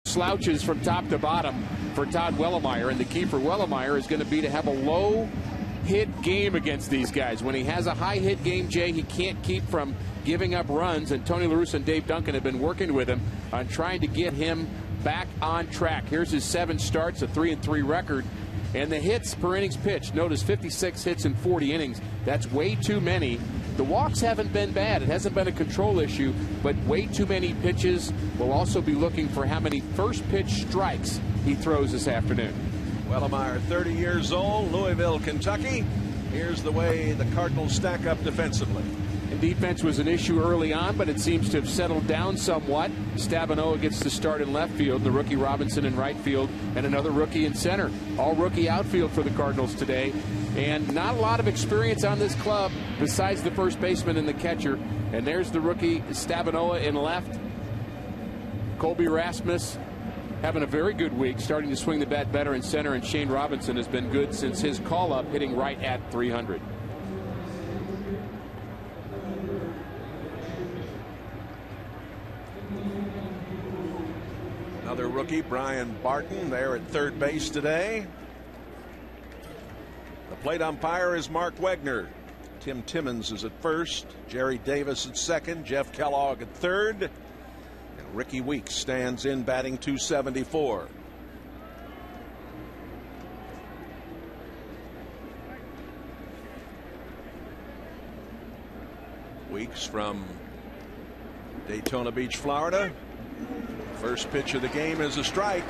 slouches from top to bottom for Todd Wellemeyer, and the key for Wellemeyer is going to be to have a low hit game against these guys. When he has a high hit game, Jay, he can't keep from giving up runs, and Tony La Russa and Dave Duncan have been working with him on trying to get him back on track. Here's his 7 starts, a 3-3 record, and the hits per innings pitched. Notice 56 hits in 40 innings. That's way too many. The walks haven't been bad. It hasn't been a control issue, but way too many pitches. We'll also be looking for how many first pitch strikes he throws this afternoon. Wellemeyer, 30 years old, Louisville, Kentucky. Here's the way the Cardinals stack up defensively. And defense was an issue early on, but it seems to have settled down somewhat. Stabenow gets to start in left field, the rookie Robinson in right field, and another rookie in center. All rookie outfield for the Cardinals today. And not a lot of experience on this club besides the first baseman and the catcher. And there's the rookie Stabenow in left. Colby Rasmus having a very good week, starting to swing the bat better in center, and Shane Robinson has been good since his call-up, hitting right at 300. Another rookie, Brian Barton, there at third base today. The plate umpire is Mark Wegner. Tim Timmons is at first, Jerry Davis at second, Jeff Kellogg at third, and Ricky Weeks stands in, batting .274. Weeks from Daytona Beach, Florida. First pitch of the game is a strike.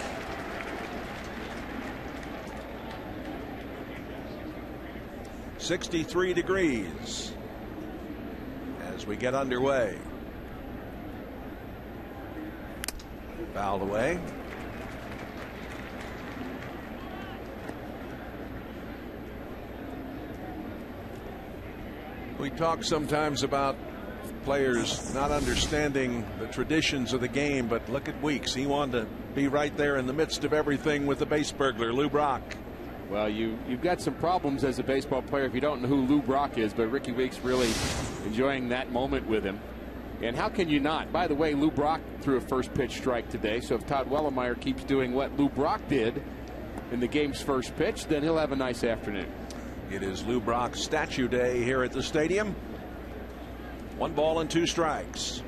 .63 degrees as we get underway. Fouled away. We talk sometimes about players not understanding the traditions of the game, but look at Weeks. He wanted to be right there in the midst of everything with the base burglar, Lou Brock. Well, you've got some problems as a baseball player if you don't know who Lou Brock is, but Ricky Weeks really enjoying that moment with him. And how can you not? By the way, Lou Brock threw a first pitch strike today, so if Todd Wellemeyer keeps doing what Lou Brock did in the game's first pitch, then he'll have a nice afternoon. It is Lou Brock's statue day here at the stadium. 1 ball and 2 strikes.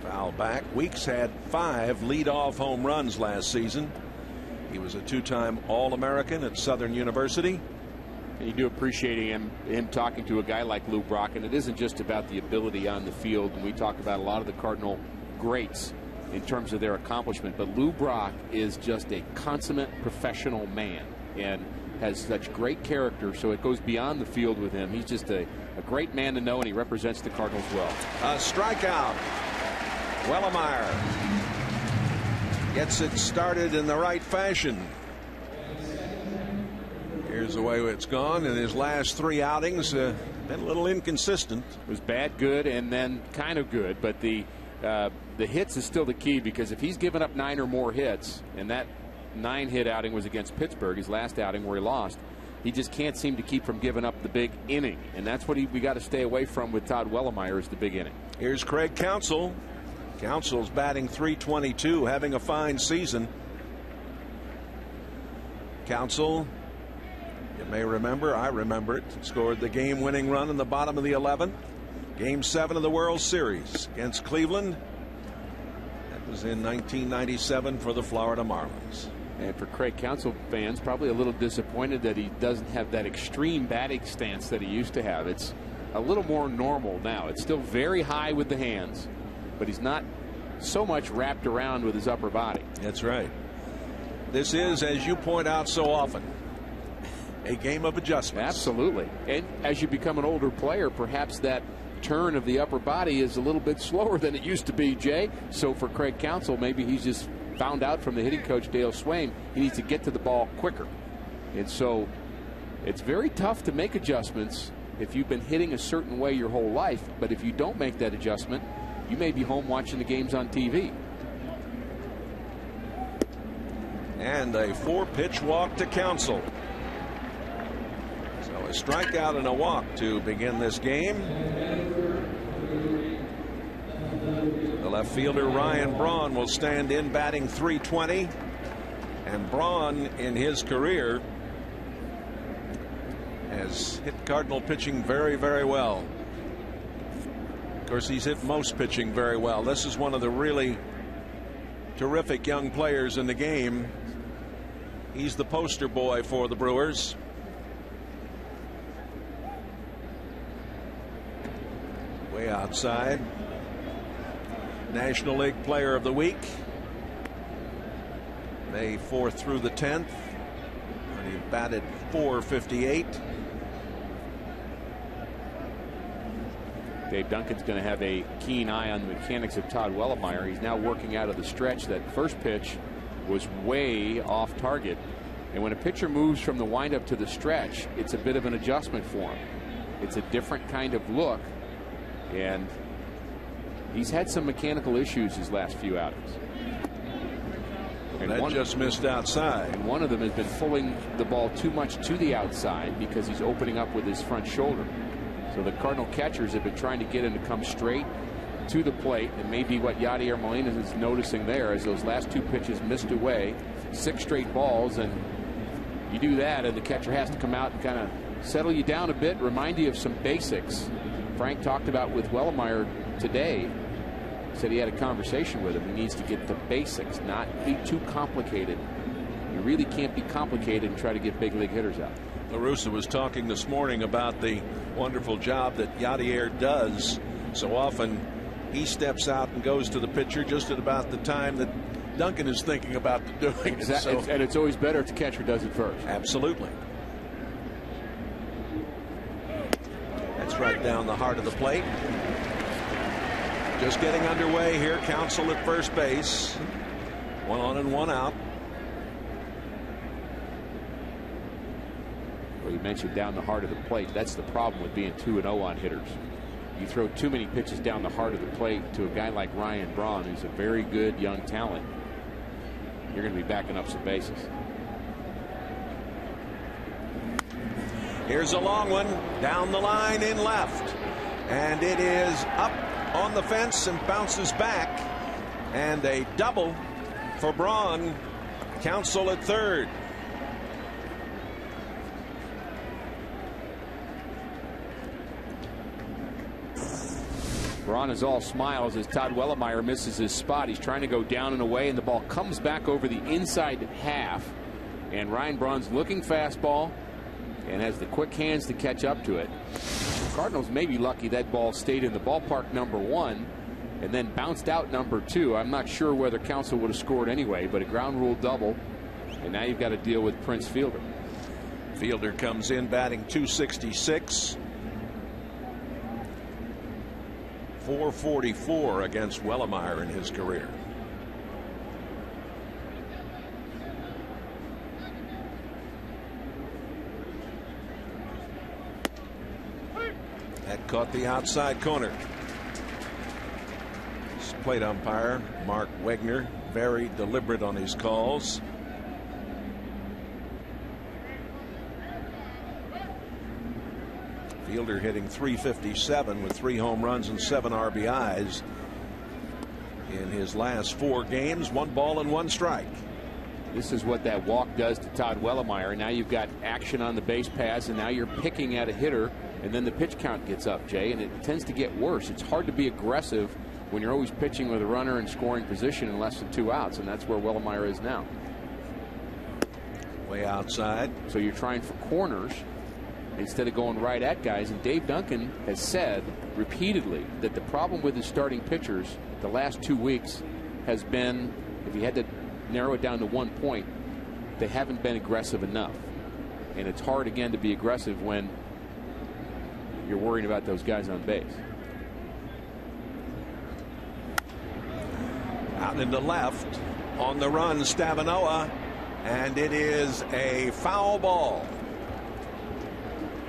Foul back. Weeks had 5 leadoff home runs last season. He was a 2-time All-American at Southern University. And you do appreciate him talking to a guy like Lou Brock, and it isn't just about the ability on the field. And we talk about a lot of the Cardinal greats in terms of their accomplishment, but Lou Brock is just a consummate professional man and has such great character, so it goes beyond the field with him. He's just a great man to know, and he represents the Cardinals well. A strikeout. Wellemeyer gets it started in the right fashion. Here's the way it's gone in his last 3 outings. Been a little inconsistent. It was bad, good, and then kind of good, but the hits is still the key, because if he's given up 9 or more hits, and that 9-hit outing was against Pittsburgh, his last outing where he lost, he just can't seem to keep from giving up the big inning, and that's what we got to stay away from with Todd Wellemeyer, is the big inning. Here's Craig Counsell. Counsell's batting .322, having a fine season. Counsell, you may remember, I remember it, scored the game-winning run in the bottom of the 11th. Game 7 of the World Series against Cleveland. That was in 1997 for the Florida Marlins. And for Craig Counsell fans, probably a little disappointed that he doesn't have that extreme batting stance that he used to have. It's a little more normal now. It's still very high with the hands, but he's not so much wrapped around with his upper body. That's right. This is, as you point out so often, a game of adjustments. Absolutely. And as you become an older player, perhaps that turn of the upper body is a little bit slower than it used to be, Jay. So for Craig Counsell, maybe he's just found out from the hitting coach Dale Swain he needs to get to the ball quicker. And so it's very tough to make adjustments if you've been hitting a certain way your whole life. But if you don't make that adjustment, you may be home watching the games on TV. And a 4-pitch walk to Counsell. So a strikeout and a walk to begin this game. Left fielder Ryan Braun will stand in, batting .320. And Braun, in his career, has hit Cardinal pitching very, very well. Of course, he's hit most pitching very well. This is one of the really terrific young players in the game. He's the poster boy for the Brewers. Way outside. National League Player of the Week. May 4th through the 10th. And he batted .458. Dave Duncan's going to have a keen eye on the mechanics of Todd Wellemeyer. He's now working out of the stretch. That first pitch was way off target. And when a pitcher moves from the windup to the stretch, it's a bit of an adjustment for him. It's a different kind of look. And he's had some mechanical issues his last few outings. And that just missed outside. And one of them has been pulling the ball too much to the outside because he's opening up with his front shoulder. So the Cardinal catchers have been trying to get him to come straight to the plate, and maybe what Yadier Molina is noticing there is those last two pitches missed away, 6 straight balls, and you do that and the catcher has to come out and kind of settle you down a bit, remind you of some basics. Frank talked about with Wellemeyer today, said he had a conversation with him. He needs to get the basics, not be too complicated. You really can't be complicated and try to get big league hitters out. La Russa was talking this morning about the wonderful job that Yadier does. So often he steps out and goes to the pitcher just at about the time that Duncan is thinking about doing it. Exactly. And it's always better if the catcher does it first. Absolutely. That's right down the heart of the plate. Just getting underway here. Counsell at first base. 1 on and 1 out. Well, you mentioned down the heart of the plate. That's the problem with being 2-0 on hitters. You throw too many pitches down the heart of the plate to a guy like Ryan Braun, who's a very good young talent. You're going to be backing up some bases. Here's a long one down the line in left, and it is up on the fence and bounces back, and a double for Braun. Counsell at third. Braun is all smiles as Todd Wellemeyer misses his spot. He's trying to go down and away, and the ball comes back over the inside half, and Ryan Braun's looking fastball and has the quick hands to catch up to it. The Cardinals may be lucky that ball stayed in the ballpark, number 1, and then bounced out, number 2. I'm not sure whether Counsell would have scored anyway, but a ground rule double, and now you've got to deal with Prince Fielder. Fielder comes in batting .266. .444 against Wellemeyer in his career. That caught the outside corner. This plate umpire Mark Wegner, very deliberate on his calls. Fielder hitting .357 with 3 home runs and 7 RBIs in his last 4 games. 1 ball and 1 strike. This is what that walk does to Todd Wellemeyer. Now you've got action on the base paths, and now you're picking at a hitter, and then the pitch count gets up, Jay, and it tends to get worse. It's hard to be aggressive when you're always pitching with a runner in scoring position in less than 2 outs, and that's where Wellemeyer is now. Way outside. So you're trying for corners instead of going right at guys, and Dave Duncan has said repeatedly that the problem with his starting pitchers the last 2 weeks has been, if he had to narrow it down to 1 point, they haven't been aggressive enough. And it's hard again to be aggressive when you're worrying about those guys on base. Out into left on the run, Stavinoa, and it is a foul ball.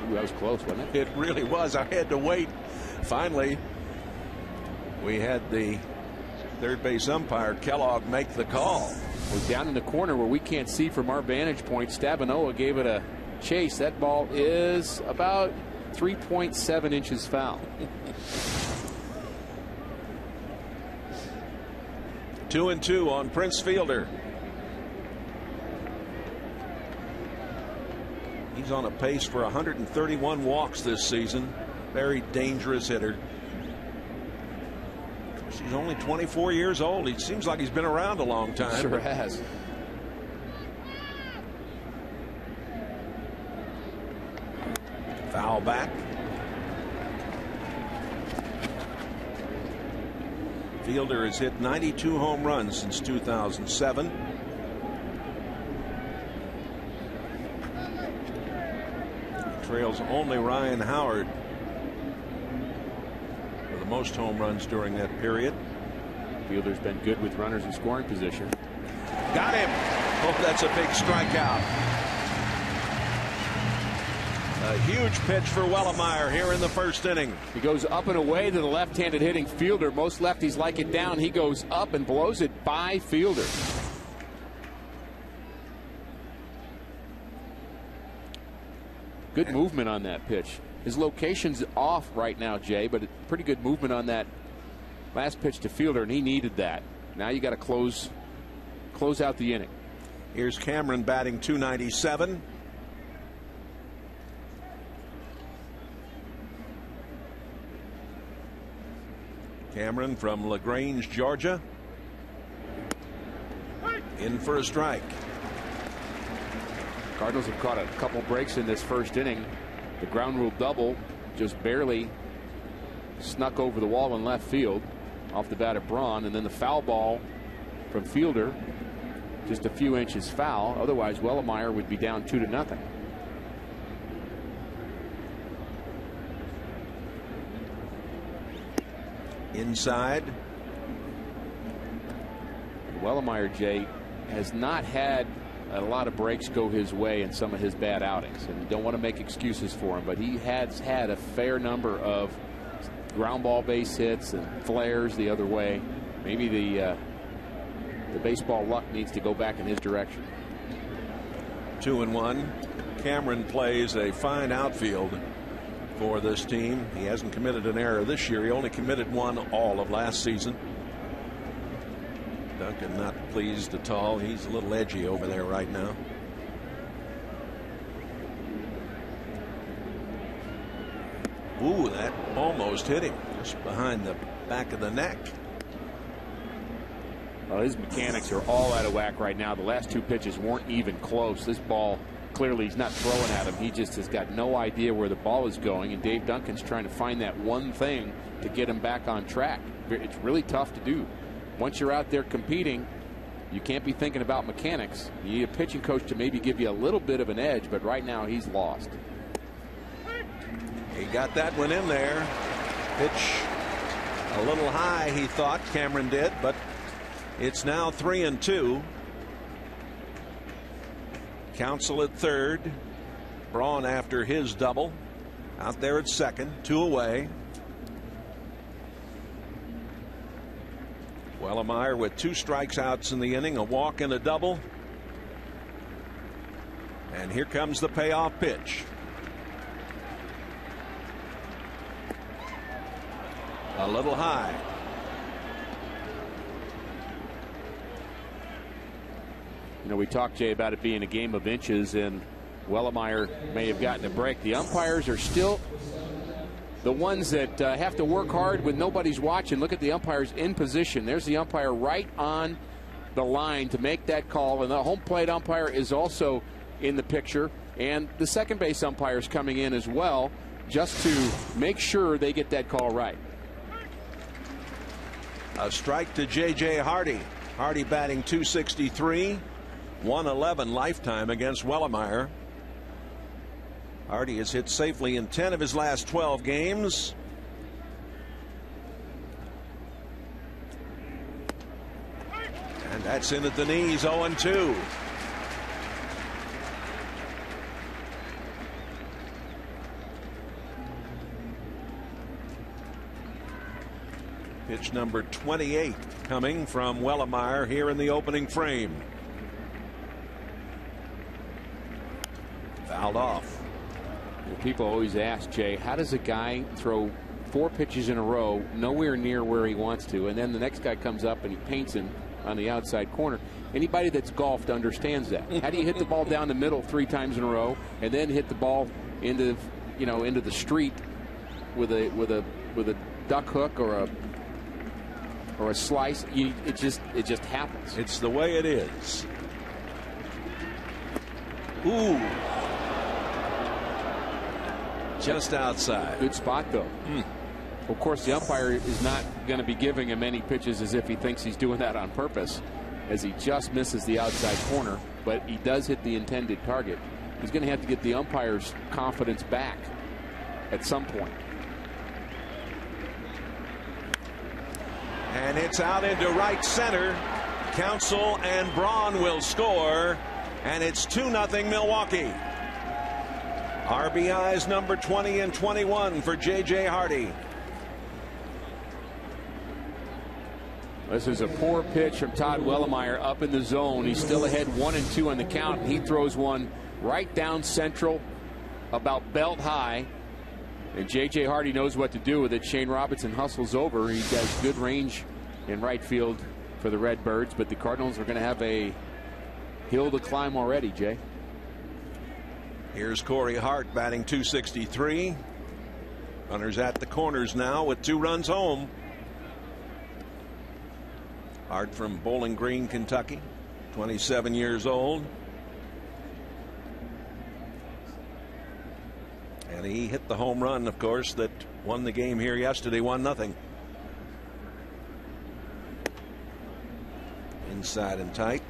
Ooh, that was close, wasn't it? It really was. I had to wait. Finally, we had the third base umpire Kellogg make the call. Well, down in the corner where we can't see from our vantage point, Stavinoa gave it a chase. That ball is about 3.7 inches foul. 2-2 on Prince Fielder. He's on a pace for 131 walks this season. Very dangerous hitter. He's only 24 years old. He seems like he's been around a long time. Sure has. Foul back. Fielder has hit 92 home runs since 2007. Trails only Ryan Howard for the most home runs during that period. Fielder's been good with runners in scoring position. Got him. Oh, that's a big strikeout. A huge pitch for Wellemeyer here in the first inning. He goes up and away to the left-handed hitting Fielder. Most lefties like it down. He goes up and blows it by Fielder. Good movement on that pitch. His location's off right now, Jay, but pretty good movement on that last pitch to Fielder, and he needed that. Now you got to close out the inning. Here's Cameron batting .297. Cameron from LaGrange, Georgia. In for a strike. Cardinals have caught a couple breaks in this first inning. The ground rule double just barely snuck over the wall in left field off the bat of Braun, and then the foul ball from Fielder just a few inches foul. Otherwise Wellemeyer would be down 2-0. Inside. Wellemeyer, Jay, has not had a lot of breaks go his way in some of his bad outings, and you don't want to make excuses for him, but he has had a fair number of ground ball base hits and flares the other way. Maybe the baseball luck needs to go back in his direction. 2-1. Cameron plays a fine outfield for this team. He hasn't committed an error this year. He only committed one all of last season. Duncan not pleased at all. He's a little edgy over there right now. Ooh, that almost hit him just behind the back of the neck. Well, his mechanics are all out of whack right now. The last two pitches weren't even close. This ball, clearly he's not throwing at him. He just has got no idea where the ball is going, and Dave Duncan's trying to find that one thing to get him back on track. It's really tough to do. Once you're out there competing, you can't be thinking about mechanics. You need a pitching coach to maybe give you a little bit of an edge, but right now he's lost. He got that one in there. Pitch a little high, he thought. Cameron did, but it's now 3-2. Counsell at third. Braun after his double. Out there at second. 2 away. Wellemeyer with 2 strikeouts in the inning, a walk and a double. And here comes the payoff pitch. A little high. You know, we talked, Jay, about it being a game of inches, and Wellemeyer may have gotten a break. The umpires are still the ones that have to work hard when nobody's watching. Look at the umpires in position. There's the umpire right on the line to make that call, and the home plate umpire is also in the picture, and the second base umpire is coming in as well, just to make sure they get that call right. A strike to J.J. Hardy. Hardy batting .263, 111 lifetime against Wellemeyer. Hardy has hit safely in 10 of his last 12 games. And that's in at the knees, 0-2. Pitch number 28 coming from Wellemeyer here in the opening frame. Fouled off. People always ask, Jay, how does a guy throw 4 pitches in a row nowhere near where he wants to, and then the next guy comes up and he paints him on the outside corner. Anybody that's golfed understands that. How do you hit the ball down the middle 3 times in a row and then hit the ball into the street with a duck hook or a slice? It just happens. It's the way it is. Ooh. Just outside. Good spot, though. Of course, the umpire is not going to be giving him any pitches as if he thinks he's doing that on purpose, as he just misses the outside corner, but he does hit the intended target. He's going to have to get the umpire's confidence back at some point. And it's out into right center. Council and Braun will score, and it's 2-0 Milwaukee. RBIs number 20 and 21 for J.J. Hardy. This is a poor pitch from Todd Wellemeyer up in the zone. He's still ahead 1-2 on the count. He throws one right down central, about belt high. And J.J. Hardy knows what to do with it. Shane Robinson hustles over. He has good range in right field for the Redbirds, but the Cardinals are going to have a hill to climb already, Jay. Here's Corey Hart batting .263. Runners at the corners now with 2 runs home. Hart from Bowling Green, Kentucky, 27 years old. And he hit the home run, of course, that won the game here yesterday, 1-0. Inside and tight.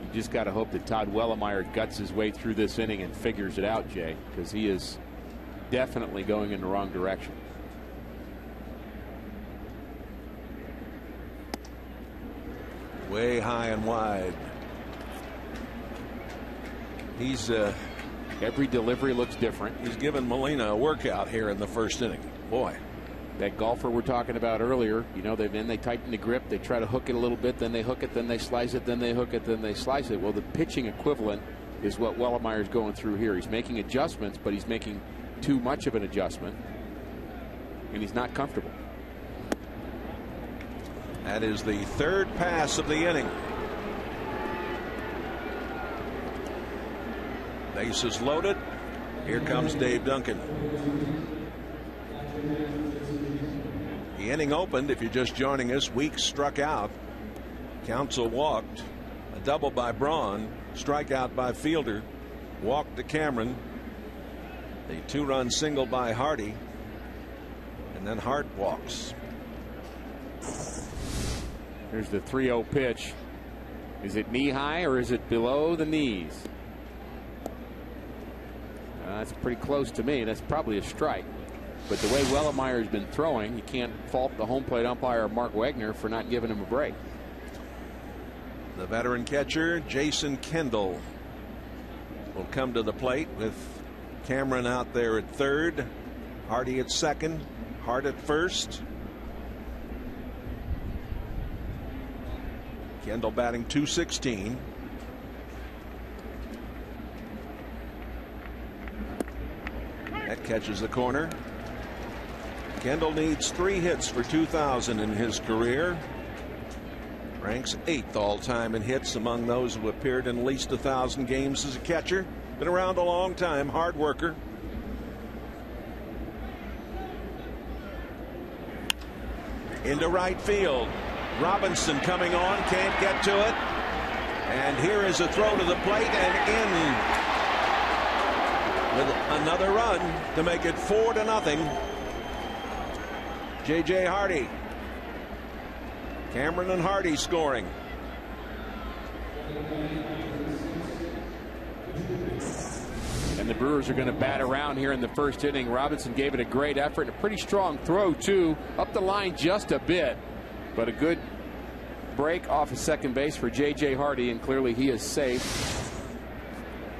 You just got to hope that Todd Wellemeyer guts his way through this inning and figures it out, Jay, because he is definitely going in the wrong direction. Way high and wide. He's every delivery looks different. He's given Molina a workout here in the first inning. Boy, that golfer we're talking about earlier, they tighten the grip, they try to hook it a little bit, then they hook it, then they slice it, then they hook it, then they slice it. Well, the pitching equivalent is what Wellemeyer's going through here. He's making adjustments, but he's making too much of an adjustment, and he's not comfortable. That is the 3rd pass of the inning. Bases loaded. Here comes Dave Duncan. The inning opened, if you're just joining us, Weeks struck out. Council walked. A double by Braun. Strikeout by Fielder. Walk to Cameron. The 2-run single by Hardy. And then Hart walks. Here's the 3-0 pitch. Is it knee high or is it below the knees? That's pretty close to me. That's probably a strike. But the way Wellemeyer has been throwing, you can't fault the home plate umpire Mark Wagner for not giving him a break. The veteran catcher Jason Kendall will come to the plate with Cameron out there at third, Hardy at second, Hart at first. Kendall batting .216. That catches the corner. Kendall needs 3 hits for 2,000 in his career. Ranks 8th all-time in hits among those who appeared in at least 1,000 games as a catcher. Been around a long time, hard worker. Into right field. Robinson coming on, can't get to it. And here is a throw to the plate and in with another run to make it 4-0. J.J. Hardy. Cameron and Hardy scoring. And the Brewers are going to bat around here in the first inning. Robinson gave it a great effort, a pretty strong throw too, up the line just a bit, but a good break off of second base for J.J. Hardy, and clearly he is safe.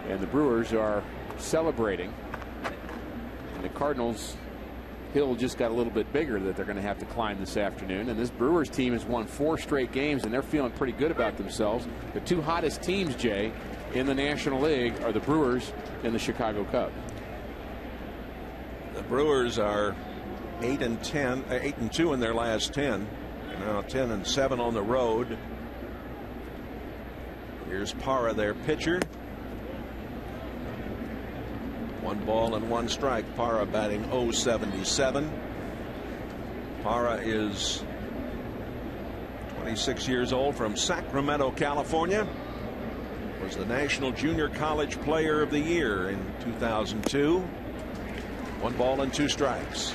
And the Brewers are celebrating, and the Cardinals hill just got a little bit bigger that they're going to have to climb this afternoon. And this Brewers team has won 4 straight games, and they're feeling pretty good about themselves. The 2 hottest teams, Jay, in the National League are the Brewers and the Chicago Cubs. The Brewers are 8-2 in their last 10. They're now 10-7 on the road. Here's Parra, their pitcher. 1 ball and 1 strike. Parra batting .077. Parra is 26 years old, from Sacramento, California. Was the National Junior College Player of the Year in 2002. 1 ball and 2 strikes.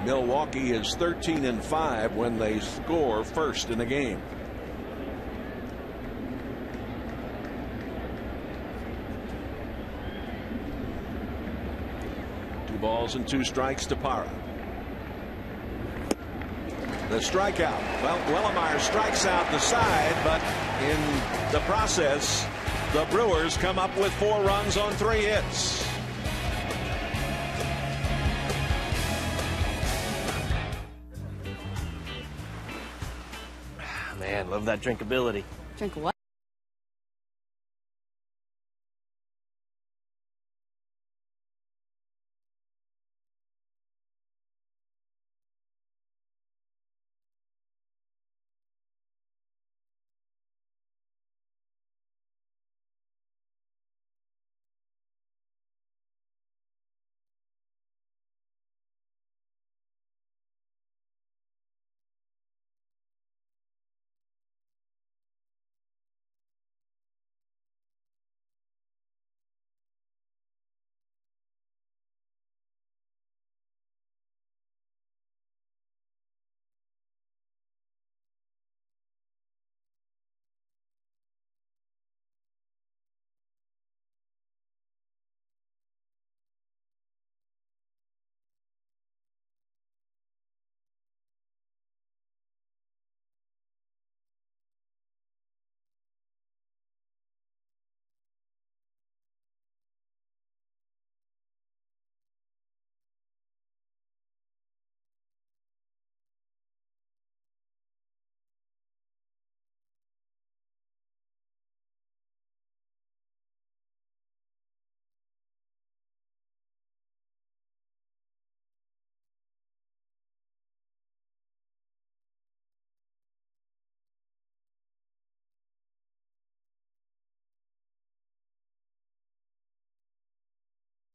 Milwaukee is 13-5 when they score first in a game. Balls and 2 strikes to Parra. The strikeout. Well, Wellemeyer strikes out the side, but in the process, the Brewers come up with 4 runs on 3 hits. Man, love that drinkability. Drink what?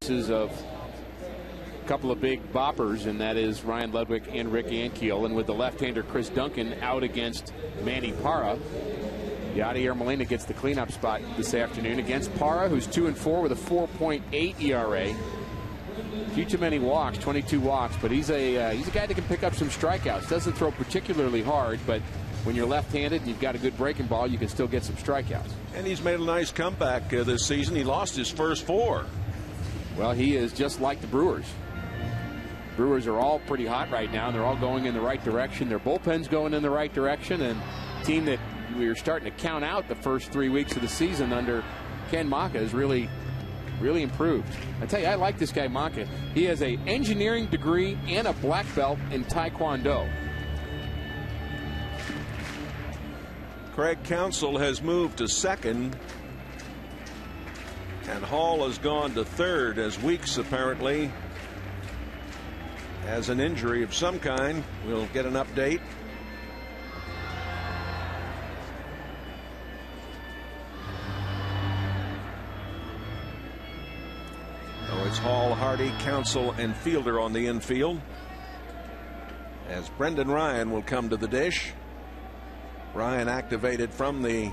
Of a couple of big boppers, and that is Ryan Ludwig and Rick Ankiel. And with the left-hander Chris Duncan out against Manny Parra, Yadier Molina gets the cleanup spot this afternoon against Parra, who's 2-4 with a 4.8 ERA. Few too many walks, 22 walks, but he's a guy that can pick up some strikeouts. Doesn't throw particularly hard, but when you're left-handed and you've got a good breaking ball, you can still get some strikeouts. And he's made a nice comeback this season. He lost his first 4. Well, he is just like the Brewers. Brewers are all pretty hot right now, and they're all going in the right direction. Their bullpen's going in the right direction, and a team that we were starting to count out the first 3 weeks of the season under Ken Maka has really improved. I tell you, I like this guy Maka. He has an engineering degree and a black belt in Taekwondo. Craig Counsell has moved to second, and Hall has gone to third, as Weeks apparently has an injury of some kind. We'll get an update. Oh, it's Hall, Hardy, Counsell, and Fielder on the infield, as Brendan Ryan will come to the dish. Ryan activated from the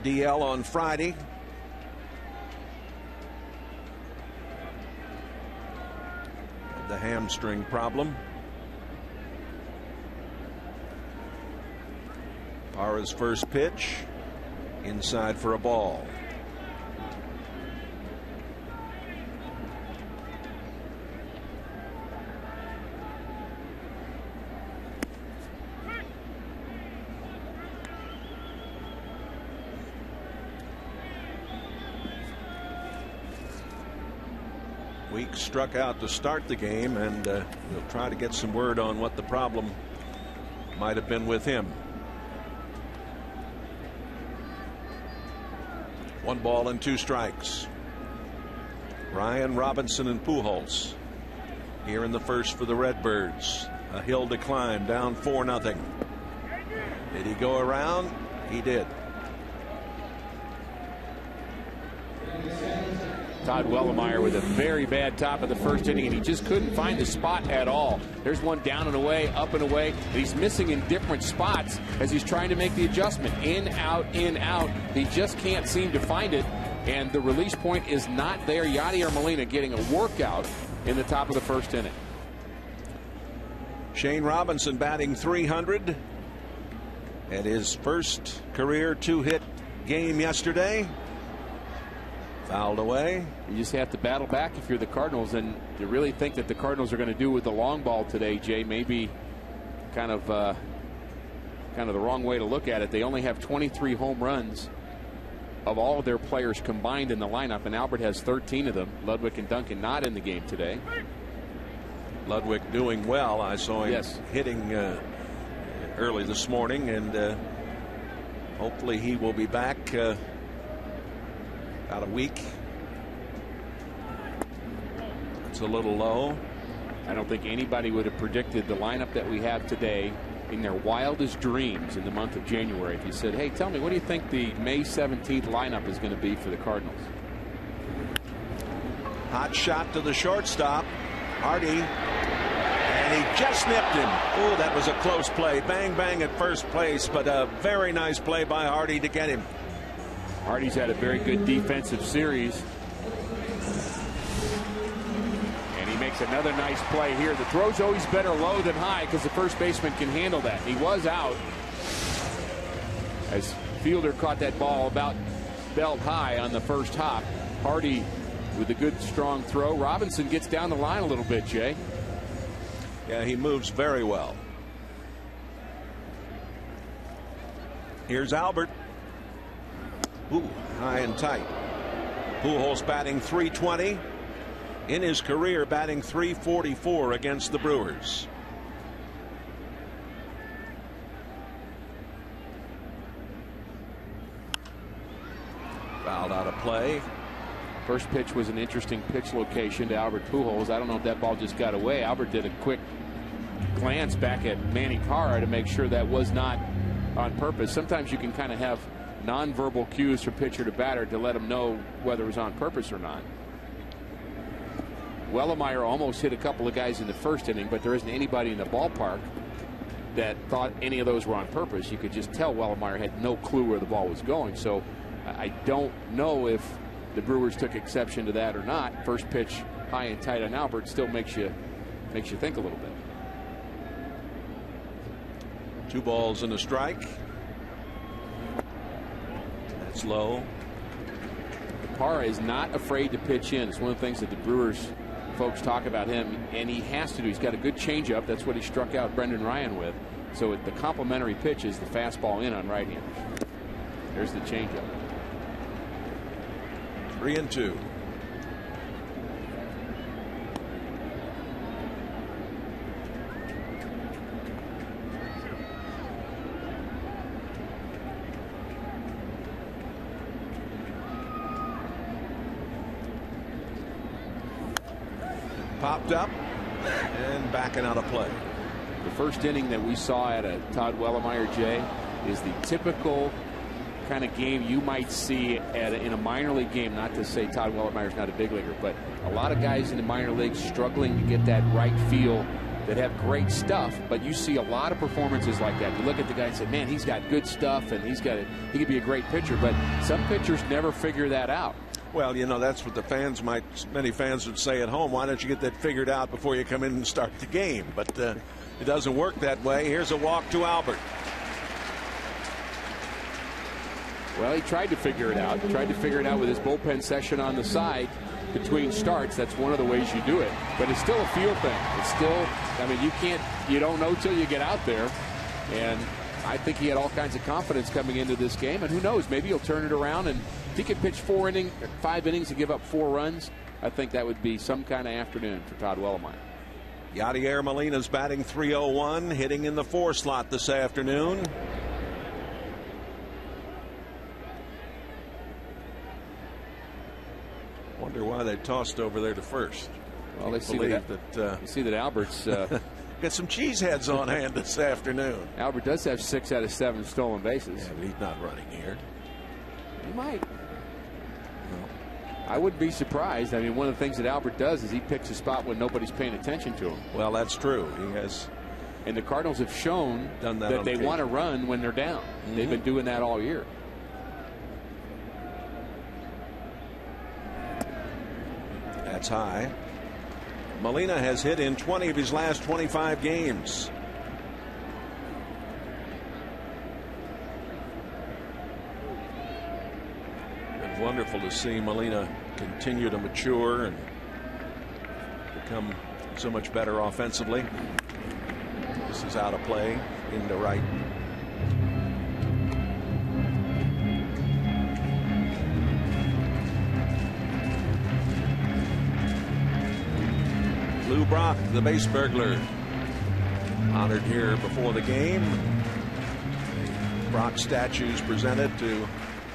DL on Friday. The hamstring problem. Parra's first pitch, inside for a ball. Weeks struck out to start the game, and we'll try to get some word on what the problem might have been with him. 1 ball and 2 strikes. Ryan, Robinson, and Pujols here in the first for the Redbirds. A hill to climb, down 4-0. Did he go around? He did. Todd Wellemeyer with a very bad top of the first inning, and he just couldn't find the spot at all. There's one down and away, up and away, and he's missing in different spots as he's trying to make the adjustment. In, out, in, out. He just can't seem to find it, and the release point is not there. Yadier Molina getting a workout in the top of the first inning. Shane Robinson batting .300 at his first career 2-hit game yesterday. Fouled away. You just have to battle back if you're the Cardinals, and you really think that the Cardinals are going to do with the long ball today, Jay. Maybe kind of the wrong way to look at it. They only have 23 home runs of all of their players combined in the lineup, and Albert has 13 of them. Ludwig and Duncan not in the game today. Ludwig doing well. I saw him hitting early this morning, and hopefully he will be back about a week. It's a little low. I don't think anybody would have predicted the lineup that we have today in their wildest dreams in the month of January. If you said, hey, tell me, what do you think the May 17th lineup is going to be for the Cardinals? Hot shot to the shortstop, Hardy, and he just nipped him. Oh, that was a close play. Bang, bang at first place, but a very nice play by Hardy to get him. Hardy's had a very good defensive series. And he makes another nice play here. The throw's always better low than high because the first baseman can handle that. He was out as fielder caught that ball about belt high on the first hop. Hardy with a good strong throw. Robinson gets down the line a little bit, Jay. Yeah, he moves very well. Here's Albert. Ooh, high and tight. Pujols batting .320. In his career, batting .344 against the Brewers. Fouled out of play. First pitch was an interesting pitch location to Albert Pujols. I don't know if that ball just got away. Albert did a quick glance back at Manny Parra to make sure that was not on purpose. Sometimes you can kind of have nonverbal cues from pitcher to batter to let them know whether it was on purpose or not. Wellemeyer almost hit a couple of guys in the first inning, but there isn't anybody in the ballpark that thought any of those were on purpose. You could just tell Wellemeyer had no clue where the ball was going. So I don't know if the Brewers took exception to that or not. First pitch high and tight on Albert still makes you think a little bit. 2 balls and a strike. That's low. Parra is not afraid to pitch in. It's one of the things that the Brewers folks talk about him, and he has to do. He's got a good changeup. That's what he struck out Brendan Ryan with. So the complementary pitch is the fastball in on right-handers. There's the changeup. 3-2. Popped up and backing out of play. The first inning that we saw at a Todd Wellemeyer, Jay, is the typical kind of game you might see in a minor league game. Not to say Todd Wellemeyer's not a big leaguer, but a lot of guys in the minor leagues struggling to get that right feel, that have great stuff, but you see a lot of performances like that. You look at the guy and say, man, he's got good stuff and he could be a great pitcher, but some pitchers never figure that out. Well, you know, that's what many fans would say at home. Why don't you get that figured out before you come in and start the game? But it doesn't work that way. Here's a walk to Albert. Well, he tried to figure it out. He tried to figure it out with his bullpen session on the side between starts. That's one of the ways you do it. But it's still a feel thing. It's still, I mean, you don't know till you get out there. And I think he had all kinds of confidence coming into this game. And who knows, maybe he'll turn it around. And if he could pitch 5 innings and give up 4 runs, I think that would be some kind of afternoon for Todd Wellemeyer. Yadier Molina's batting .301, hitting in the 4 slot this afternoon. Wonder why they tossed over there to first. Well, they see that, you see that Albert's got some cheeseheads on hand this afternoon. Albert does have 6 out of 7 stolen bases. Yeah, but he's not running here. He might. I wouldn't be surprised. I mean, one of the things that Albert does is he picks a spot when nobody's paying attention to him. Well, that's true. He has. And the Cardinals have shown that they want to run when they're down. They've been doing that all year. That's high. Molina has hit in 20 of his last 25 games. Been wonderful to see Molina continue to mature and become so much better offensively. This is out of play into right. Lou Brock, the base burglar, honored here before the game. The Brock statues presented to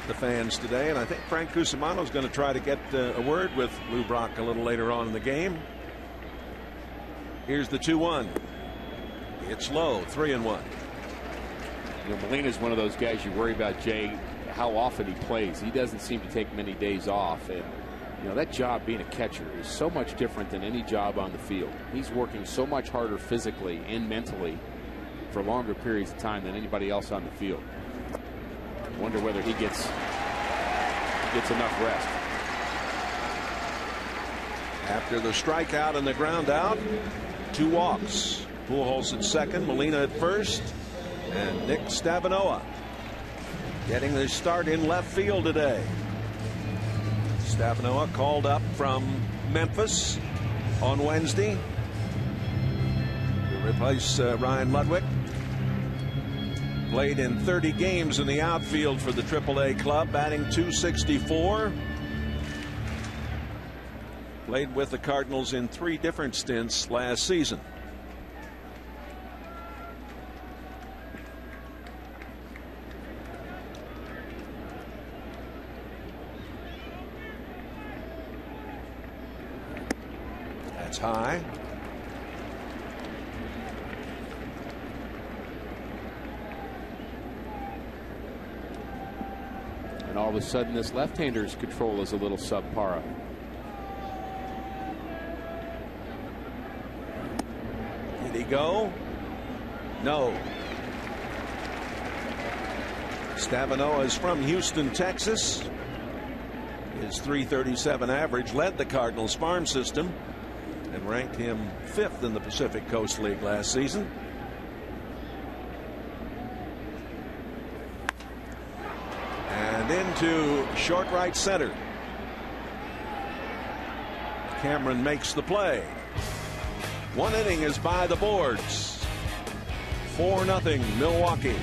the fans today, and I think Frank Cusimano is going to try to get a word with Lou Brock a little later on in the game. Here's the 2-1. It's low, 3-1. You know, Molina's one of those guys you worry about, Jay, how often he plays. He doesn't seem to take many days off, and you know, that job being a catcher is so much different than any job on the field. He's working so much harder physically and mentally for longer periods of time than anybody else on the field. I wonder whether he gets enough rest. After the strikeout and the ground out, 2 walks. Pujols at second, Molina at first, and Nick Stavinoa getting the start in left field today. Stavinoa called up from Memphis on Wednesday to replace Ryan Ludwig. Played in 30 games in the outfield for the AAA club, batting .264. Played with the Cardinals in 3 different stints last season. That's high. And all of a sudden, this left-hander's control is a little subpar. Did he go? No. Stavinoa is from Houston, Texas. His .337 average led the Cardinals farm system and ranked him 5th in the Pacific Coast League last season. And into short right center. Cameron makes the play. 1 inning is by the boards. 4-0 Milwaukee.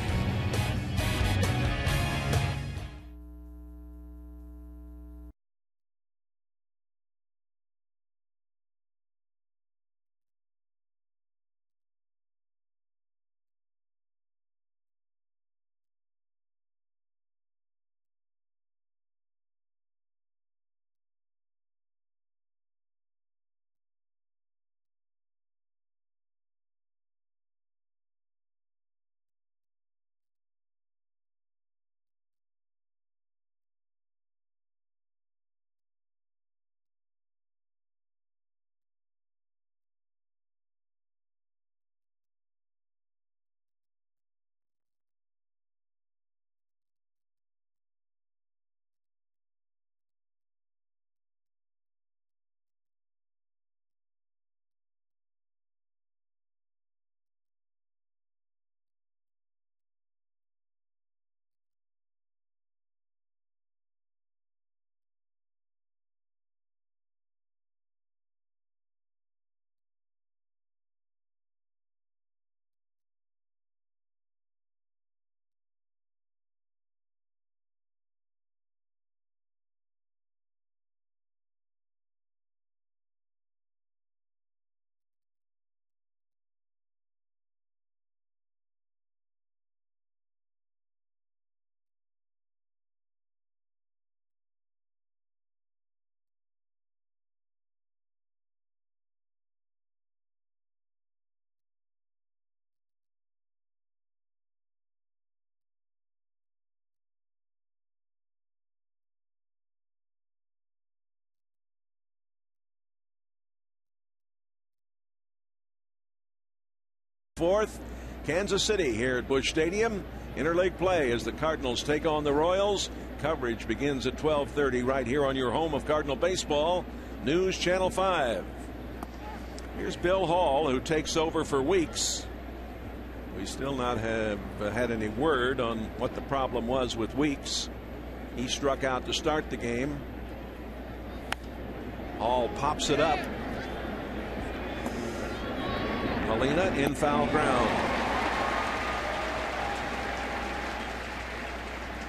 4th. Kansas City here at Busch Stadium. Interleague play as the Cardinals take on the Royals. Coverage begins at 12:30 right here on your home of Cardinal baseball, News Channel 5. Here's Bill Hall, who takes over for Weeks. We still not have had any word on what the problem was with Weeks. He struck out to start the game. Hall pops it up. Molina in foul ground.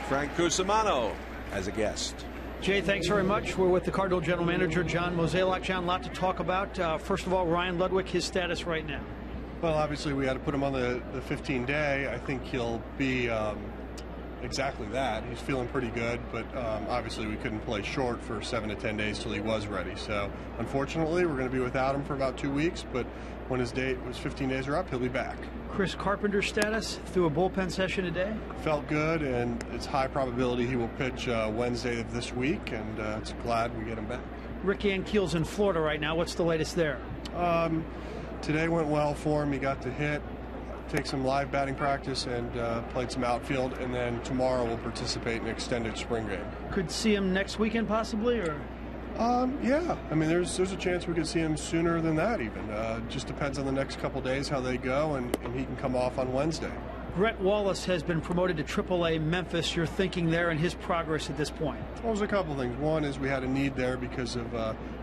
Frank Cusimano as a guest. Jay, thanks very much. We're with the Cardinal General Manager, John Mozeliak. John, a lot to talk about. First of all, Ryan Ludwig, his status right now. Well, obviously, we had to put him on the 15-day. I think he'll be exactly that. He's feeling pretty good, but obviously we couldn't play short for 7 to 10 days till he was ready. So, unfortunately, we're going to be without him for about 2 weeks, but when his 15 days are up, he'll be back. Chris Carpenter's status through a bullpen session today? Felt good, and it's high probability he will pitch Wednesday of this week, and it's glad we get him back. Rick Ankiel's in Florida right now. What's the latest there? Today went well for him. He got to hit, take some live batting practice, and played some outfield, and then tomorrow we'll participate in an extended spring game. Could see him next weekend possibly, or? Yeah, I mean, there's a chance we could see him sooner than that even. Just depends on the next couple days how they go, and he can come off on Wednesday. Brett Wallace has been promoted to AAA Memphis. Your thinking there and his progress at this point? Well, there's a couple things. One is we had a need there because of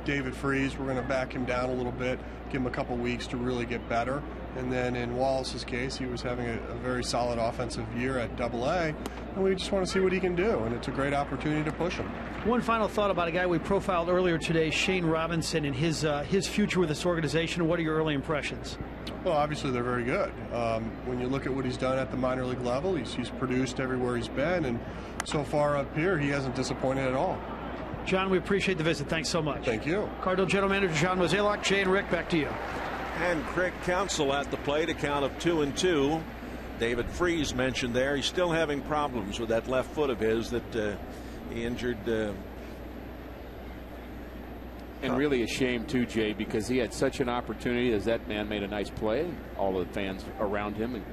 David Freese. We're going to back him down a little bit, give him a couple weeks to really get better. And then in Wallace's case, he was having a very solid offensive year at AA, and we just want to see what he can do, and it's a great opportunity to push him. One final thought about a guy we profiled earlier today, Shane Robinson, and his future with this organization. What are your early impressions? Well, obviously they're very good. When you look at what he's done at the minor league level, he's produced everywhere he's been, and so far up here, he hasn't disappointed at all. John, we appreciate the visit. Thanks so much. Thank you. Cardinal General Manager John Mozeliak. Jay and Rick, back to you. And Craig Counsell at the plate, a count of 2-2. David Freese mentioned there. He's still having problems with that left foot of his that he injured. And really a shame, too, Jay, because he had such an opportunity as that man made a nice play. All the fans around him and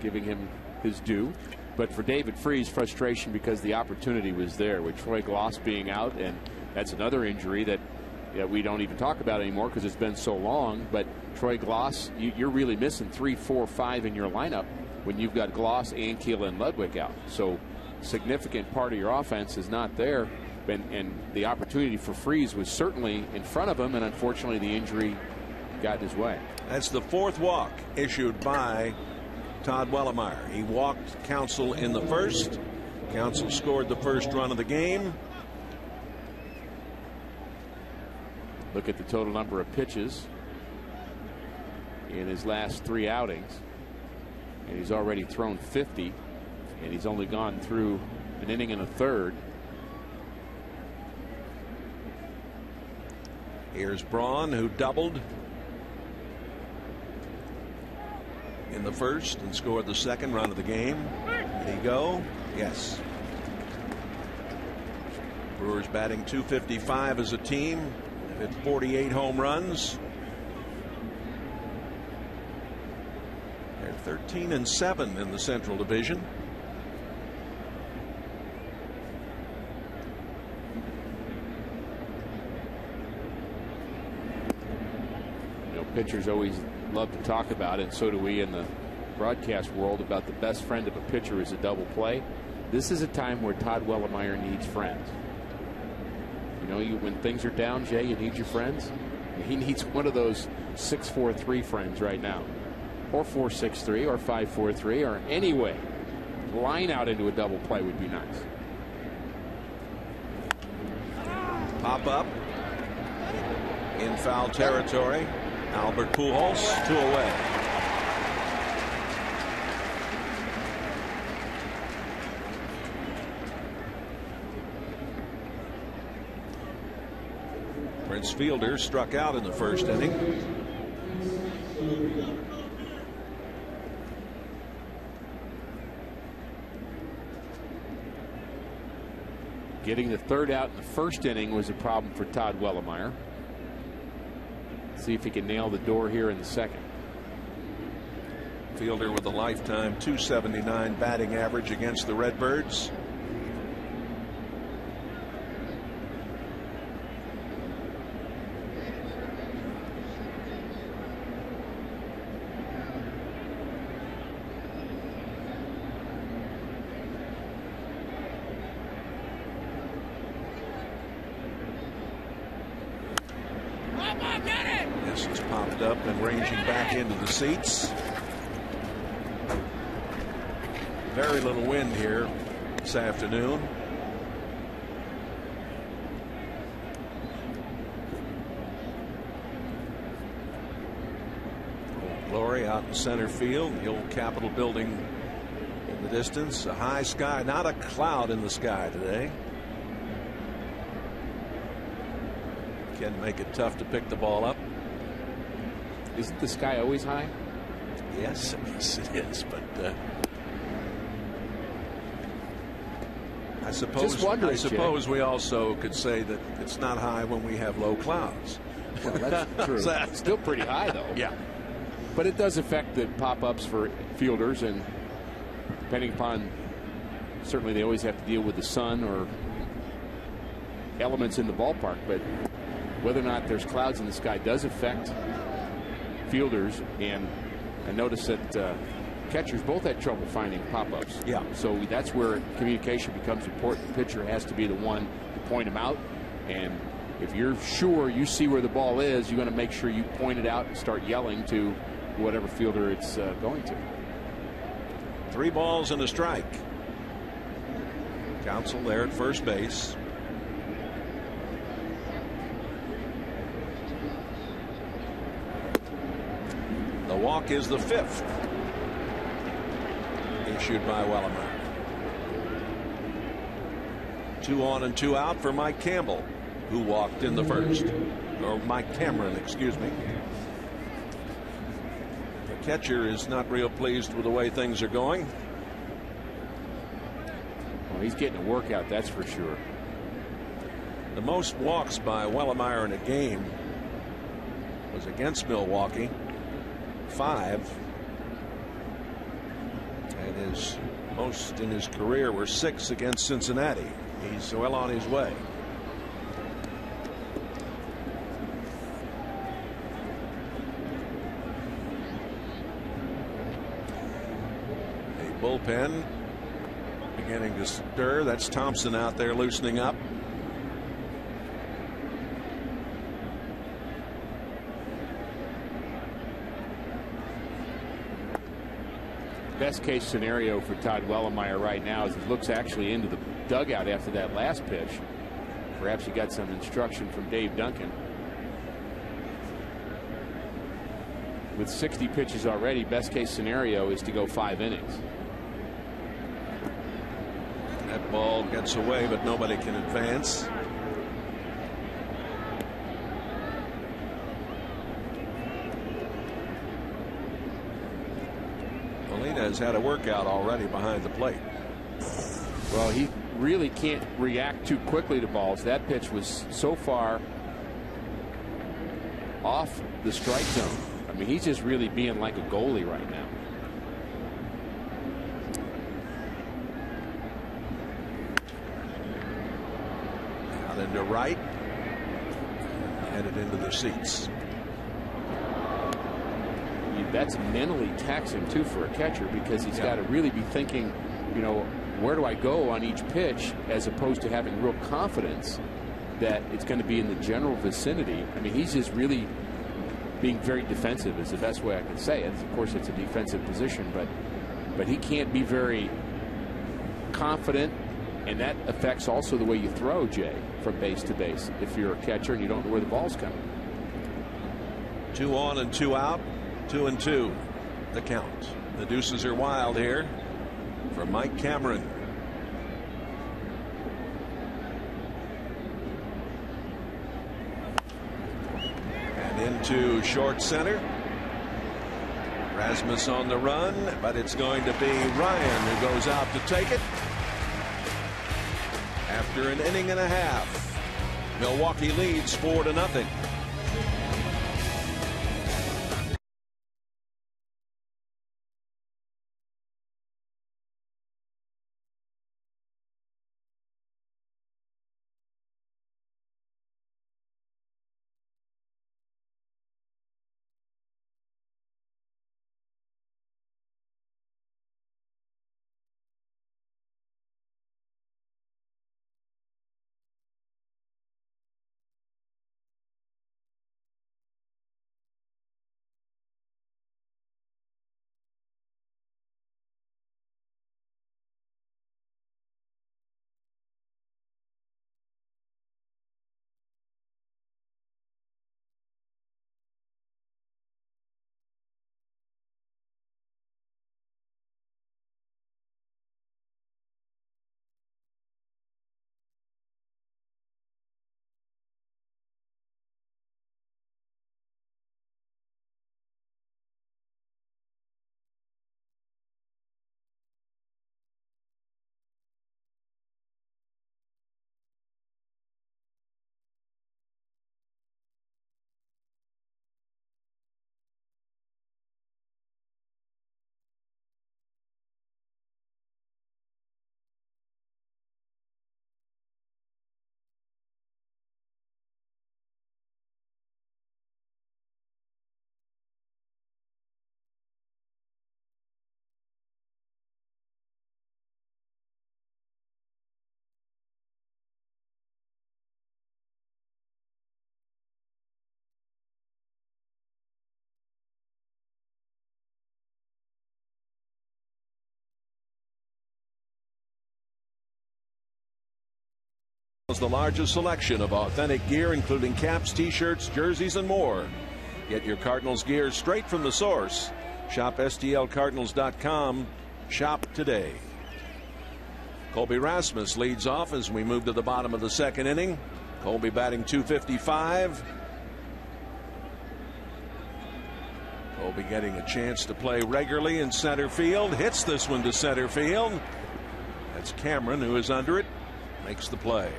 giving him his due. But for David Freese, frustration because the opportunity was there with Troy Gloss being out. And that's another injury that we don't even talk about anymore because it's been so long. But Troy Gloss, you're really missing 3, 4, 5 in your lineup when you've got Gloss, Ankiel, and Ludwig out. So significant part of your offense is not there. And the opportunity for Freese was certainly in front of him, and unfortunately the injury got his way. That's the 4th walk issued by Todd Wellemeyer. He walked Counsell in the first. Counsell scored the first run of the game. Look at the total number of pitches in his last 3 outings, and he's already thrown 50, and he's only gone through an inning and a third. Here's Braun, who doubled in the first and scored the second run of the game. Did he go? Yes. Brewers batting .255 as a team at 48 home runs. They're 13-7 in the Central Division. Pitchers always love to talk about it, and so do we in the broadcast world, about the best friend of a pitcher is a double play. This is a time where Todd Wellemeyer needs friends. You know, when things are down, Jay, you need your friends. He needs one of those 6-4-3 friends right now, or 4-6-3, or 5-4-3, or any way. Line out into a double play would be nice. Pop up in foul territory. Albert Pujols, 2 away. Prince Fielder struck out in the first inning. Getting the third out in the first inning was a problem for Todd Wellemeyer. See if he can nail the door here in the second. Fielder with a lifetime .279 batting average against the Redbirds. This has popped up and ranging back into the seats. Very little wind here this afternoon. Old Glory out in center field. The old Capitol building in the distance. A high sky, not a cloud in the sky today. Can make it tough to pick the ball up. Isn't the sky always high? Yes, it is. But I suppose we also could say that it's not high when we have low clouds. Well, that's true. It's still pretty high, though. Yeah. But it does affect the pop-ups for fielders, and depending upon, certainly they always have to deal with the sun or elements in the ballpark, but whether or not there's clouds in the sky does affect fielders. And I noticed that catchers both had trouble finding pop-ups. Yeah. So that's where communication becomes important. The pitcher has to be the one to point them out, and if you're sure you see where the ball is, you're going to make sure you point it out and start yelling to whatever fielder it's going to. 3 balls and a strike. Counsell there at first base. The walk is the 5th issued by Wellemeyer. 2 on and 2 out for Mike Campbell, who walked in the first, or Mike Cameron, excuse me. The catcher is not real pleased with the way things are going. Well, he's getting a workout, that's for sure. The most walks by Wellemeyer in a game was against Milwaukee, 5, and his most in his career were 6 against Cincinnati. He's well on his way. A bullpen beginning to stir. That's Thompson out there loosening up. Best case scenario for Todd Wellemeyer right now is he looks actually into the dugout after that last pitch. Perhaps he got some instruction from Dave Duncan. With 60 pitches already, best case scenario is to go 5 innings. That ball gets away, but nobody can advance. Has had a workout already behind the plate. Well, he really can't react too quickly to balls. That pitch was so far off the strike zone. I mean, he's just really being like a goalie right now. Out into right, headed into the seats. That's mentally taxing too for a catcher, because he's got to really be thinking, you know, where do I go on each pitch, as opposed to having real confidence that it's going to be in the general vicinity. I mean, he's just really being very defensive is the best way I can say it. Of course, it's a defensive position, but he can't be very confident, and that affects also the way you throw, Jay, from base to base. If you're a catcher and you don't know where the ball's coming. 2 on and 2 out. 2-2 the count. The deuces are wild here for Mike Cameron. And into short center. Rasmus on the run, but it's going to be Ryan who goes out to take it. After an inning and a half, Milwaukee leads 4-0. has the largest selection of authentic gear, including caps, t-shirts, jerseys, and more. Get your Cardinals gear straight from the source. Shop STLCardinals.com. Shop today. Colby Rasmus leads off as we move to the bottom of the second inning. Colby batting .255. Colby getting a chance to play regularly in center field. Hits this one to center field. That's Cameron, who is under it. Makes the play.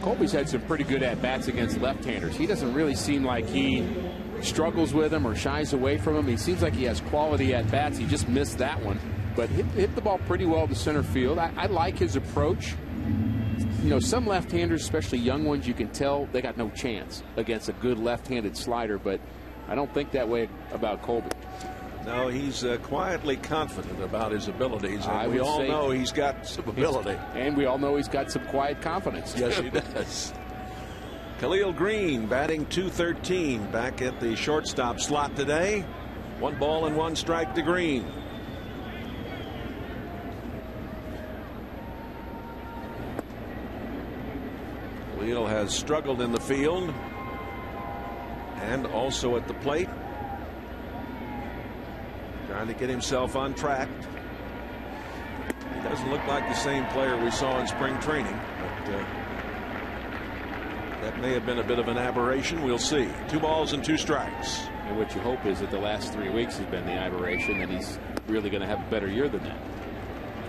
Colby's had some pretty good at-bats against left-handers. He doesn't really seem like he struggles with them or shies away from them. He seems like he has quality at-bats. He just missed that one, but hit the ball pretty well to center field. I like his approach. You know, some left-handers, especially young ones, you can tell they got no chance against a good left-handed slider, but I don't think that way about Colby. No, he's quietly confident about his abilities, and we all know he's got some ability. And we all know he's got some quiet confidence. Yes, he does. Khalil Green batting .213, back at the shortstop slot today. 1 ball and 1 strike to Green. Khalil has struggled in the field and also at the plate, trying to get himself on track. He doesn't look like the same player we saw in spring training, but that may have been a bit of an aberration. We'll see. 2 balls and 2 strikes. And what you hope is that the last 3 weeks has been the aberration, and he's really going to have a better year than that.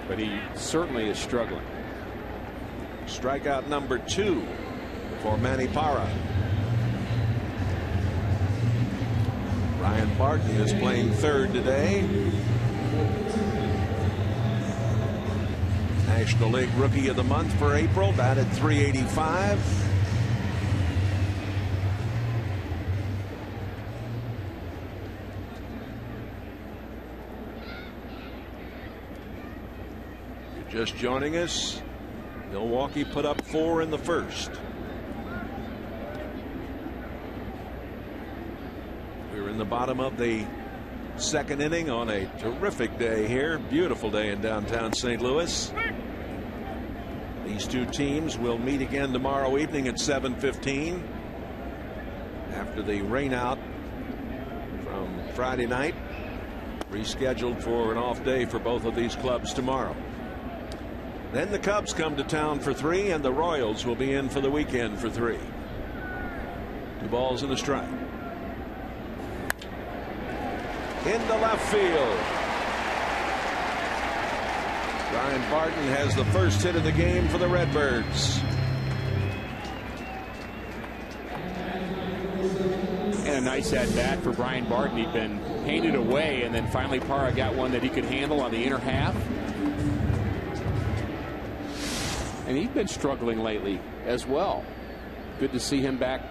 But he certainly is struggling. Strikeout number 2 for Manny Parra. Ryan Barton is playing third today. National League Rookie of the Month for April, batted .385. If you're just joining us, Milwaukee put up 4 in the first. We're in the bottom of the second inning on a terrific day here. Beautiful day in downtown St. Louis. These two teams will meet again tomorrow evening at 7:15 after the rainout from Friday night, rescheduled for an off day for both of these clubs tomorrow. Then the Cubs come to town for 3, and the Royals will be in for the weekend for 3. 2 balls and a strike. Into left field. Ryan Barton has the first hit of the game for the Redbirds. And a nice at-bat for Brian Barton. He'd been painted away, and then finally Parra got one that he could handle on the inner half. And he's been struggling lately as well. Good to see him back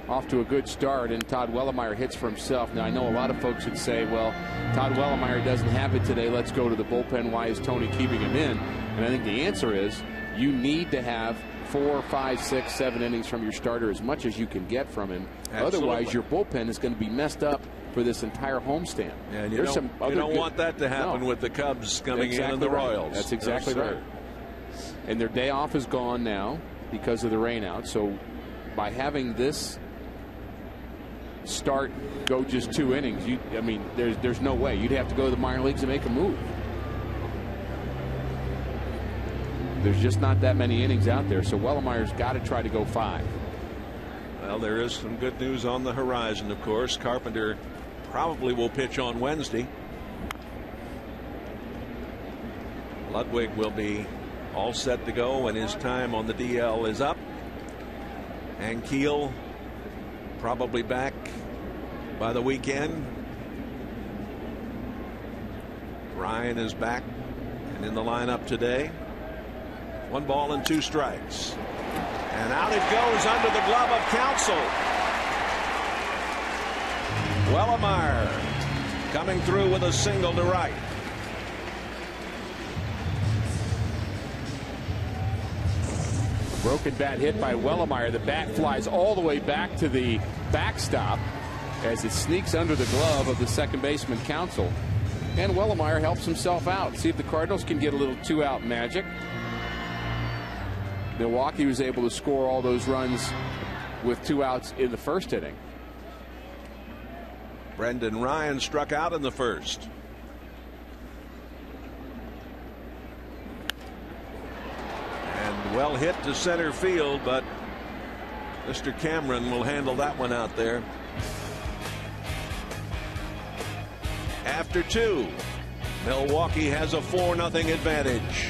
off to a good start, and Todd Wellemeyer hits for himself. Now, I know a lot of folks would say, well, Todd Wellemeyer doesn't have it today. Let's go to the bullpen. Why is Tony keeping him in? And I think the answer is you need to have 4, 5, 6, 7 innings from your starter, as much as you can get from him. Absolutely. Otherwise, your bullpen is going to be messed up for this entire homestand. Yeah, and you don't want that to happen with the Cubs coming in and the Royals. That's exactly right. And their day off is gone now because of the rainout. So by having this start go just 2 innings, I mean, there's no way. You'd have to go to the minor leagues and make a move. There's just not that many innings out there, so Wellemeyer's got to try to go 5. Well, there is some good news on the horizon, of course. Carpenter probably will pitch on Wednesday. Ludwig will be all set to go when his time on the DL is up. And Keel probably back by the weekend. Ryan is back and in the lineup today. 1 ball and 2 strikes. And out it goes under the glove of Counsell. Wellemeyer coming through with a single to right. Broken bat hit by Wellemeyer. The bat flies all the way back to the backstop as it sneaks under the glove of the second baseman Counsell. And Wellemeyer helps himself out. See if the Cardinals can get a little two-out magic. Milwaukee was able to score all those runs with 2 outs in the first inning. Brendan Ryan struck out in the first. And well hit to center field, but Mr. Cameron will handle that one out there. After 2, Milwaukee has a 4-0 advantage.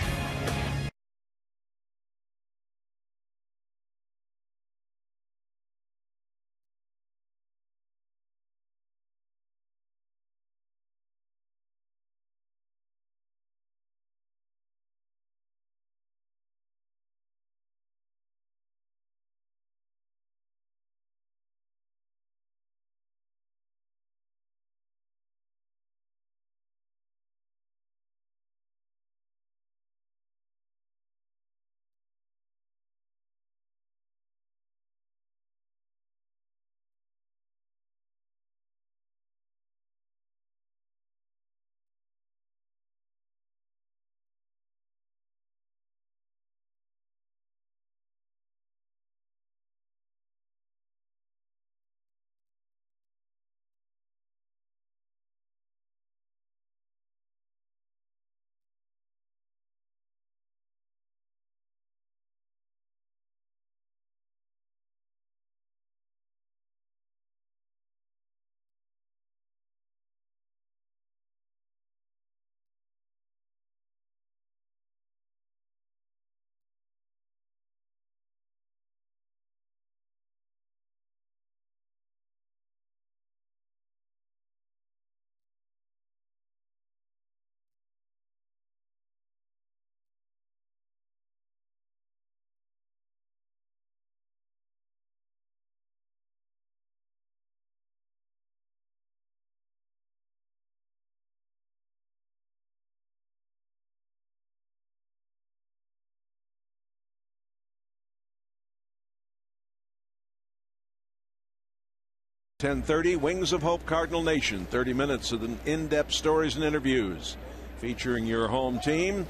.10:30, Wings of Hope Cardinal Nation. 30 minutes of in-depth stories and interviews featuring your home team.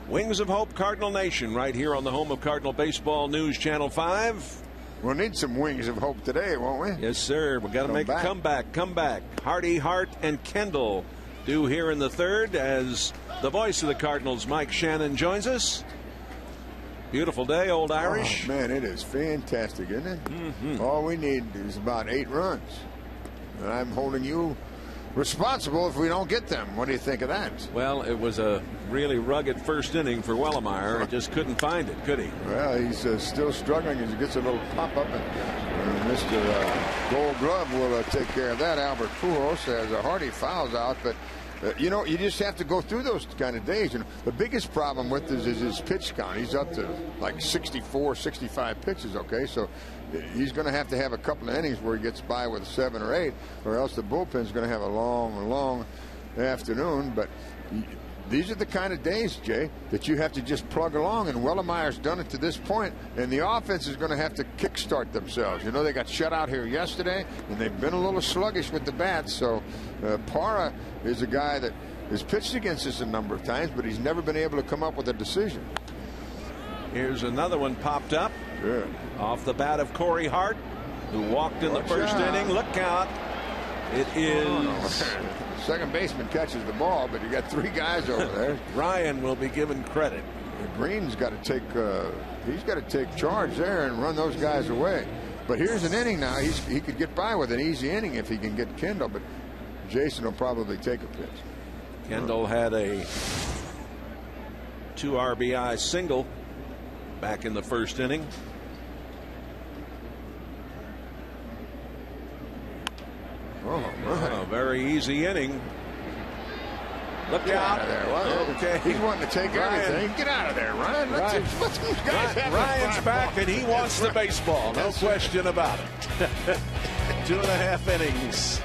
Wings of Hope Cardinal Nation right here on the home of Cardinal Baseball News, Channel 5. We'll need some Wings of Hope today, won't we? Yes, sir. We've got to make a comeback. Hardy, Hart, and Kendall due here in the third as the voice of the Cardinals, Mike Shannon, joins us. Beautiful day, Old Irish. Oh, man, it is fantastic, isn't it? All we need is about 8 runs. And I'm holding you responsible if we don't get them. What do you think of that? Well, it was a really rugged first inning for Wellemeyer. He just couldn't find it, could he? Well, he's still struggling as he gets a little pop-up. And Mr. Gold Glove will take care of that. Albert Pujols as Hardy fouls out, but you know, you just have to go through those kind of days. You know, the biggest problem with this is his pitch count. He's up to like 64, 65 pitches, okay? So he's going to have a couple of innings where he gets by with 7 or 8, or else the bullpen's going to have a long, long afternoon. But these are the kind of days, Jay, that you have to just plug along, and Wellemeyer's done it to this point, and the offense is going to have to kickstart themselves. You know, they got shut out here yesterday, and they've been a little sluggish with the bats. So Parra is a guy that has pitched against us a number of times, but he's never been able to come up with a decision. Here's another one popped up. Yeah. Off the bat of Corey Hart, who walked in the first inning. Look out. It is... Second baseman catches the ball, but you got 3 guys over there. Ryan will be given credit. Green's got to take he's got to take charge there and run those guys away. But here's an inning now. He could get by with an easy inning if he can get Kendall, but Jason will probably take a pitch. Kendall had a 2 RBI single back in the first inning. Oh, very easy inning. Look out. Out of there. Well, okay. He's wanting to take everything. Get out of there, Ryan. Let these guys have Ryan's back, and he wants the baseball. No question about it. 2.5 innings.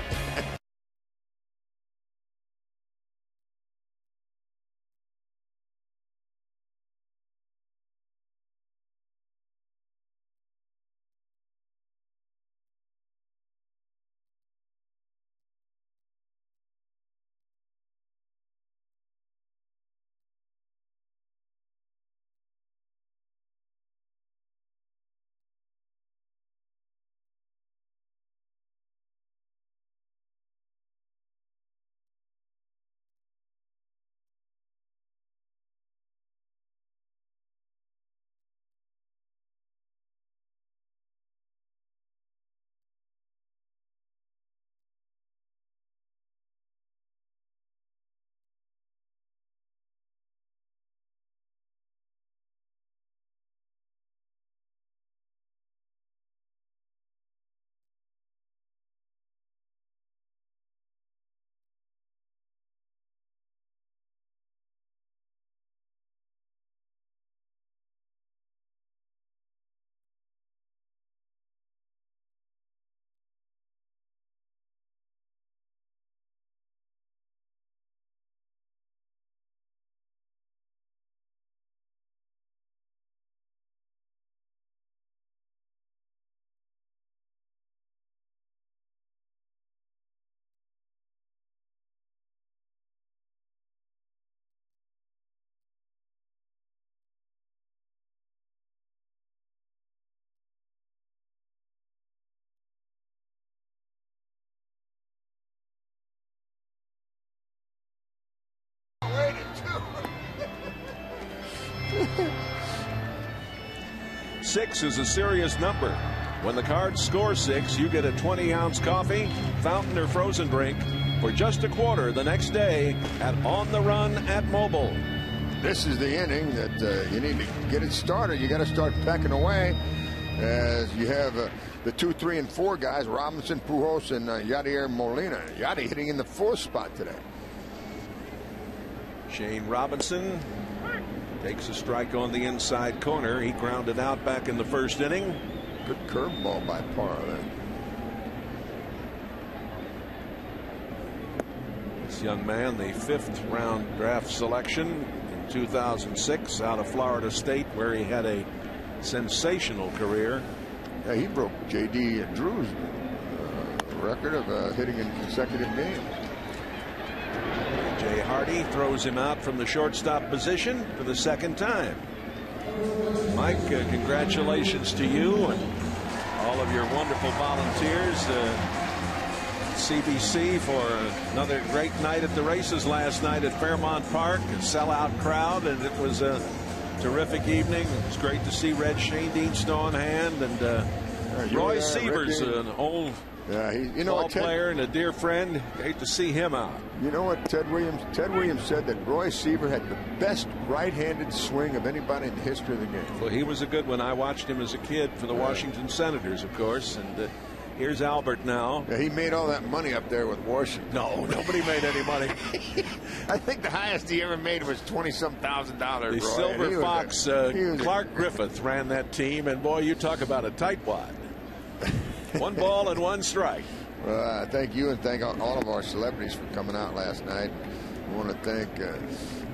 6 is a serious number. When the Cards score 6, you get a 20-ounce coffee, fountain, or frozen drink for just a quarter the next day at On the Run at Mobile. This is the inning that you need to get it started. You got to start pecking away as you have the 2, 3, and 4 guys, Robinson, Pujols, and Yadier Molina. Yadi hitting in the 4th spot today. Shane Robinson takes a strike on the inside corner. He grounded out back in the 1st inning. Good curveball by Parra then. This young man, the 5th round draft selection in 2006 out of Florida State, where he had a sensational career. Yeah, he broke J.D. Drew's record of hitting in consecutive games. Jay Hardy throws him out from the shortstop position for the 2nd time. Mike, congratulations to you and all of your wonderful volunteers. CBC for another great night at the races last night at Fairmount Park. A sellout crowd, and it was a terrific evening. It was great to see Red Shanedean still on hand, and Roy Sievers, an old ball player and a dear friend. Hate to see him out. You know what, Ted Williams said that Roy Seaver had the best right-handed swing of anybody in the history of the game. Well, he was a good one. I watched him as a kid for the Washington Senators, of course, and here's Albert now. Yeah, he made all that money up there with Washington. No, nobody made any money. I think the highest he ever made was $20-some thousand. The Silver Fox, Clark Griffith ran that team, and boy, you talk about a tightwad. 1 ball and 1 strike. Thank you, and thank all of our celebrities for coming out last night. I want to thank the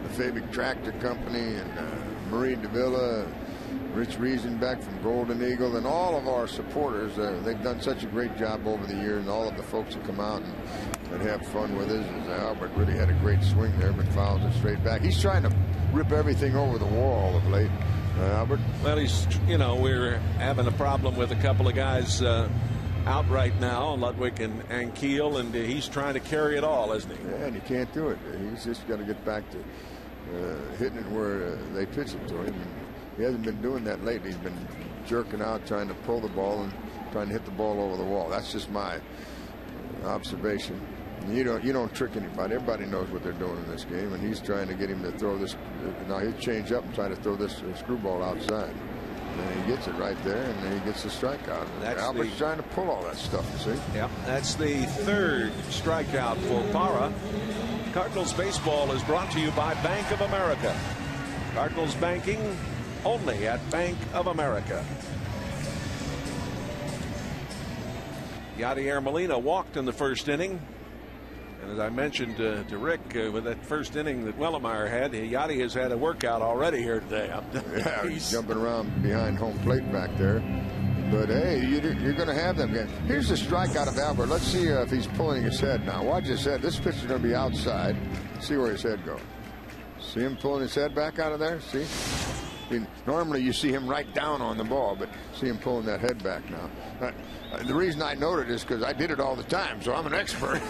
Fabic Tractor Company and Marie Davila, Rich Riesenbeck from Golden Eagle, and all of our supporters. They've done such a great job over the years, and all of the folks that come out and have fun with us. Albert really had a great swing there, but fouls it straight back. He's trying to rip everything over the wall of late. Albert? Well, we're having a problem with a couple of guys out right now, Ludwig and Ankiel, and he's trying to carry it all, isn't he? Yeah, and he can't do it. He's just got to get back to hitting it where they pitch it to him. And he hasn't been doing that lately. He's been jerking out, trying to pull the ball and trying to hit the ball over the wall. That's just my observation. You don't trick anybody. Everybody knows what they're doing in this game, and he's trying to get him to throw this. Now he'll change up and try to throw this screwball outside. And he gets it right there, and then he gets the strikeout. Albert's trying to pull all that stuff, you see? Yep, that's the 3rd strikeout for Parra. Cardinals baseball is brought to you by Bank of America. Cardinals banking only at Bank of America. Yadier Molina walked in the 1st inning. And as I mentioned to Rick, with that 1st inning that Wellemeyer had, Yadi has had a workout already here today. Yeah, he's jumping around behind home plate back there. But, hey, you're going to have them again. Here's the strikeout of Albert. Let's see if he's pulling his head now. Watch his head. This pitch is going to be outside. See where his head goes. See him pulling his head back out of there? See? Normally you see him right down on the ball, but see him pulling that head back now. The reason I noted is because I did it all the time, so I'm an expert.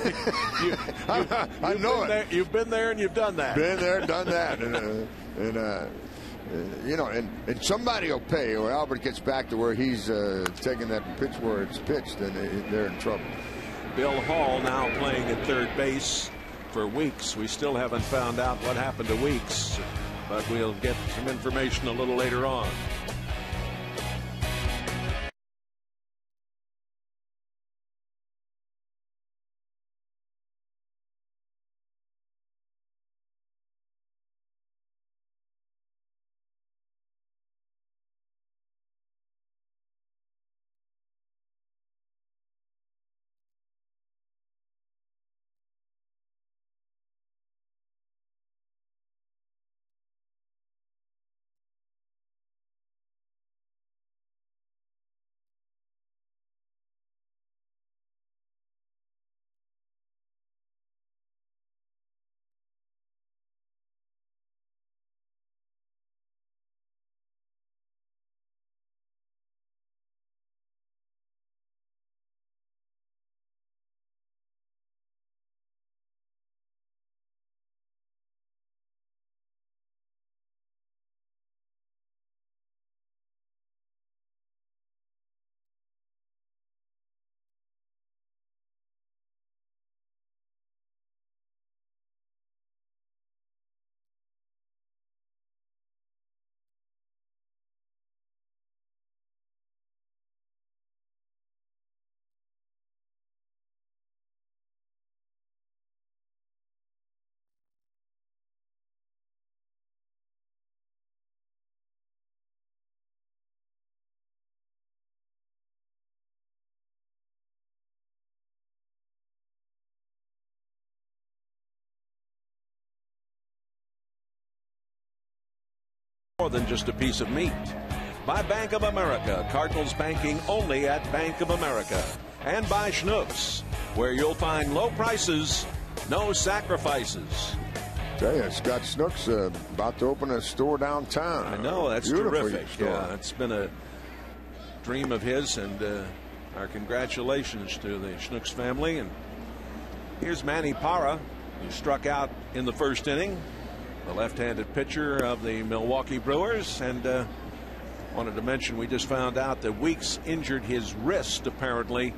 I know it. You've been there and you've done that. Been there, done that, and somebody will pay. Or Albert gets back to where he's taking that pitch where it's pitched, then they're in trouble. Bill Hall now playing at 3rd base for Weeks. We still haven't found out what happened to Weeks, but we'll get some information a little later on. more than just a piece of meat. By Bank of America, Cardinals banking only at Bank of America. And by Schnucks, where you'll find low prices, no sacrifices. Tell you, Scott Schnucks about to open a store downtown. I know, that's Beautiful terrific. store. Yeah, it's been a dream of his, and our congratulations to the Schnucks family. And here's Manny Parra, who struck out in the first inning, the left-handed pitcher of the Milwaukee Brewers. And wanted to mention, we just found out that Weeks injured his wrist apparently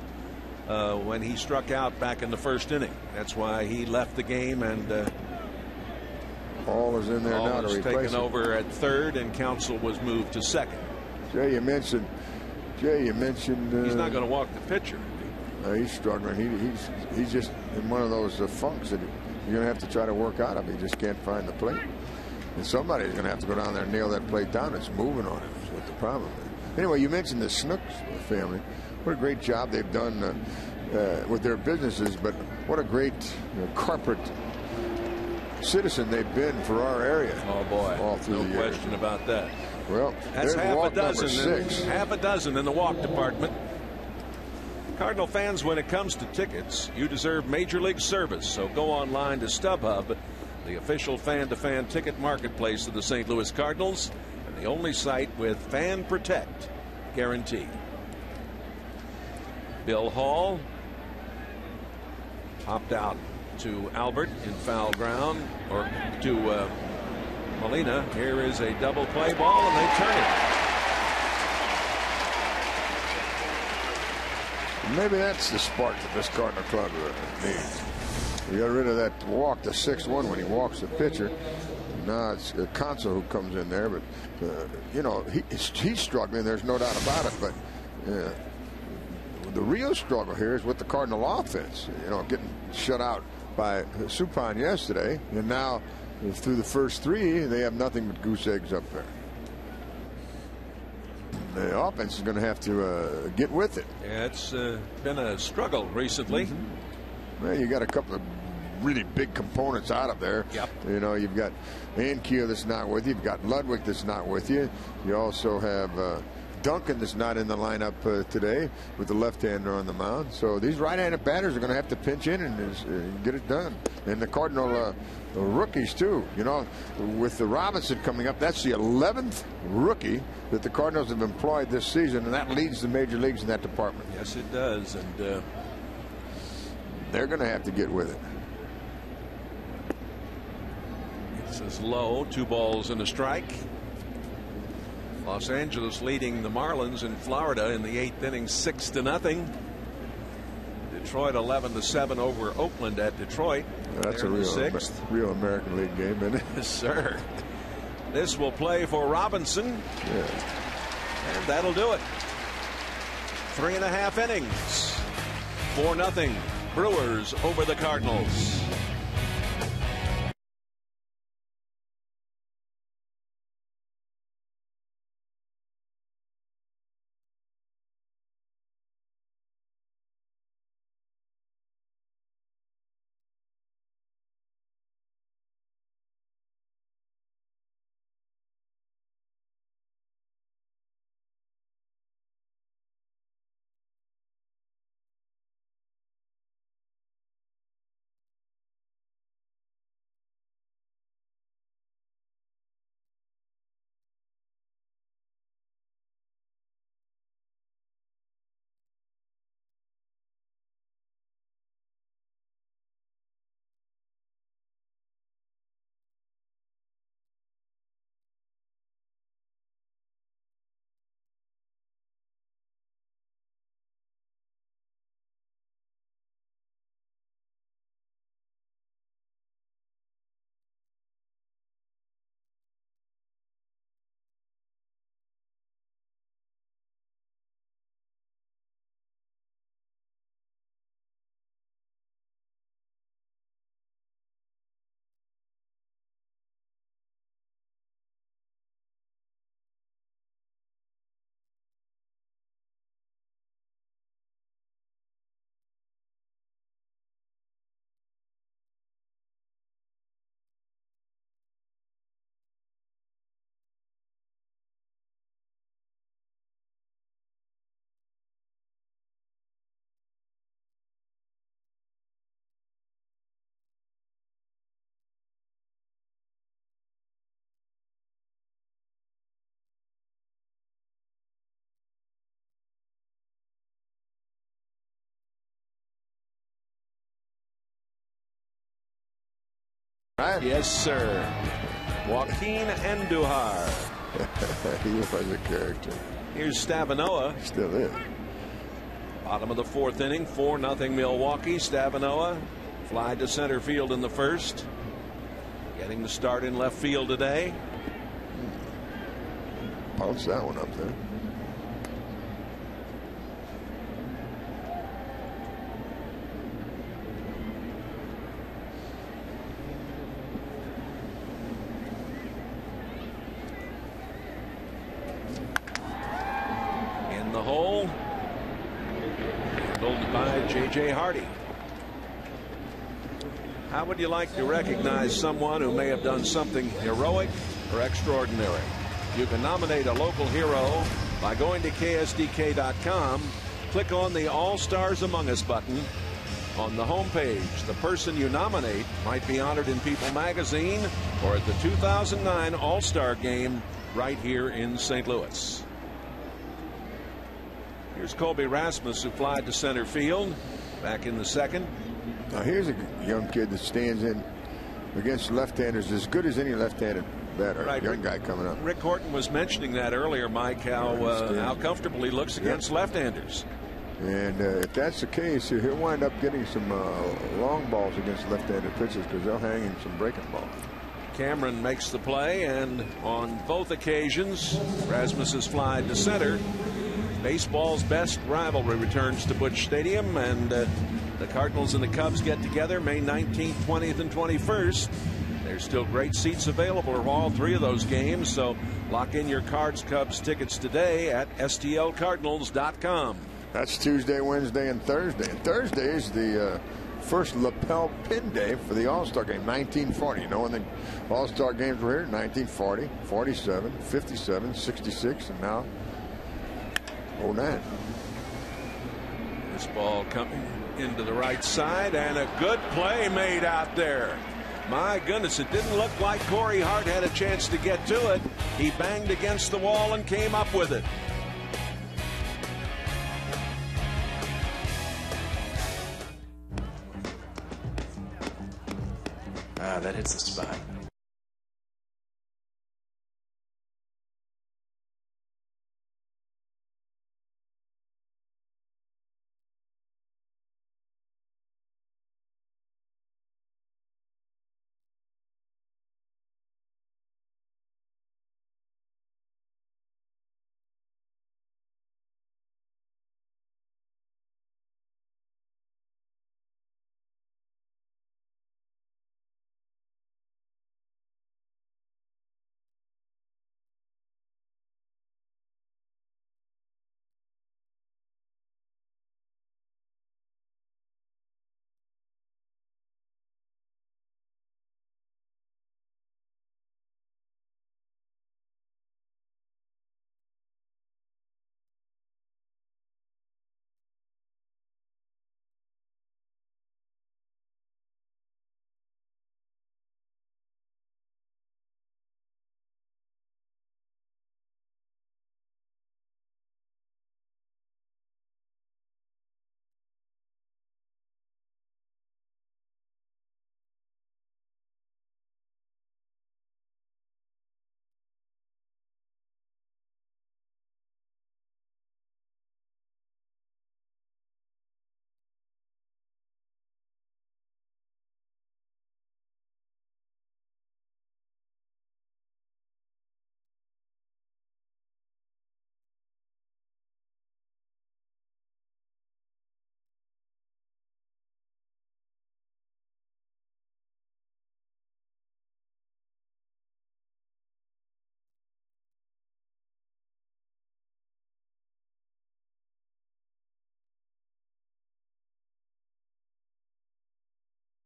when he struck out back in the first inning. That's why he left the game, and Hall is in there now to was replace taken him. over at third, and Counsell was moved to second. Jay, you mentioned. He's not going to walk the pitcher. He's struggling. He's just in one of those funks that you're going to have to try to work out of. He just can't find the plate. And somebody's going to have to go down there and nail that plate down. It's moving on him. That's what the problem is. Anyway, you mentioned the Schnucks family. What a great job they've done with their businesses, but what a great corporate citizen they've been for our area. Oh boy, all through no the years. question about that. Well, that's there's half a walk dozen. number 6. Half a dozen in the walk department. Cardinal fans, when it comes to tickets, you deserve Major League service. So go online to StubHub, the official fan-to-fan ticket marketplace of the St. Louis Cardinals, and the only site with Fan Protect guarantee. Bill Hall popped out to Albert in foul ground, or to Molina. Here is a double play ball, and they turn it. Maybe that's the spark that this Cardinal club needs. We got rid of that walk, the 6-1 when he walks the pitcher. Now it's Counsell who comes in there, but he's struggling. There's no doubt about it. But the real struggle here is with the Cardinal offense. Getting shut out by Suppan yesterday, and now through the first 3, they have nothing but goose eggs up there. The offense is going to have to get with it. Yeah, it's been a struggle recently. Well, you got a couple of really big components out of there. Yep. You've got Ankiel that's not with you. You've got Ludwig that's not with you. You also have Duncan that's not in the lineup today with the left-hander on the mound. So these right-handed batters are going to have to pinch in and get it done. And the Cardinal rookies too. With the Robinson coming up, that's the 11th rookie that the Cardinals have employed this season, and that leads the major leagues in that department. Yes, it does, and they're going to have to get with it. It says low, 2 balls and a strike. Los Angeles leading the Marlins in Florida in the 8th inning, 6-0. Detroit 11-7 over Oakland at Detroit. That's a real American League game, isn't it? Yes, sir. This will play for Robinson. Yeah. And that'll do it. 3.5 innings. 4-0. Brewers over the Cardinals. Right? Yes, sir. Joaquin Andujar. He was a character. Here's Stavanoa. Still is. Bottom of the fourth inning, 4-0 Milwaukee. Stavanoa fly to center field in the first. Getting the start in left field today. Pulse that one up there. In the hole. Handled by J.J. Hardy. How would you like to recognize someone who may have done something heroic or extraordinary? You can nominate a local hero by going to KSDK.com. Click on the All Stars Among Us button on the homepage. The person you nominate might be honored in People magazine or at the 2009 All-Star Game right here in St. Louis. Here's Colby Rasmus, who flied to center field back in the second. Now here's a young kid that stands in against left-handers as good as any left-handed batter. Right. Young guy coming up. Rick Horton was mentioning that earlier, Mike, how comfortable he looks against left-handers. And if that's the case, he'll wind up getting some long balls against left-handed pitchers because they'll hang him some breaking balls. Cameron makes the play, and on both occasions, Rasmus has flied to center. Baseball's best rivalry returns to Busch Stadium, and the Cardinals and the Cubs get together May 19th, 20th, and 21st. There's still great seats available for all three of those games, so lock in your Cards Cubs tickets today at stlcardinals.com. That's Tuesday, Wednesday, and Thursday. And Thursday is the first lapel pin day for the All-Star Game, 1940. You know when the All-Star Games were here? 1940, 47, 57, 66, and now 09. This ball coming into the right side, and a good play made out there. My goodness, it didn't look like Corey Hart had a chance to get to it. He banged against the wall and came up with it. That hits the spot.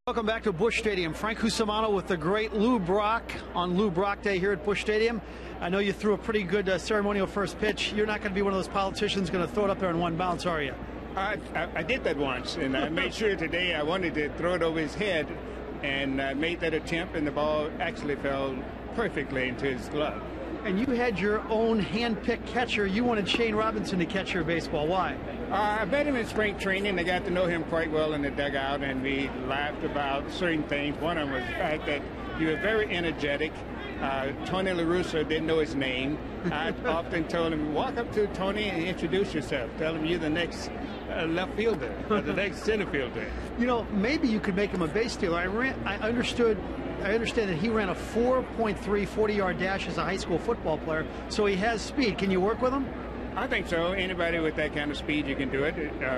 Welcome back to Busch Stadium. Frank Cusimano with the great Lou Brock on Lou Brock Day here at Busch Stadium. I know you threw a pretty good ceremonial first pitch. You're not going to be one of those politicians going to throw it up there in one bounce, are you? I did that once, and I made sure today I wanted to throw it over his head, and I made that attempt, and the ball actually fell perfectly into his glove. And you had your own hand-picked catcher. You wanted Shane Robinson to catch your baseball. Why? I met him in spring training. I got to know him quite well in the dugout, and we laughed about certain things. One of them was the fact that He was very energetic. Tony La Russa didn't know his name. I often told him, walk up to Tony and introduce yourself. Tell him you're the next left fielder or the next center fielder. You know, maybe you could make him a base stealer. I understand that he ran a 4.3 40-yard dash as a high school football player, so he has speed. Can you work with him? I think so. Anybody with that kind of speed, you can do it.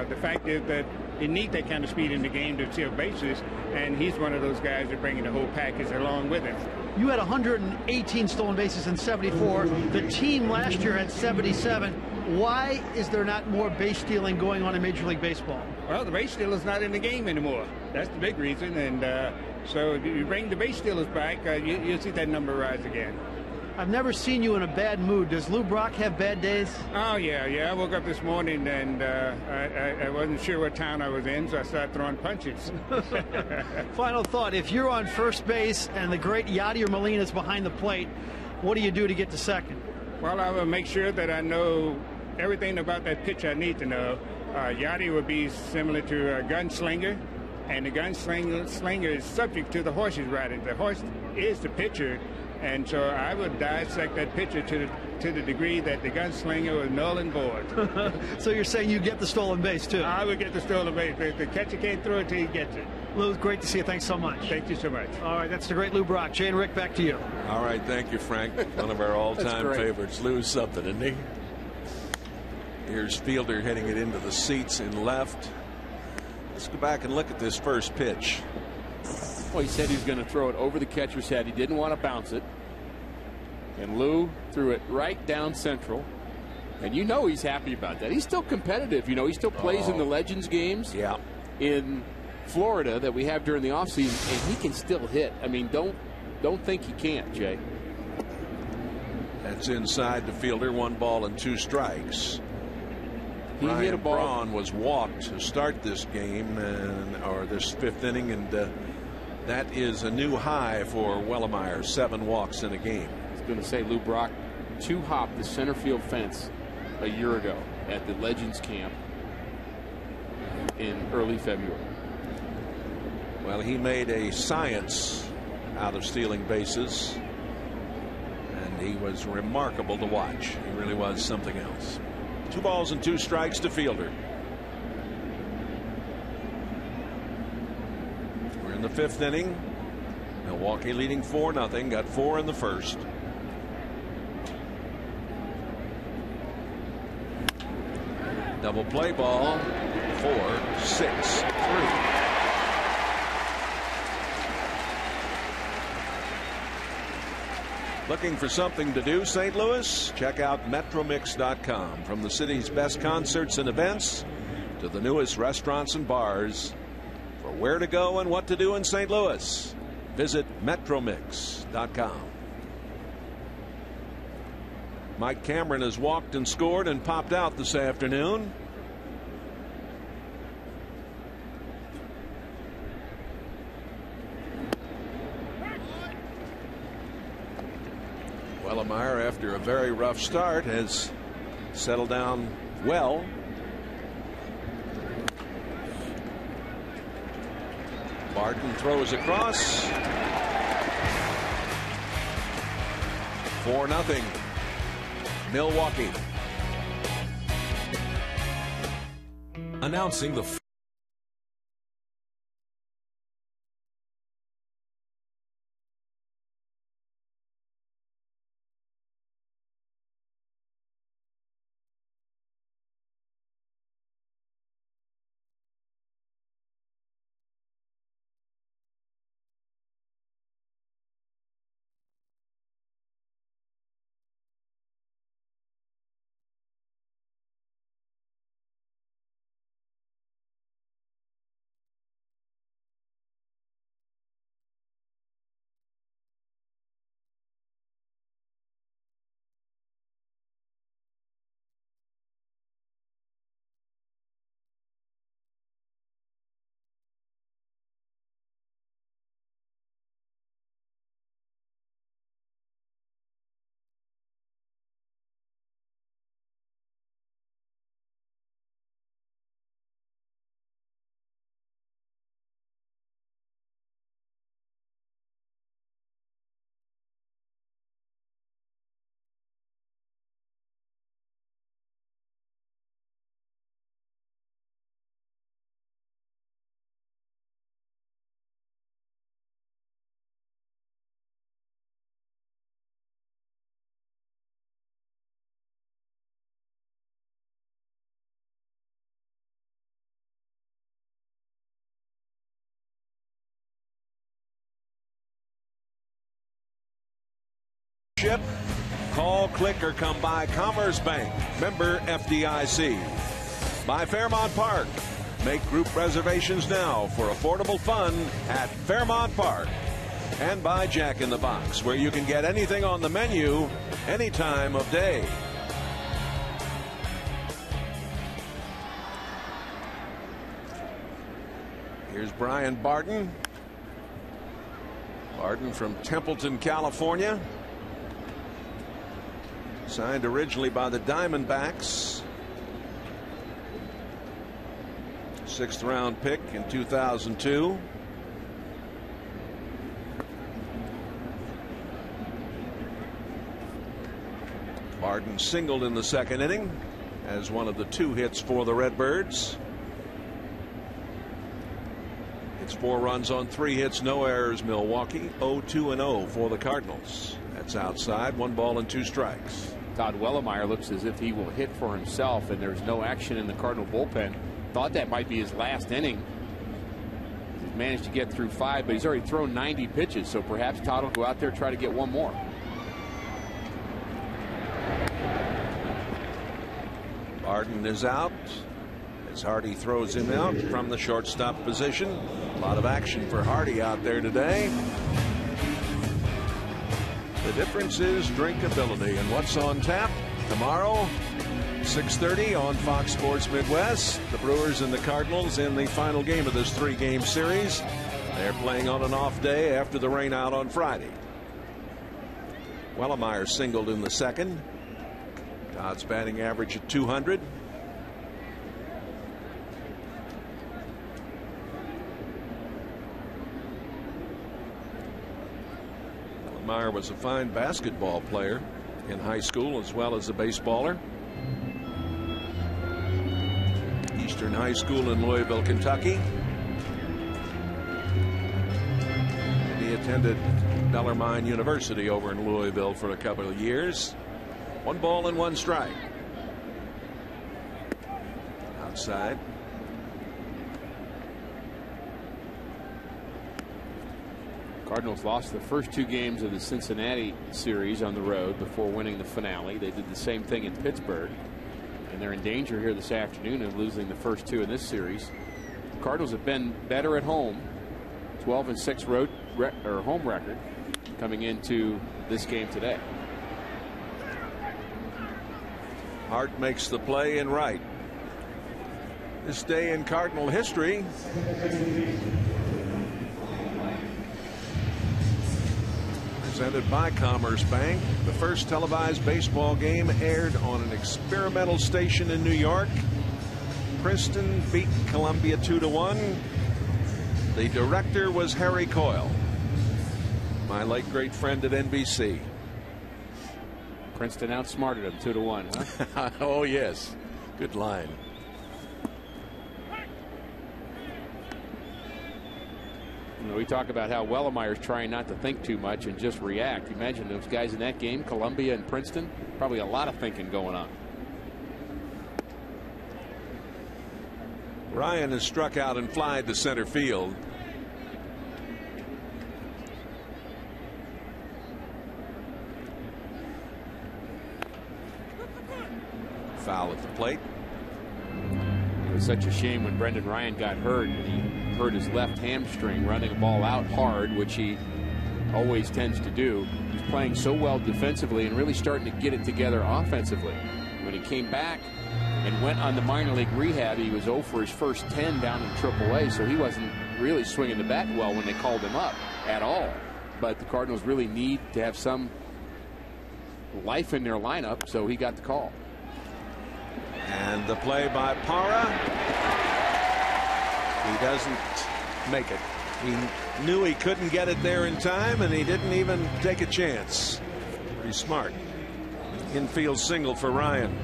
The fact is that you need that kind of speed in the game to steal bases, and he's one of those guys that bringing the whole package along with him. You had 118 stolen bases in 74. The team last year had 77. Why is there not more base stealing going on in Major League Baseball? Well, the base stealer's not in the game anymore. That's the big reason, and so if you bring the base stealers back, you'll see that number rise again. I've never seen you in a bad mood. Does Lou Brock have bad days? Oh, yeah. I woke up this morning and I wasn't sure what town I was in, so I started throwing punches. Final thought. If you're on first base and the great Yadier Molina is behind the plate, what do you do to get to second? Well, I will make sure that I know everything about that pitch I need to know. Yadier would be similar to a gunslinger, and the gunslinger is subject to the horse he's riding. The horse is the pitcher. And so I would dissect that pitcher to the degree that the gunslinger was null and void. So you're saying you get the stolen base, too? I would get the stolen base. The catcher can't throw it till he gets it. Lou, great to see you. Thanks so much. Thank you so much. All right, that's the great Lou Brock. Jay and Rick, back to you. All right, thank you, Frank. One of our all-time favorites. Lou's something, isn't he? Here's Fielder hitting it into the seats in left. Let's go back and look at this first pitch. Well, he said he was going to throw it over the catcher's head. He didn't want to bounce it. And Lou threw it right down central. And you know he's happy about that. He's still competitive. You know, he still plays in the Legends games in Florida that we have during the offseason, and he can still hit. I mean, don't think he can't, Jay. That's inside the fielder. 1 ball and 2 strikes. He hit a ball. Braun was walked to start this game or this 5th inning, and that is a new high for Wellemeyer. 7 walks in a game. I was going to say Lou Brock 2-hopped the center field fence a year ago at the Legends camp in early February. Well, he made a science out of stealing bases, and he was remarkable to watch. He really was something else. 2 balls and 2 strikes to Fielder. We're in the 5th inning. Milwaukee leading 4-0. Got 4 in the first. Double play ball. 4, 6, 3. Looking for something to do, St. Louis? Check out Metromix.com. From the city's best concerts and events to the newest restaurants and bars, for where to go and what to do in St. Louis, visit Metromix.com. Mike Cameron has walked and scored and popped out this afternoon. Wellemeyer, after a very rough start, has settled down well. Barton throws across. 4-0. Milwaukee. Announcing the Call, click, or come by Commerce Bank. Member FDIC. By Fairmont Park. Make group reservations now for affordable fun at Fairmont Park. And by Jack in the Box, where you can get anything on the menu any time of day. Here's Brian Barton. Barton from Templeton, California. Signed originally by the Diamondbacks. 6th round pick in 2002. Barton singled in the 2nd inning as one of the 2 hits for the Redbirds. It's 4 runs on 3 hits, no errors. Milwaukee 0-2-0 for the Cardinals. That's outside, 1 ball and 2 strikes. Todd Wellemeyer looks as if he will hit for himself, and there's no action in the Cardinal bullpen. Thought that might be his last inning. He's managed to get through 5, but he's already thrown 90 pitches, so perhaps Todd will go out there and try to get 1 more. Barton is out as Hardy throws him out from the shortstop position. A lot of action for Hardy out there today. The difference is drinkability. And what's on tap tomorrow? 6:30 on Fox Sports Midwest. The Brewers and the Cardinals in the final game of this 3-game series. They're playing on an off day after the rain out on Friday. Wellemeyer singled in the 2nd. Todd's batting average at 200. Wellemeyer was a fine basketball player in high school as well as a baseballer. Eastern High School in Louisville, Kentucky. He attended Bellarmine University over in Louisville for a couple of years. 1 ball and 1 strike. Outside. Cardinals lost the first 2 games of the Cincinnati series on the road before winning the finale. They did the same thing in Pittsburgh, and they're in danger here this afternoon of losing the first 2 in this series. The Cardinals have been better at home, 12-6 road home record coming into this game today. Hart makes the play in right. This day in Cardinal history. Presented by Commerce Bank. The first televised baseball game aired on an experimental station in New York. Princeton beat Columbia 2-1. The director was Harry Coyle, my late great friend at NBC. Princeton outsmarted him 2-1, huh? Oh, yes. Good line. You know, we talk about how Wellemeyer's trying not to think too much and just react. Imagine those guys in that game, Columbia and Princeton, probably a lot of thinking going on. Ryan has struck out and flied to center field. Foul at the plate. It was such a shame when Brendan Ryan got hurt. He hurt his left hamstring running a ball out hard, which he always tends to do. He's playing so well defensively and really starting to get it together offensively. When he came back and went on the minor league rehab, he was 0 for his first 10 down in AAA, so he wasn't really swinging the bat well when they called him up at all. But the Cardinals really need to have some life in their lineup, so he got the call. And the play by Parra. He doesn't make it. He knew he couldn't get it there in time, and he didn't even take a chance. Pretty smart. Infield single for Ryan.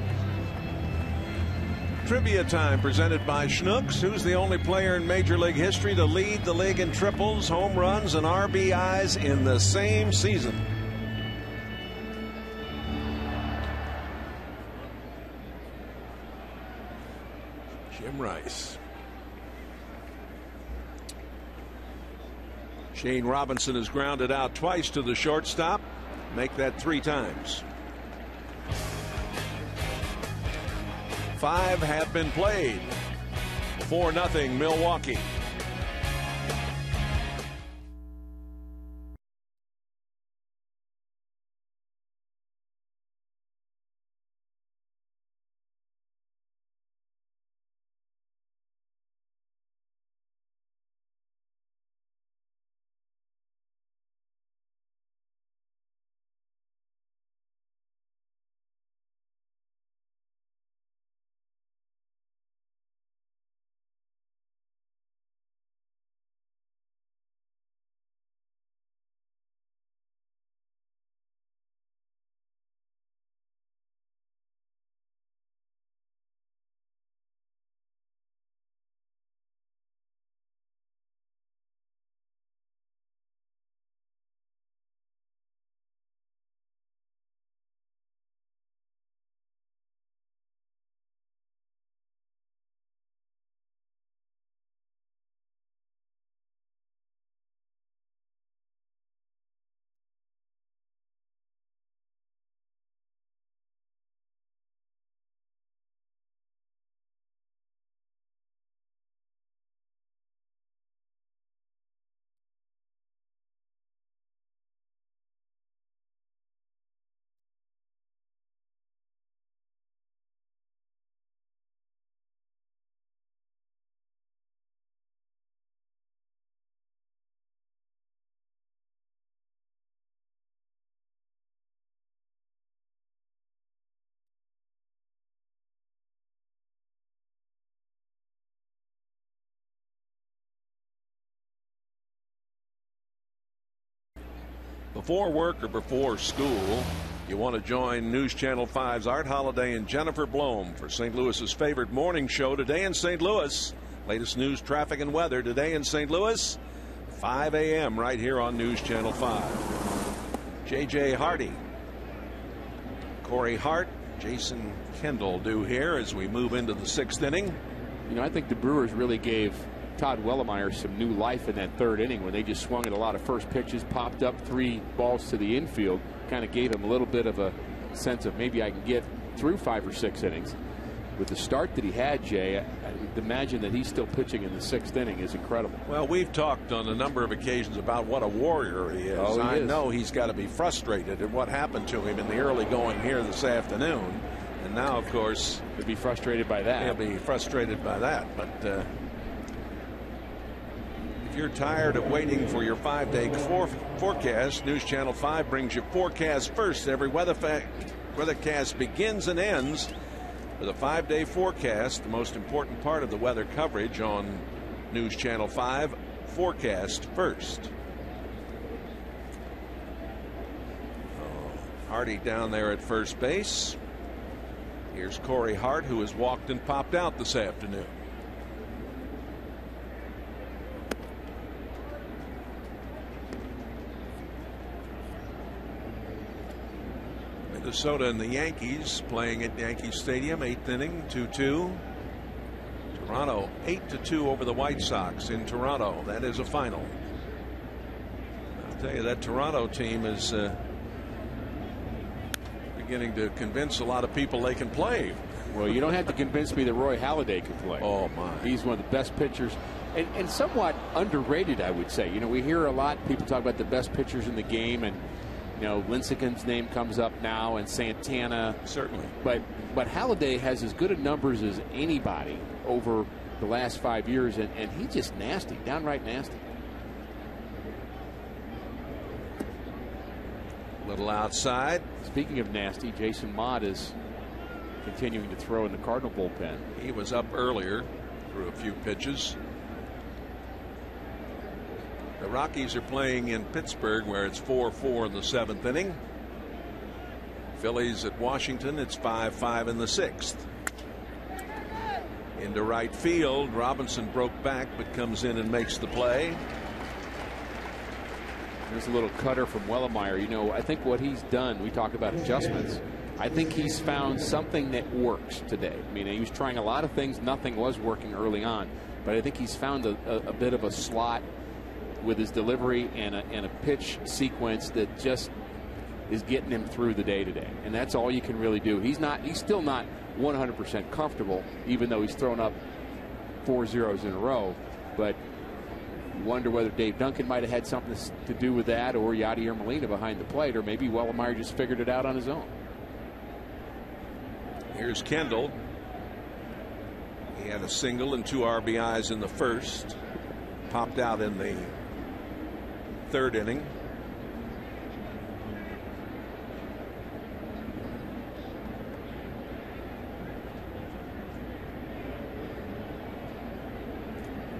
Trivia time presented by Schnucks. Who's the only player in Major League history to lead the league in triples, home runs, and RBIs in the same season? Jim Rice. Shane Robinson is grounded out twice to the shortstop. make that 3 times. 5 have been played. 4-0 Milwaukee. Before work or before school, you want to join News Channel 5's Art Holiday and Jennifer Blome for St. Louis's favorite morning show, Today in St. Louis. Latest news, traffic, and weather today in St. Louis, 5 a.m. right here on News Channel 5. J.J. Hardy, Corey Hart, Jason Kendall do here as we move into the 6th inning. You know, I think the Brewers really gave Todd Wellemeyer some new life in that 3rd inning when they just swung at a lot of first pitches, popped up 3 balls to the infield, kind of gave him a little bit of a sense of maybe I can get through 5 or 6 innings. With the start that he had, Jay, I imagine that he's still pitching in the 6th inning is incredible. Well, we've talked on a number of occasions about what a warrior he is. Oh, I know he's got to be frustrated at what happened to him in the early going here this afternoon. And now, of course, he'll be frustrated by that. He'll be frustrated by that. But if you're tired of waiting for your 5-day forecast, News Channel 5 brings you forecast first. Every weathercast begins and ends with a 5-day forecast, the most important part of the weather coverage on News Channel 5, forecast first. Hardy down there at first base. Here's Corey Hart, who has walked and popped out this afternoon. Minnesota and the Yankees playing at Yankee Stadium, 8th inning, 2-2. Toronto 8-2 over the White Sox in Toronto. That is a final. I'll tell you, that Toronto team is beginning to convince a lot of people they can play. Well, you don't have to convince me that Roy Halladay can play. Oh, my. He's one of the best pitchers and somewhat underrated, I would say. You know, we hear a lot, people talk about the best pitchers in the game, and you know, Lincecum's name comes up now, and Santana. Certainly. But Halladay has as good a numbers as anybody over the last 5 years, and he's just nasty, downright nasty. Little outside. Speaking of nasty, Jason Mott is continuing to throw in the Cardinal bullpen. He was up earlier, threw a few pitches. The Rockies are playing in Pittsburgh, where it's 4-4 in the 7th inning. Phillies at Washington, it's 5-5 in the 6th. Into right field, Robinson broke back but comes in and makes the play. There's a little cutter from Wellemeyer. You know, I think what he's done, we talk about adjustments, I think he's found something that works today. I mean, he was trying a lot of things, nothing was working early on, but I think he's found a bit of a slot with his delivery and a pitch sequence that just is getting him through the day today. And that's all you can really do. He's still not 100% comfortable, even though he's thrown up 4 zeros in a row. But you wonder whether Dave Duncan might have had something to do with that, or Yadier Molina behind the plate, or maybe Wellemeyer just figured it out on his own. Here's Kendall. He had a single and 2 RBIs in the first. Popped out in the 3rd inning.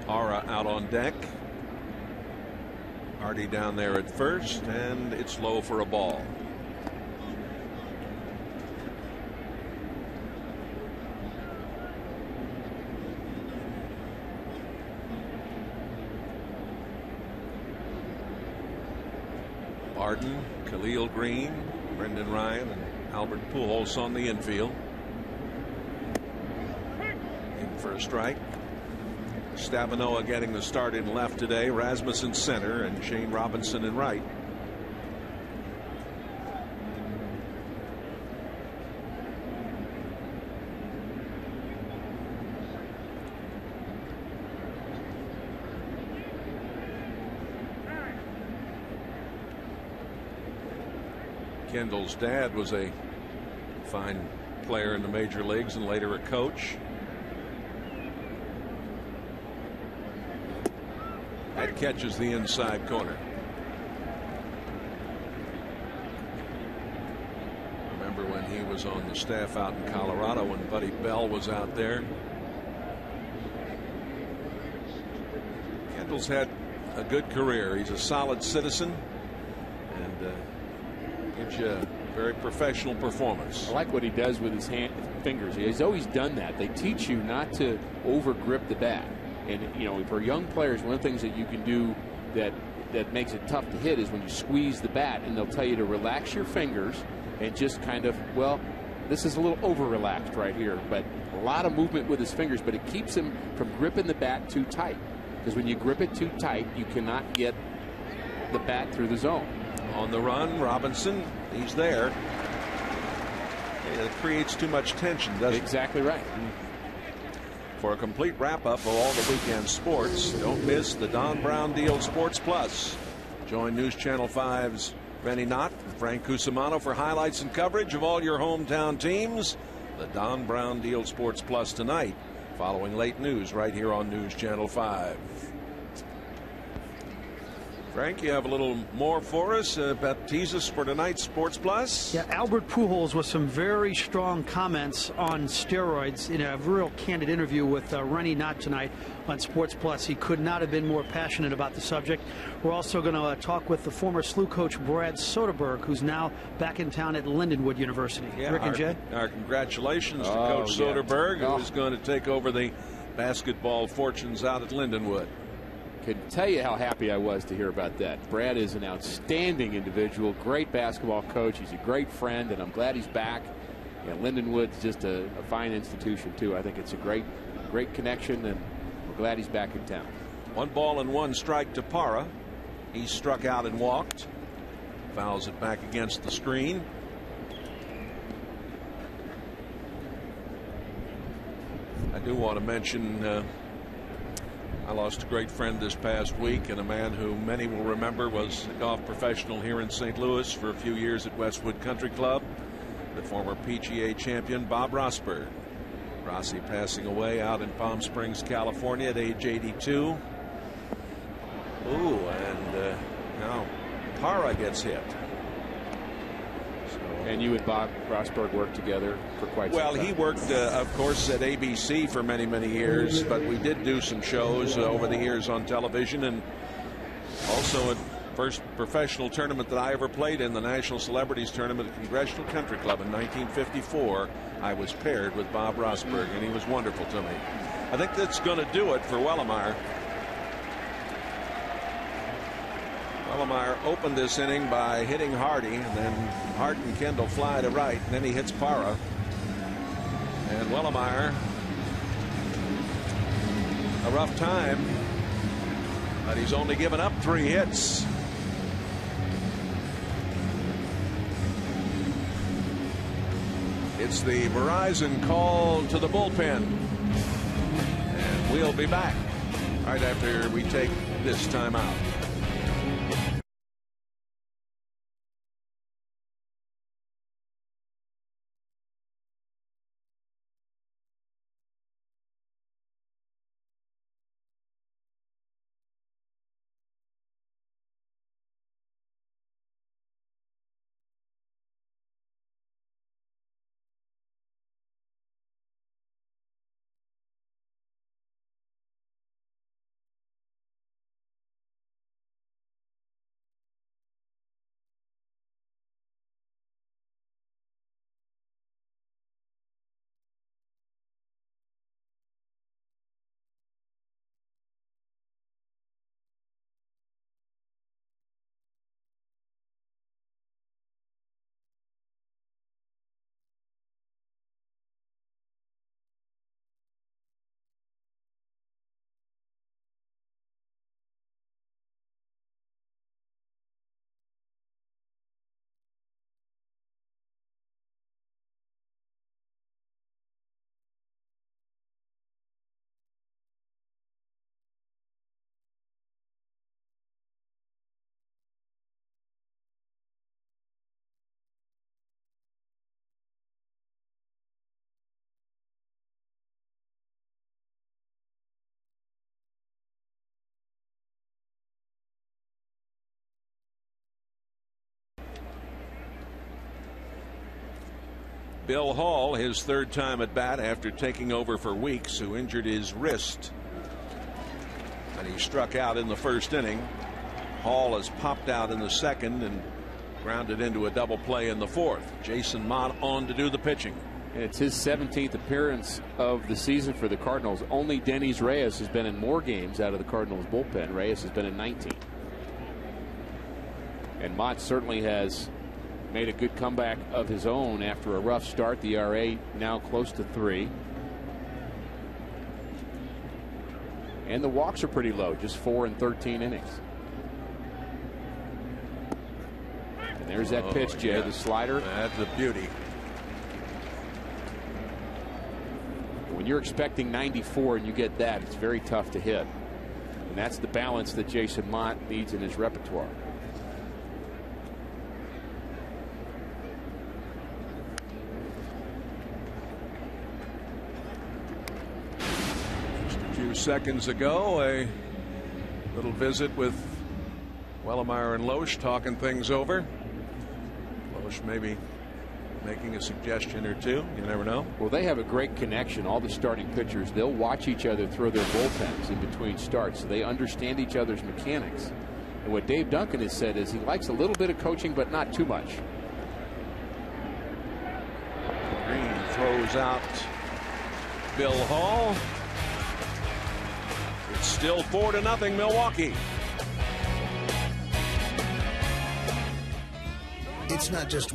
Ara out on deck. Hardy down there at first, and it's low for a ball. Barton, Khalil Green, Brendan Ryan, and Albert Pujols on the infield. In for a strike. Stavanoa getting the start in left today. Rasmussen center, and Shane Robinson in right. Kendall's dad was a fine player in the major leagues and later a coach. That catches the inside corner. Remember when he was on the staff out in Colorado when Buddy Bell was out there. Kendall's had a good career. He's a solid citizen and gives you a very professional performance. I like what he does with his fingers. He's always done that. They teach you not to over grip the bat. And, you know, for young players, one of the things that you can do that makes it tough to hit is when you squeeze the bat, and they'll tell you to relax your fingers and just kind of, well, this is a little over relaxed right here, but a lot of movement with his fingers, but it keeps him from gripping the bat too tight. Because when you grip it too tight, you cannot get the bat through the zone. On the run, Robinson, he's there. It creates too much tension, doesn't it? Exactly right. For a complete wrap-up of all the weekend sports, don't miss the Don Brown Deal Sports Plus. Join News Channel 5's Rennie Knott and Frank Cusimano for highlights and coverage of all your hometown teams. The Don Brown Deal Sports Plus tonight, following late news right here on News Channel 5. Frank, you have a little more for us about teases for tonight's Sports Plus? Yeah, Albert Pujols with some very strong comments on steroids in a real candid interview with Rennie Knott tonight on Sports Plus. He could not have been more passionate about the subject. We're also going to talk with the former SLU coach Brad Soderberg, who's now back in town at Lindenwood University. Yeah, Rick and Jay? Our congratulations to Coach Soderberg, who is going to take over the basketball fortunes out at Lindenwood. Can tell you how happy I was to hear about that. Brad is an outstanding individual, great basketball coach. He's a great friend, and I'm glad he's back. Yeah, Lindenwood's just a fine institution too. I think it's a great connection, and we're glad he's back in town. 1 ball and 1 strike to Parra. He struck out and walked. Fouls it back against the screen. I do want to mention I lost a great friend this past week, and a man who many will remember was a golf professional here in St. Louis for a few years at Westwood Country Club, the former PGA champion Bob Rosberg. Rossi passing away out in Palm Springs, California at age 82. Ooh, and now Parra gets hit. And you and Bob Rosberg worked together for quite some time. Well, he worked, of course, at ABC for many, many years, but we did do some shows over the years on television, and also at first professional tournament that I ever played in, the National Celebrities Tournament at Congressional Country Club in 1954. I was paired with Bob Rosberg, and he was wonderful to me. I think that's going to do it for Wellemeyer. Wellemeyer opened this inning by hitting Hardy, and then Hart and Kendall fly to right, and then he hits Parra. And Wellemeyer, a rough time, but he's only given up 3 hits. It's the Verizon call to the bullpen. And we'll be back right after we take this timeout. Bill Hall, his third time at bat after taking over for Weeks, who injured his wrist. And he struck out in the first inning. Hall has popped out in the second and grounded into a double play in the fourth. Jason Mott on to do the pitching. It's his 17th appearance of the season for the Cardinals. Only Denys Reyes has been in more games out of the Cardinals bullpen. Reyes has been in 19. And Mott certainly has made a good comeback of his own after a rough start. The ERA now close to 3. And the walks are pretty low, just 4 in 13 innings. And there's that pitch, Jay, the slider. That's a beauty. When you're expecting 94 and you get that, it's very tough to hit. And that's the balance that Jason Mott needs in his repertoire. Seconds ago, a little visit with Wellemeyer and Loesch talking things over. Loesch maybe making a suggestion or two. You never know. Well, they have a great connection. All the starting pitchers, they'll watch each other throw their bullpens in between starts, so they understand each other's mechanics. And what Dave Duncan has said is he likes a little bit of coaching, but not too much. Green throws out Bill Hall. It's still 4-0 Milwaukee. It's not just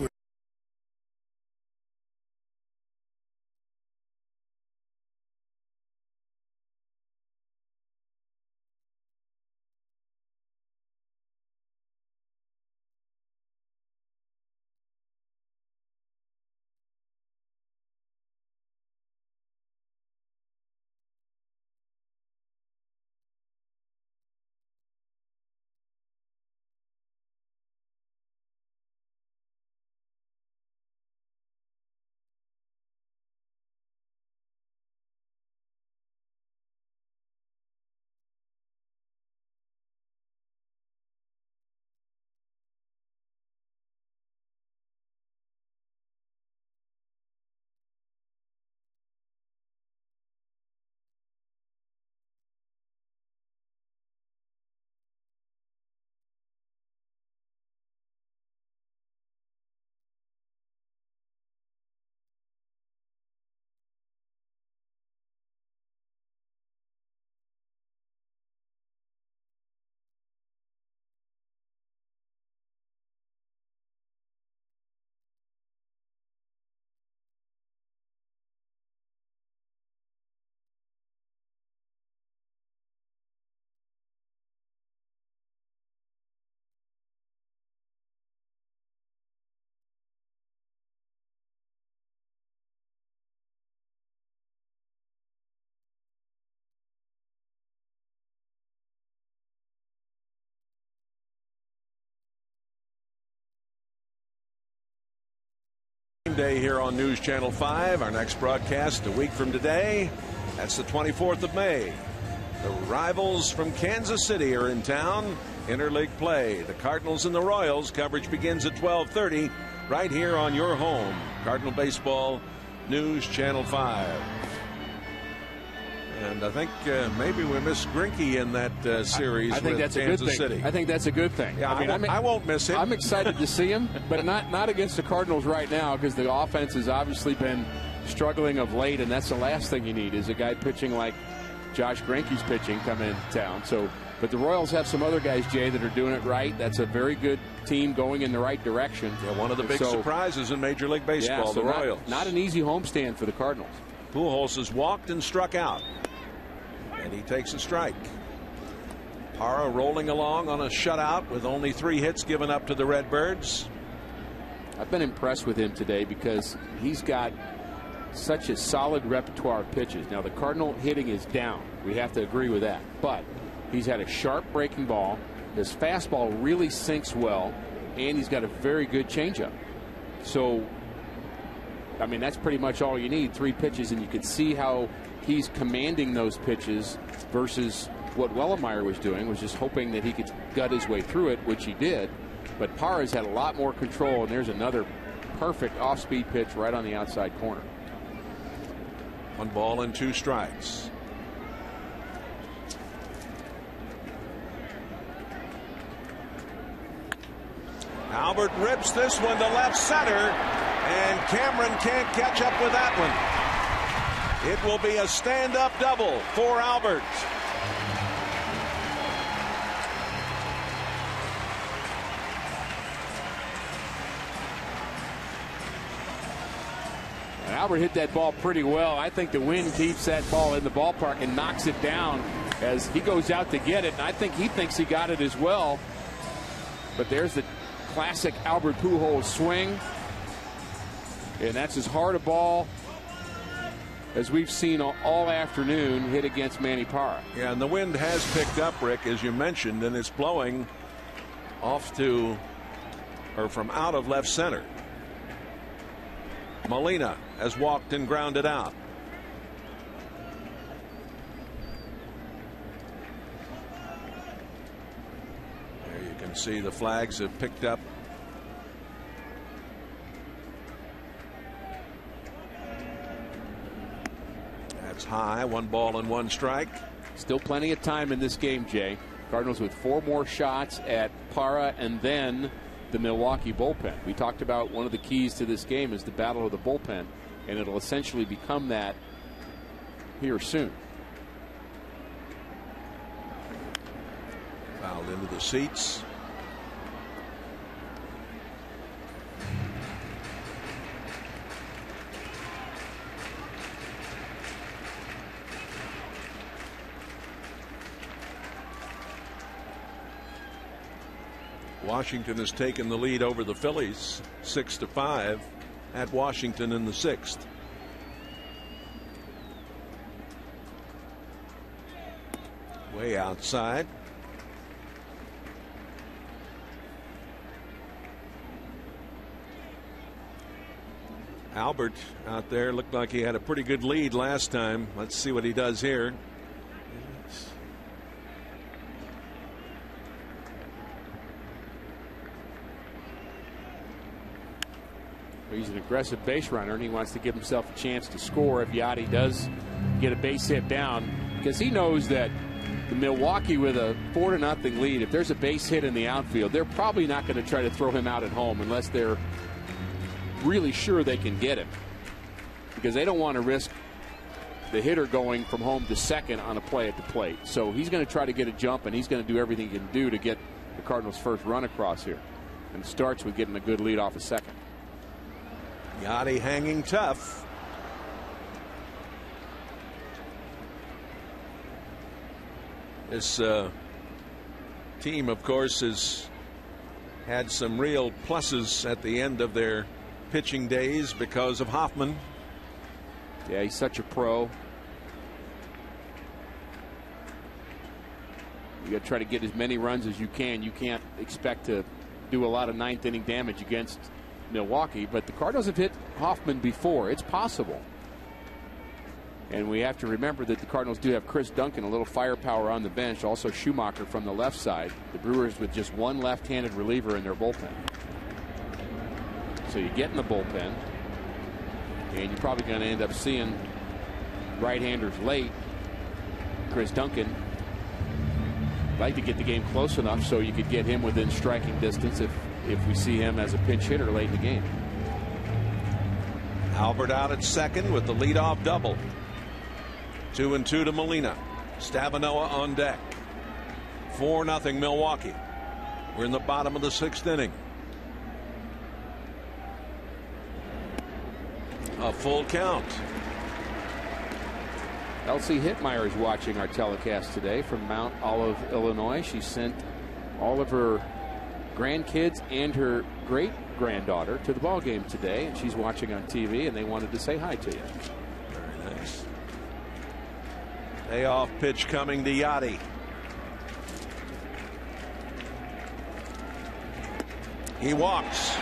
Day here on News Channel 5. Our next broadcast a week from today. That's the 24th of May. The rivals from Kansas City are in town. Interleague play. The Cardinals and the Royals. Coverage begins at 12:30 right here on your home. Cardinal Baseball News Channel 5. And I think maybe we miss Greinke in that series. I think with that's Kansas a good City. thing. I think that's a good thing. Yeah, I won't miss him. I'm excited to see him, but not against the Cardinals right now, because the offense has obviously been struggling of late, and that's the last thing you need is a guy pitching like Josh Greinke's pitching come in town. So, but the Royals have some other guys, Jay, that are doing it right. That's a very good team going in the right direction. Yeah, one of the big surprises in Major League Baseball, the Royals. Not an easy homestand for the Cardinals. Pujols has walked and struck out. And he takes a strike. Parra rolling along on a shutout with only 3 hits given up to the Redbirds. I've been impressed with him today because he's got such a solid repertoire of pitches. Now, the Cardinal hitting is down. We have to agree with that. But he's had a sharp breaking ball. His fastball really sinks well. And he's got a very good changeup. So, I mean, that's pretty much all you need. 3 pitches, and you can see how he's commanding those pitches versus what Wellemeyer was doing, was just hoping that he could gut his way through it, which he did. But Parra's had a lot more control, and there's another perfect off-speed pitch right on the outside corner. 1 ball and 2 strikes. Albert rips this one to left center, and Cameron can't catch up with that one. It will be a stand-up double for Albert. And Albert hit that ball pretty well. I think the wind keeps that ball in the ballpark and knocks it down as he goes out to get it. And I think he thinks he got it as well. But there's the classic Albert Pujols swing. And that's as hard a ball as we've seen all afternoon hit against Manny Parra. Yeah, and the wind has picked up, Rick, as you mentioned, and it's blowing off to, or from out of left center. Molina has walked and grounded out. There you can see the flags have picked up. High, 1 ball and 1 strike. Still plenty of time in this game, Jay. Cardinals with 4 more shots at Parra and then the Milwaukee bullpen. We talked about one of the keys to this game is the battle of the bullpen, and it'll essentially become that here soon. Fouled into the seats. Washington has taken the lead over the Phillies 6-5 at Washington in the 6th. Way outside. Albert out there looked like he had a pretty good lead last time. Let's see what he does here. He's an aggressive base runner, and he wants to give himself a chance to score if Yachty does get a base hit down, because he knows that the Milwaukee with a 4-0 lead, if there's a base hit in the outfield, they're probably not going to try to throw him out at home unless they're really sure they can get him, because they don't want to risk the hitter going from home to second on a play at the plate. So he's going to try to get a jump, and he's going to do everything he can do to get the Cardinals' first run across here. And it starts with getting a good lead off a second. Yachty hanging tough. This team, of course, has had some real pluses at the end of their pitching days because of Hoffman. Yeah, he's such a pro. You got to try to get as many runs as you can. You can't expect to do a lot of 9th inning damage against Milwaukee, but the Cardinals have hit Hoffman before. It's possible. And we have to remember that the Cardinals do have Chris Duncan, a little firepower on the bench, also Schumacher from the left side. The Brewers with just one left-handed reliever in their bullpen. So you get in the bullpen, and you're probably going to end up seeing right-handers late. Chris Duncan, like to get the game close enough so you could get him within striking distance if we see him as a pinch hitter late in the game. Albert out at second with the leadoff double. 2-2 to Molina. Stavanoa on deck. 4-0 Milwaukee. We're in the bottom of the 6th inning. A full count. Elsie Hittmeyer is watching our telecast today from Mount Olive, Illinois. She sent all of her grandkids and her great-granddaughter to the ball game today, and she's watching on TV, and they wanted to say hi to you. Very nice. Payoff pitch coming to Yachty. He walks.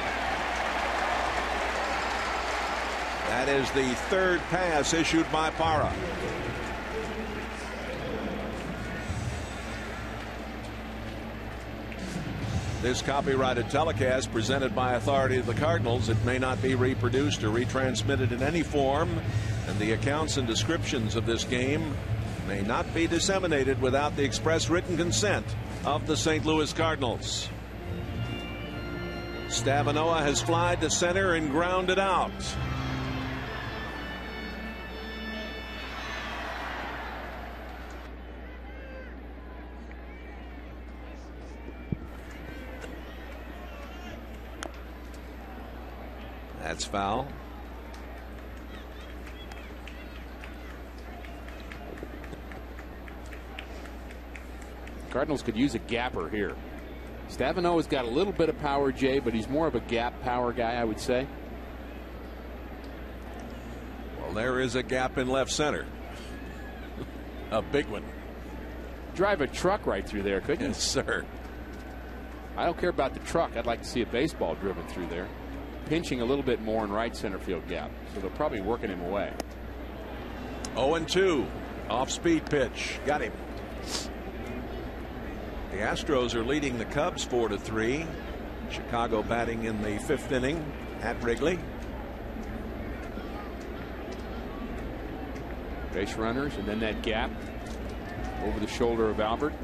That is the 3rd pass issued by Parra. This copyrighted telecast presented by authority of the Cardinals. It may not be reproduced or retransmitted in any form, and the accounts and descriptions of this game may not be disseminated without the express written consent of the St. Louis Cardinals. Stavanoa has flied to center and grounded out. That's foul. Cardinals could use a gapper here. Stavanoa's got a little bit of power, Jay, but he's more of a gap power guy, I would say. Well, there is a gap in left center. A big one. Drive a truck right through there, couldn't you? Yes, sir. I don't care about the truck. I'd like to see a baseball driven through there. Pinching a little bit more in right center field gap, so they're probably working him away. 0-2. Off speed pitch. Got him. The Astros are leading the Cubs 4-3. Chicago batting in the 5th inning at Wrigley. Base runners, and then that gap over the shoulder of Albert.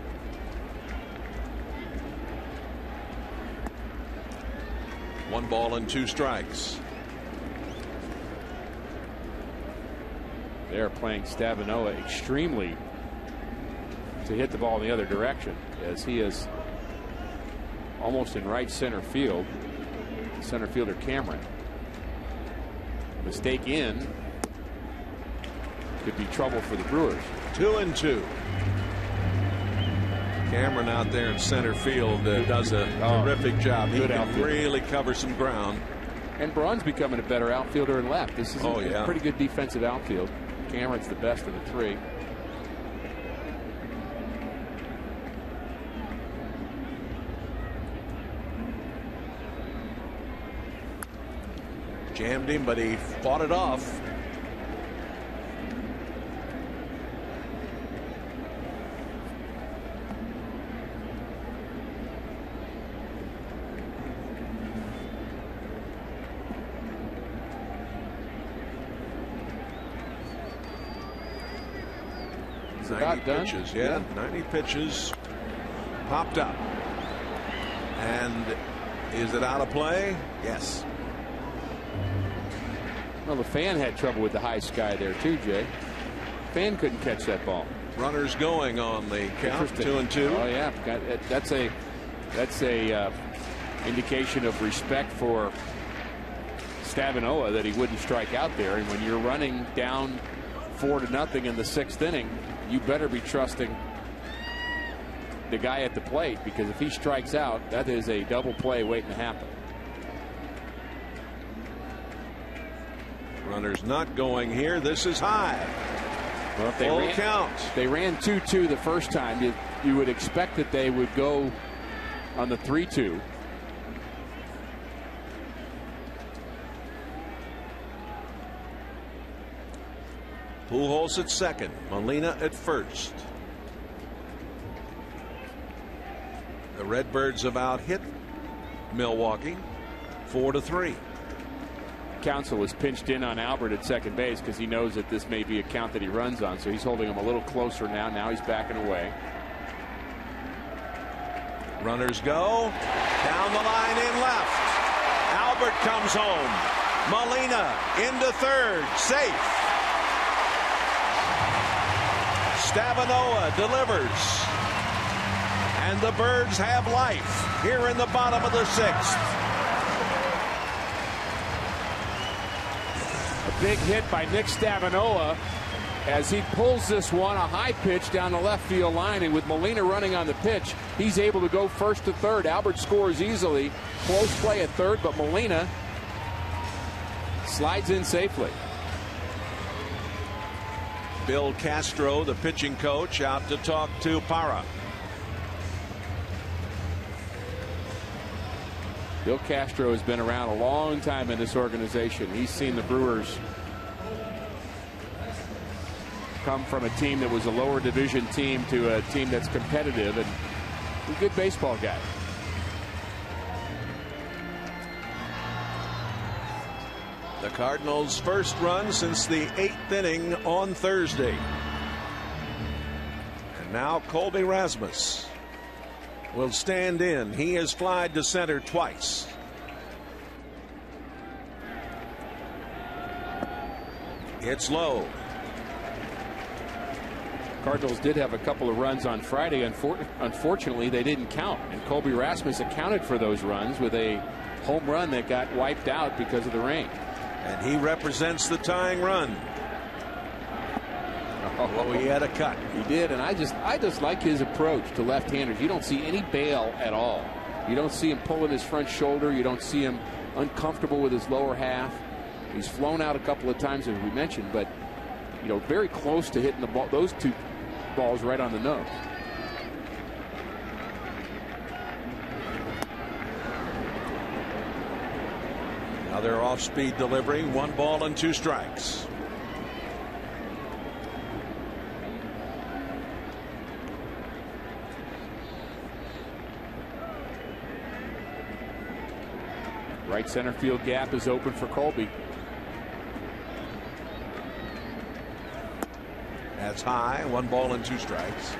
One ball and 2 strikes. They're playing Stavanoa extremely to hit the ball in the other direction, as he is almost in right center field. Center fielder Cameron. Mistake in could be trouble for the Brewers. 2-2. Cameron out there in center field does a terrific job. He can really cover some ground. And Braun's becoming a better outfielder in left. This is a pretty good defensive outfield. Cameron's the best of the 3. Jammed him, but he fought it off. It's about done. Pitches, yeah, 90 pitches popped up. And is it out of play? Yes. Well, the fan had trouble with the high sky there too, Jay. Fan couldn't catch that ball. Runners going on the count. 2-2. Oh yeah, that's a indication of respect for Stavanoa that he wouldn't strike out there. And when you're running down 4-0 in the 6th inning, you better be trusting the guy at the plate, because if he strikes out, that is a double play waiting to happen. Runners not going here. This is high. Well, if Full count. They ran 2-2 the first time. You would expect that they would go on the 3-2. Pujols at second. Molina at first. The Redbirds have out hit Milwaukee 4-3. Counsell was pinched in on Albert at second base because he knows that this may be a count that he runs on, so he's holding him a little closer now. Now he's backing away. Runners go down the line in left. Albert comes home. Molina into third, safe. Stavanoa delivers, and the Birds have life here in the bottom of the sixth. A big hit by Nick Stavanoa as he pulls this one, a high pitch down the left field line, and with Molina running on the pitch, he's able to go first to third. Albert scores easily. Close play at third, but Molina slides in safely. Bill Castro, the pitching coach, out to talk to Parra. Bill Castro has been around a long time in this organization. He's seen the Brewers come from a team that was a lower division team to a team that's competitive, and a good baseball guy. The Cardinals' first run since the 8th inning on Thursday. And now Colby Rasmus will stand in. He has flied to center twice. It's low. Cardinals did have a couple of runs on Friday. Unfortunately, they didn't count, and Colby Rasmus accounted for those runs with a home run that got wiped out because of the rain. And he represents the tying run. Oh, he had a cut. He did, and I just like his approach to left-handers. You don't see any bail at all. You don't see him pulling his front shoulder. You don't see him uncomfortable with his lower half. He's flown out a couple of times, as we mentioned, but you know, very close to hitting the ball. Those two balls right on the nose. Now they're off speed delivery. 1 ball and 2 strikes. Right center field gap is open for Colby. That's high. 1 ball and 2 strikes.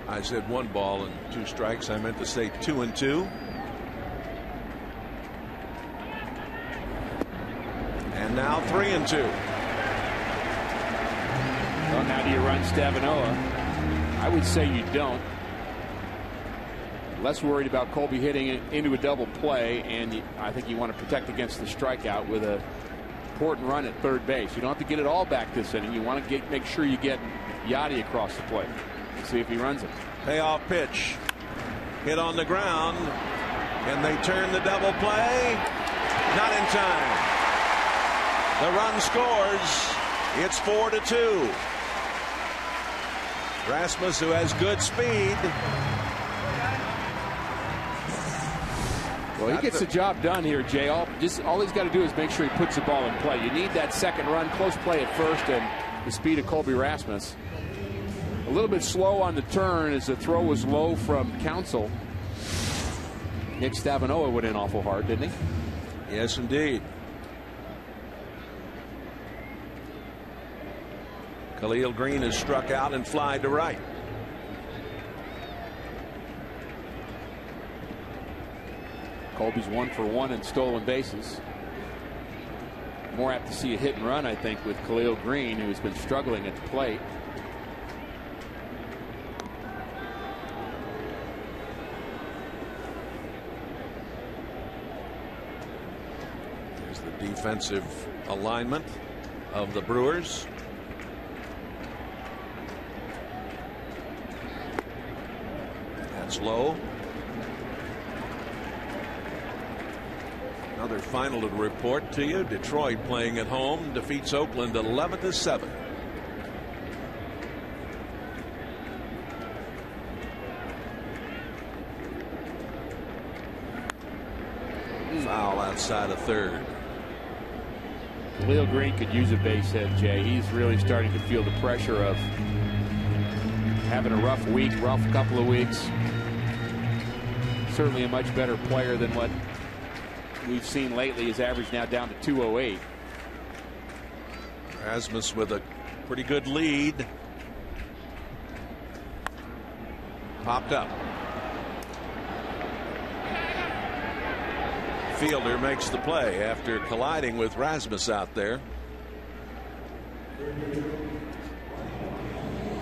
I said 1 ball and 2 strikes. I meant to say 2 and 2. And now 3 and 2. Well, now do you run Stavanoa? I would say you don't. Less worried about Colby hitting it into a double play, and I think you want to protect against the strikeout with a important run at third base. You don't have to get it all back this inning. You want to make sure you get Yachty across the plate. See if he runs it. Payoff pitch. Hit on the ground. And they turn the double play. Not in time. The run scores. It's 4-2. Rasmus, who has good speed. Well, he gets the job done here, Jay. All he's got to do is make sure he puts the ball in play. You need that second run, close play at first, and the speed of Colby Rasmus. A little bit slow on the turn as the throw was low from Counsell. Nick Stavanoa went in awful hard, didn't he? Yes, indeed. Khalil Green is struck out and flied to right. Colby's 1 for 1 in stolen bases. More apt to see a hit and run, I think, with Khalil Green, who's been struggling at the plate. There's the defensive alignment of the Brewers. That's low. Another final to report to you. Detroit playing at home defeats Oakland 11-7. foul outside of third. Leo Green could use a base hit, Jay. He's really starting to feel the pressure of having a rough couple of weeks. Certainly a much better player than what we've seen lately. His average now down to 208. Rasmus with a pretty good lead. Popped up. Fielder makes the play after colliding with Rasmus out there.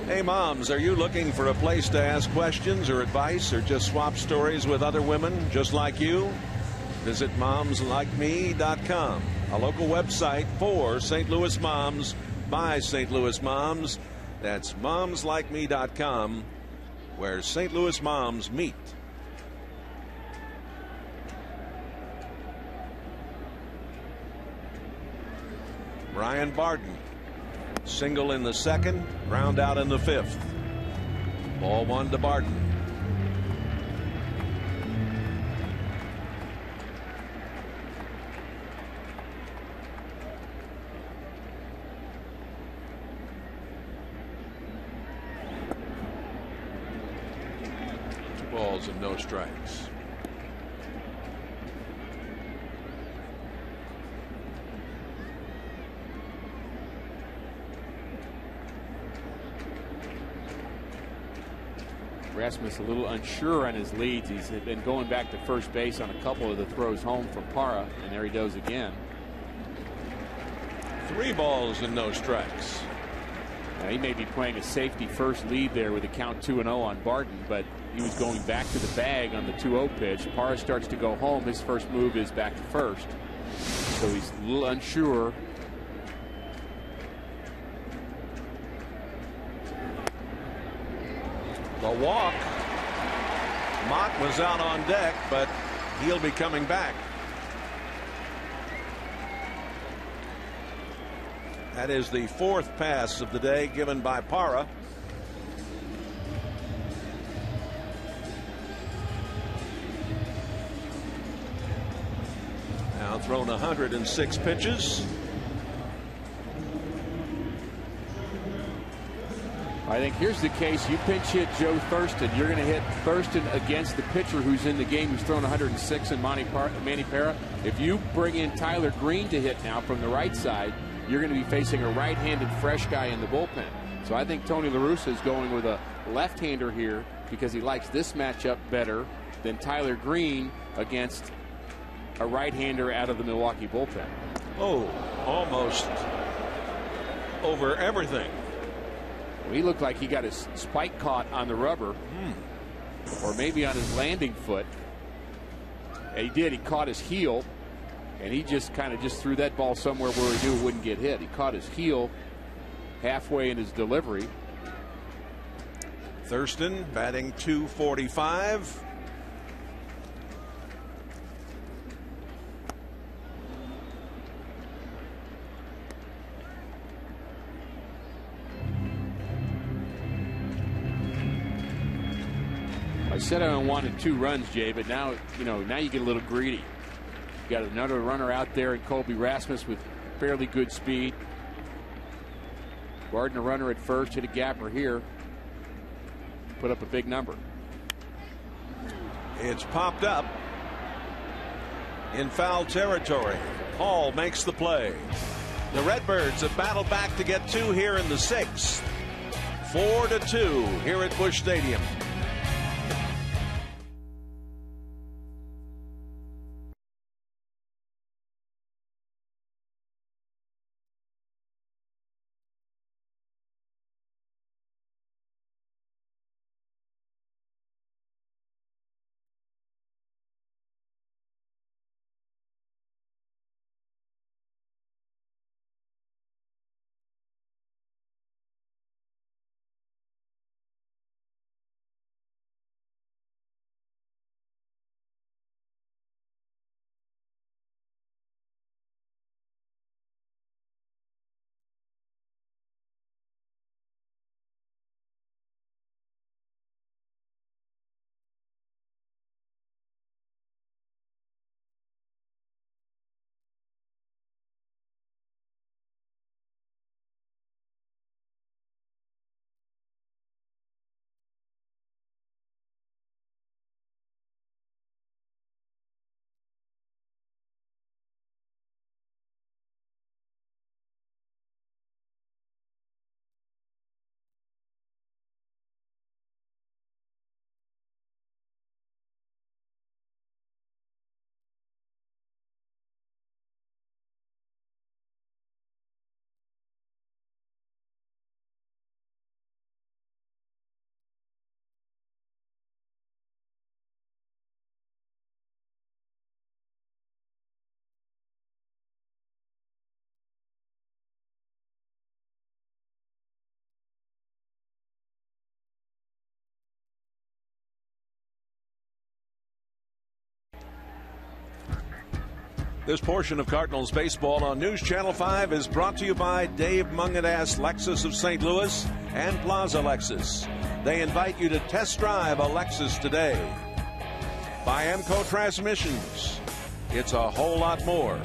Hey moms, are you looking for a place to ask questions or advice or just swap stories with other women just like you? Visit momslikeme.com, a local website for St. Louis moms by St. Louis moms. That's momslikeme.com, where St. Louis moms meet. Brian Barden, single in the second, ground out in the fifth. Ball one to Barden. Two balls and no strikes. Rasmus a little unsure on his leads. He's been going back to first base on a couple of the throws home from Parra, and there he goes again. 3 balls and no strikes. Now, he may be playing a safety first lead there with a count 2-0 on Barton, but he was going back to the bag on the 2-0 pitch. Parra starts to go home. His first move is back to first, so he's a little unsure. The walk. Mott was out on deck, but he'll be coming back. That is the 4th pass of the day given by Parra. Now thrown 106 pitches. I think here's the case. You pinch hit Joe Thurston. You're going to hit Thurston against the pitcher who's in the game, who's thrown 106 in Manny Parra. If you bring in Tyler Green to hit now from the right side, you're going to be facing a right-handed fresh guy in the bullpen. So I think Tony La Russa is going with a left-hander here because he likes this matchup better than Tyler Green against a right-hander out of the Milwaukee bullpen. Oh, almost over everything. Well, he looked like he got his spike caught on the rubber, or maybe on his landing foot. And he did. He caught his heel, and he just kind of just threw that ball somewhere where he knew it wouldn't get hit. He caught his heel halfway in his delivery. Thurston batting .245. I said I wanted 2 runs, Jay, but now now you get a little greedy. You got another runner out there in Colby Rasmus with fairly good speed. Barden a runner at first, hit a gapper here, put up a big number. It's popped up in foul territory. Hall makes the play. The Redbirds have battled back to get 2 here in the 6th. 4-2 here at Busch Stadium. This portion of Cardinals baseball on News Channel 5 is brought to you by Dave Mungenast Lexus of St. Louis and Plaza Lexus. They invite you to test drive a Lexus today. By Amco Transmissions, it's a whole lot more.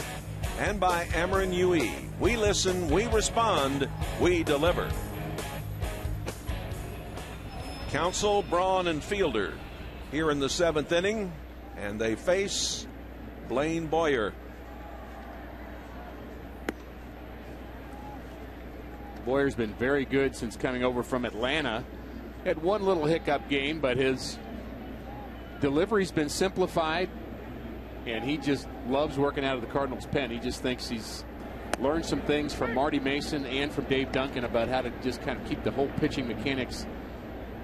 And by Ameren UE, we listen, we respond, we deliver. Counsell, Braun, and Fielder here in the 7th inning, and they face Blaine Boyer. Boyer's been very good since coming over from Atlanta. Had one little hiccup game, but his delivery's been simplified, and he just loves working out of the Cardinals' pen. He just thinks he's learned some things from Marty Mason and from Dave Duncan about how to just kind of keep the whole pitching mechanics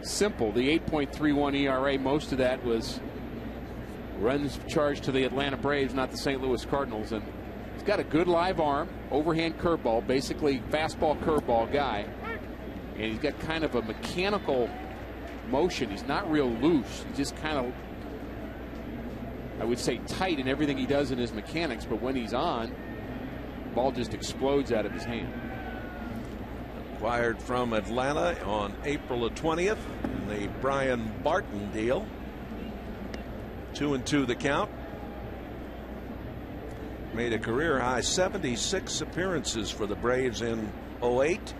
simple. The 8.31 ERA, most of that was runs charged to the Atlanta Braves, not the St. Louis Cardinals. And he's got a good live arm, overhand curveball, basically fastball curveball guy. And he's got kind of a mechanical motion. He's not real loose. He's just kind of, I would say, tight in everything he does in his mechanics. But when he's on, the ball just explodes out of his hand. Acquired from Atlanta on April the 20th, the Brian Barton deal. 2-2 the count. Made a career high 76 appearances for the Braves in 08.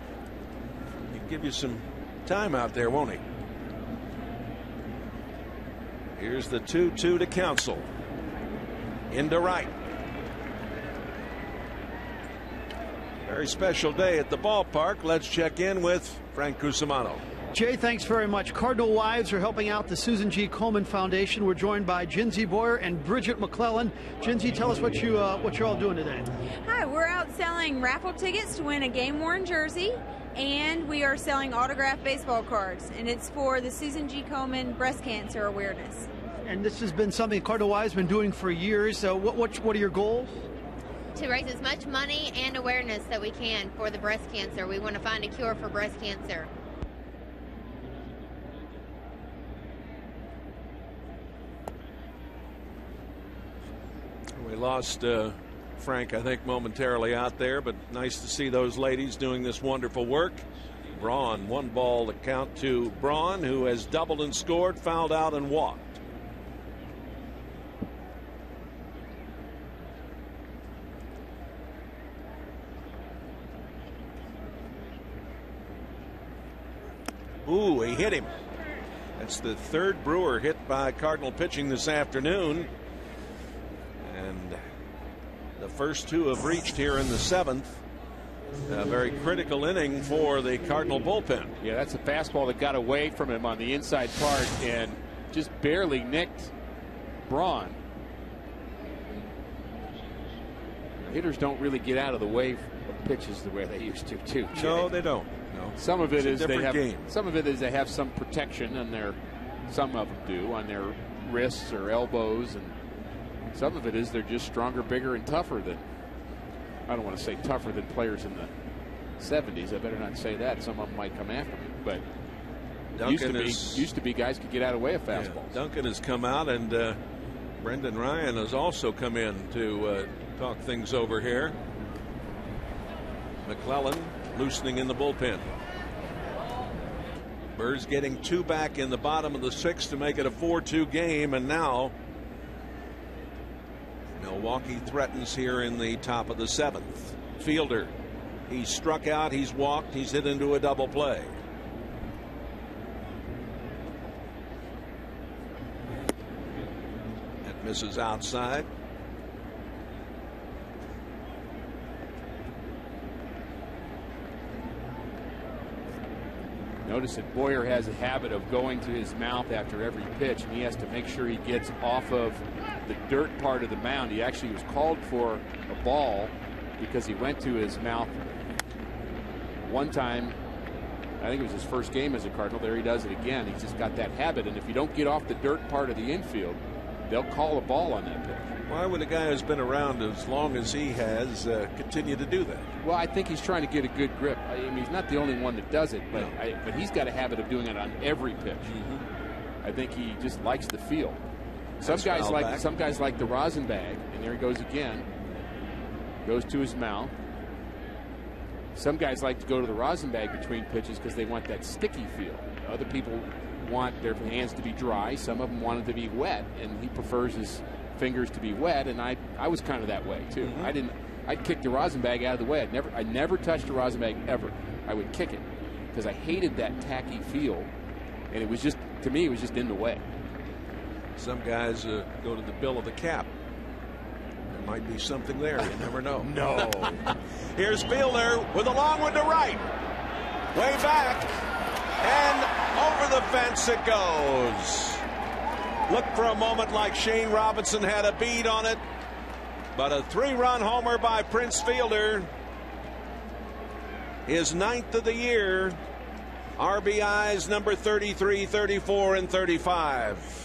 He'd give you some time out there, won't he? Here's the 2-2 to Counsell. Into right. Very special day at the ballpark. Let's check in with Frank Cusimano. Jay, thanks very much. Cardinal Wives are helping out the Susan G. Komen Foundation. We're joined by Jinsey Boyer and Bridget McClellan. Jinsey, tell us what you're all doing today. Hi, we're out selling raffle tickets to win a game-worn jersey, and we are selling autographed baseball cards, and it's for the Susan G. Komen breast cancer awareness. And this has been something Cardinal Wives has been doing for years. So what are your goals? To raise as much money and awareness that we can for the breast cancer. We want to find a cure for breast cancer. We lost Frank, I think, momentarily out there, but nice to see those ladies doing this wonderful work. Braun, 1 ball to count to Braun, who has doubled and scored, fouled out and walked. Ooh, he hit him. That's the 3rd Brewer hit by Cardinal pitching this afternoon. And the first 2 have reached here in the 7th. A very critical inning for the Cardinal bullpen. Yeah, that's a fastball that got away from him on the inside part and just barely nicked Braun. Hitters don't really get out of the way of pitches the way they used to, too. No, they don't. No. Some of it is they have game. Some of it is they have some protection on their, some of them do, on their wrists or elbows, and some of it is they're just stronger, bigger, and tougher than, I don't want to say tougher than players in the 70s. I better not say that. Some of them might come after me. But used to be guys could get out of the way of fastballs. Yeah, Duncan has come out, and Brendan Ryan has also come in to talk things over here. McClellan loosening in the bullpen. Birds getting 2 back in the bottom of the 6th to make it a 4-2 game, and now Milwaukee threatens here in the top of the 7th. Fielder, he's struck out, he's walked, he's hit into a double play. That misses outside. Notice that Boyer has a habit of going to his mouth after every pitch, and he has to make sure he gets off of the dirt part of the mound. He actually was called for a ball because he went to his mouth one time. I think it was his first game as a Cardinal. There he does it again. He's just got that habit, and if you don't get off the dirt part of the infield, they'll call a ball on that pitch. Why would a guy who's been around as long as he has continue to do that? Well, I think he's trying to get a good grip. I mean, he's not the only one that does it, but but he's got a habit of doing it on every pitch. Mm-hmm. I think he just likes the feel. Some guys like the rosin bag, and there he goes again. Goes to his mouth. Some guys like to go to the rosin bag between pitches because they want that sticky feel. Other people want their hands to be dry. Some of them want it to be wet, and he prefers his fingers to be wet. And I was kind of that way too. I'd kick the rosin bag out of the way. I never touched a rosin bag ever. I would kick it because I hated that tacky feel, and it was just, to me, it was just in the way. Some guys go to the bill of the cap. There might be something there. You never know. No. Here's Fielder with a long one to right. Way back. And over the fence it goes. Looked for a moment like Shane Robinson had a bead on it. But a 3-run homer by Prince Fielder. His 9th of the year. RBIs number 33, 34, and 35.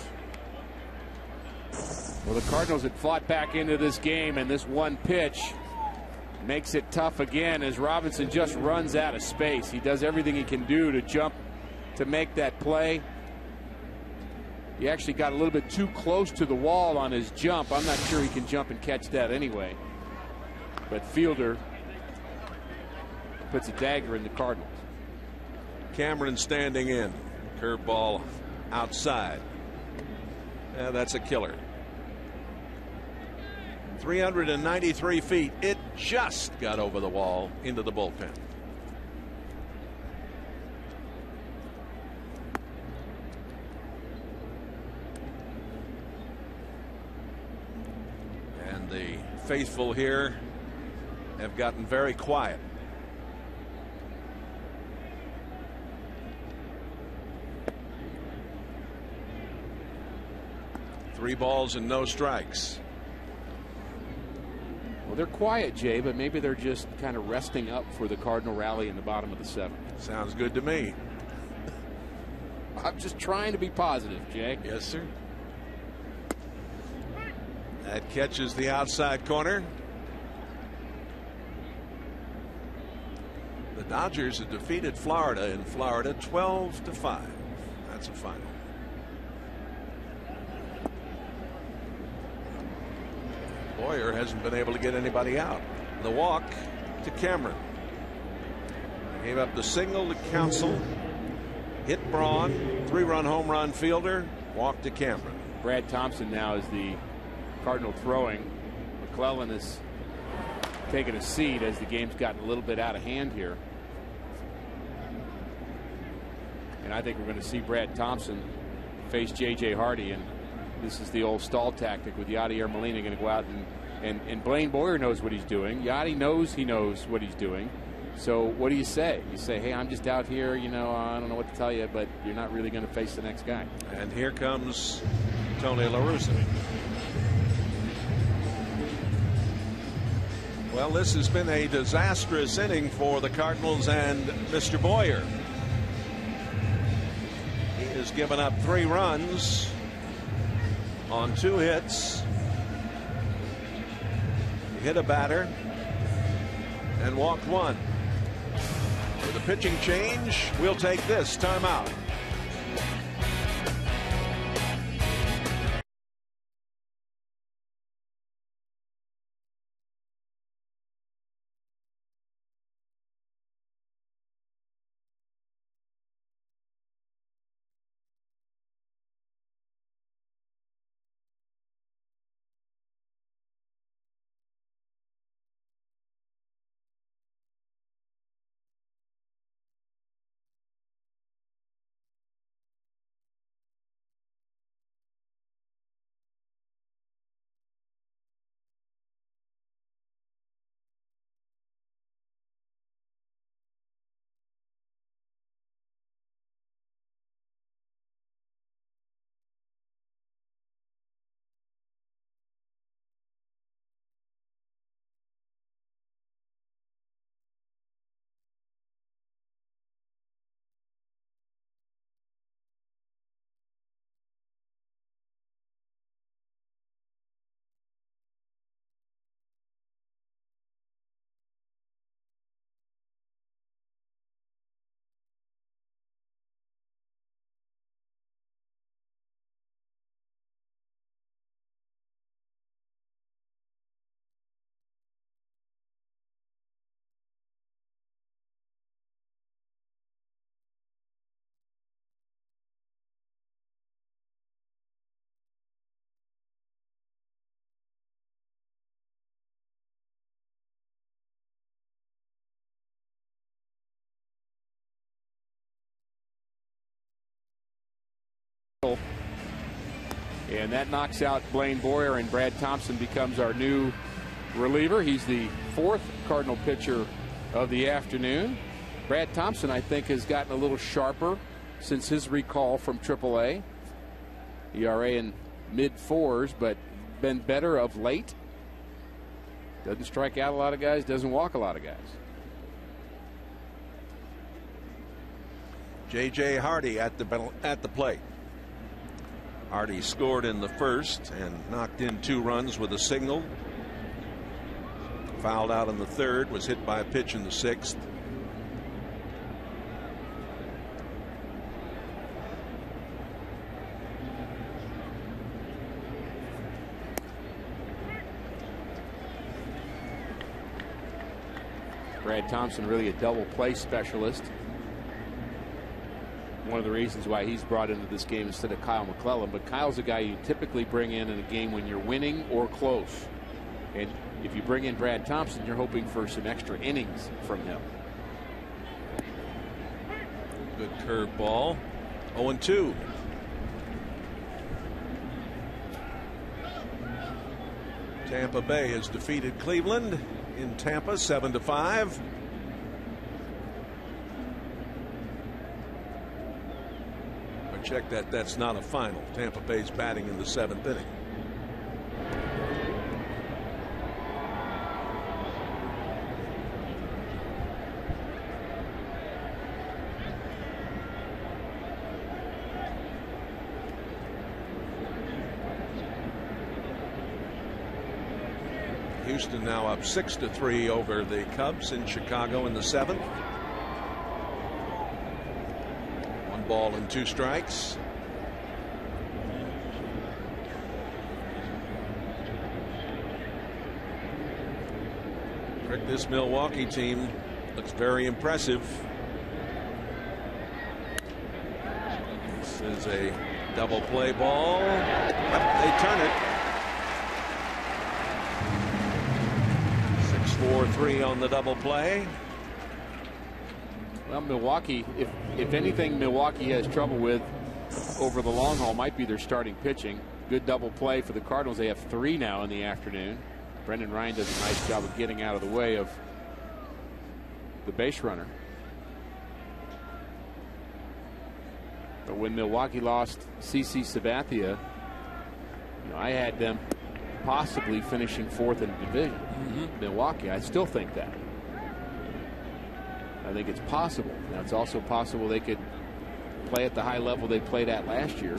Well, the Cardinals had fought back into this game, and this one pitch makes it tough again as Robinson just runs out of space. He does everything he can do to jump to make that play. He actually got a little bit too close to the wall on his jump. I'm not sure he can jump and catch that anyway. But Fielder puts a dagger in the Cardinals. Cameron standing in. Curveball outside. Yeah, that's a killer. 393 feet. It just got over the wall into the bullpen. And the faithful here have gotten very quiet. Three balls and no strikes. Well, they're quiet, Jay, but maybe they're just kind of resting up for the Cardinal rally in the bottom of the 7th. Sounds good to me. I'm just trying to be positive, Jay. Yes, sir. That catches the outside corner. The Dodgers have defeated Florida in Florida 12-5. That's a final. Boyer hasn't been able to get anybody out. The walk to Cameron. Gave up the single to Counsell. Hit Braun. 3-run home run Fielder. Walk to Cameron. Brad Thompson now is the Cardinal throwing. McClellan has taken a seat as the game's gotten a little bit out of hand here. And I think we're going to see Brad Thompson face J.J. Hardy, and this is the old stall tactic with Yadier Molina going to go out and Blaine Boyer knows what he's doing. Yadi knows he knows what he's doing. So what do you say? You say, hey, I'm just out here, you know, I don't know what to tell you, but you're not really going to face the next guy. And here comes Tony La Russa. Well, this has been a disastrous inning for the Cardinals and Mr. Boyer. He has given up 3 runs on 2 hits. He hit a batter and walked 1. With a pitching change, we'll take this timeout. And that knocks out Blaine Boyer, and Brad Thompson becomes our new reliever. He's the 4th Cardinal pitcher of the afternoon. Brad Thompson, I think, has gotten a little sharper since his recall from AAA. ERA in mid-4s, but been better of late. Doesn't strike out a lot of guys, doesn't walk a lot of guys. J.J. Hardy at the plate. Hardy scored in the first and knocked in 2 runs with a single. Fouled out in the third, was hit by a pitch in the 6th. Brad Thompson, really a double play specialist. One of the reasons why he's brought into this game instead of Kyle McClellan. But Kyle's a guy you typically bring in a game when you're winning or close. And if you bring in Brad Thompson, you're hoping for some extra innings from him. Good curveball. 0-2. Tampa Bay has defeated Cleveland in Tampa 7-5. But check that, that's not a final. Tampa Bay's batting in the 7th inning. Houston now up 6-3 over the Cubs in Chicago in the 7th. 1 ball and 2 strikes. Rick, this Milwaukee team looks very impressive. This is a double play ball. Yep, they turn it. 4-3 on the double play. Well, Milwaukee, if anything Milwaukee has trouble with over the long haul, might be their starting pitching. Good double play for the Cardinals. They have 3 now in the afternoon. Brendan Ryan does a nice job of getting out of the way of the base runner. But when Milwaukee lost CC Sabathia, I had them possibly finishing 4th in the division. Milwaukee, I still think that. I think it's possible. Now, it's also possible they could play at the high level they played at last year.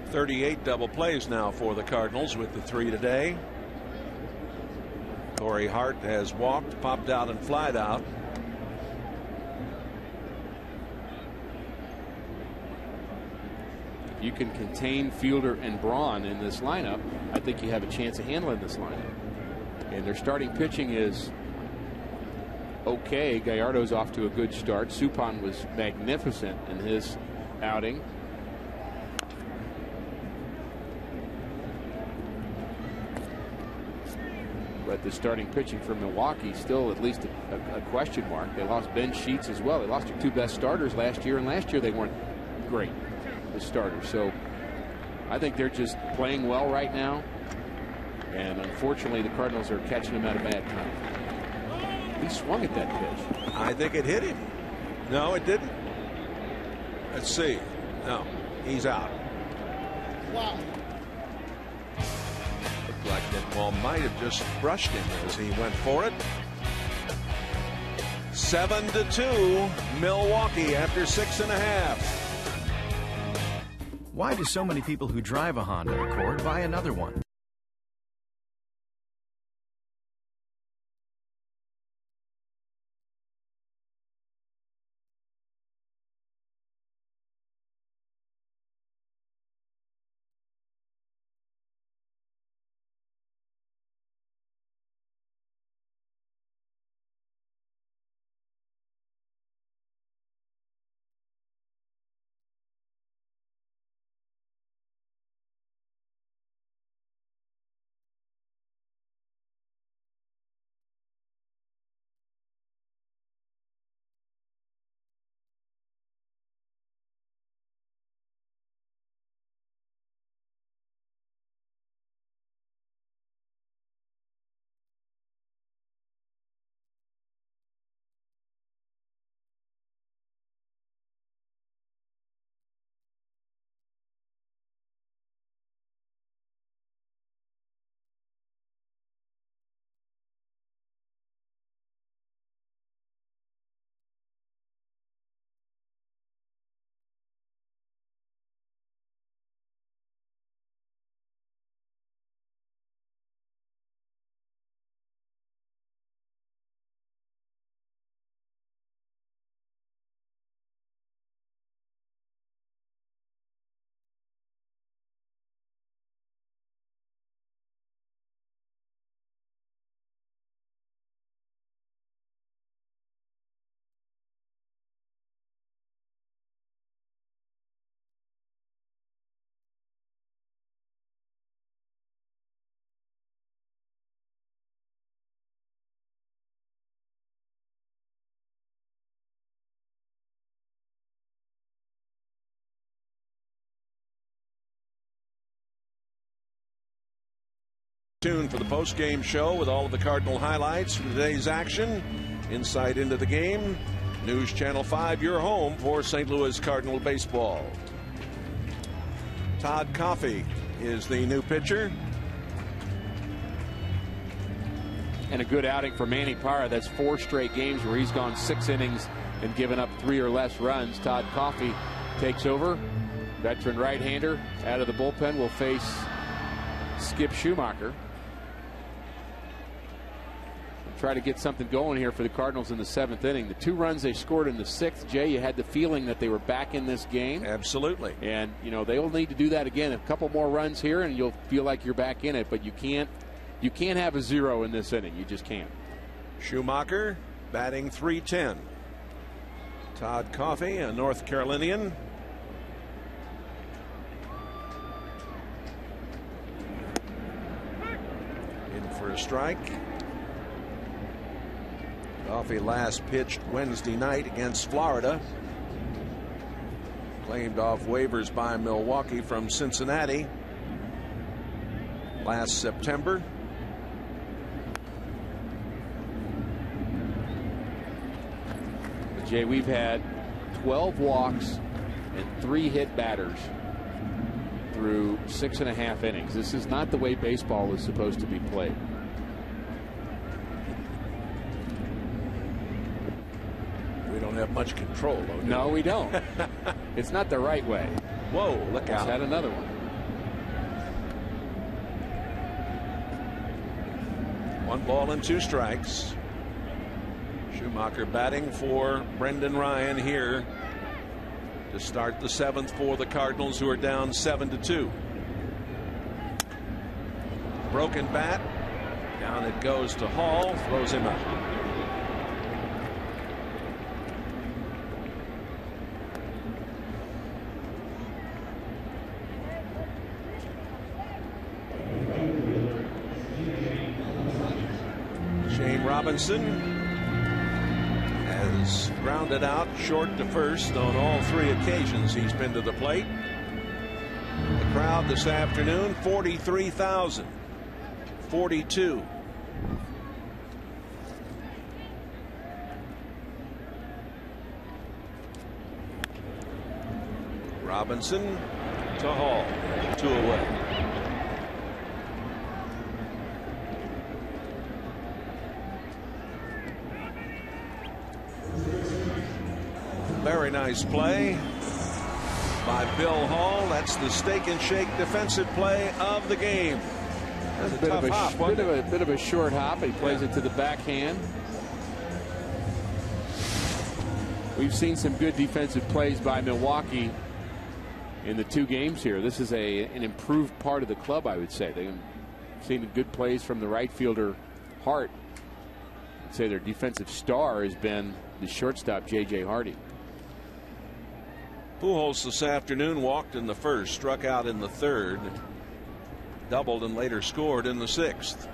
38 double plays now for the Cardinals with the 3 today. Corey Hart has walked, popped out, and flied out. You can contain Fielder and Braun in this lineup, I think you have a chance of handling this lineup. And their starting pitching is okay. Gallardo's off to a good start. Suppan was magnificent in his outing. But the starting pitching for Milwaukee still at least a question mark. They lost Ben Sheets as well. They lost their 2 best starters last year, and last year they weren't great. Starters. So I think they're just playing well right now, and unfortunately the Cardinals are catching him at a bad time. He swung at that pitch. I think it hit him. No, it didn't. Let's see. No, he's out. Wow. Looked like that ball might have just brushed him as he went for it. 7-2 Milwaukee after 6.5. Why do so many people who drive a Honda Accord buy another one? tuned for the post-game show with all of the Cardinal highlights from today's action. Insight into the game. News Channel 5, your home for St. Louis Cardinal baseball. Todd Coffey is the new pitcher. And a good outing for Manny Parra. That's 4 straight games where he's gone 6 innings and given up 3 or less runs. Todd Coffey takes over. Veteran right-hander out of the bullpen will face Skip Schumacher. Try to get something going here for the Cardinals in the 7th inning. The 2 runs they scored in the 6th, Jay, you had the feeling that they were back in this game. Absolutely. And, you know, they'll need to do that again. A couple more runs here and you'll feel like you're back in it. But you can't have a 0 in this inning. You just can't. Schumacher batting .310. Todd Coffey, a North Carolinian. In for a strike. Coffey last pitched Wednesday night against Florida. Claimed off waivers by Milwaukee from Cincinnati last September. Jay, we've had 12 walks and 3 hit batters through 6.5 innings. This is not the way baseball is supposed to be played. We don't have much control, though. No, we don't. It's not the right way. Whoa, look out. Had another one. 1 ball and 2 strikes. Schumacher batting for Brendan Ryan here to start the 7th for the Cardinals, who are down 7-2. Broken bat. Down it goes to Hall. Throws him out. Shane Robinson has grounded out short to first on all 3 occasions he's been to the plate. The crowd this afternoon, 43,000. 42. Robinson to Hall. 2 away. Very nice play by Bill Hall. That's the steak and shake defensive play of the game. That's a tough hop, bit of a short hop. He plays it to the backhand. We've seen some good defensive plays by Milwaukee in the 2 games here. This is an improved part of the club, I would say. They've seen good plays from the right fielder Hart. I'd say their defensive star has been the shortstop J.J. Hardy. Pujols this afternoon walked in the 1st, struck out in the 3rd, doubled and later scored in the 6th.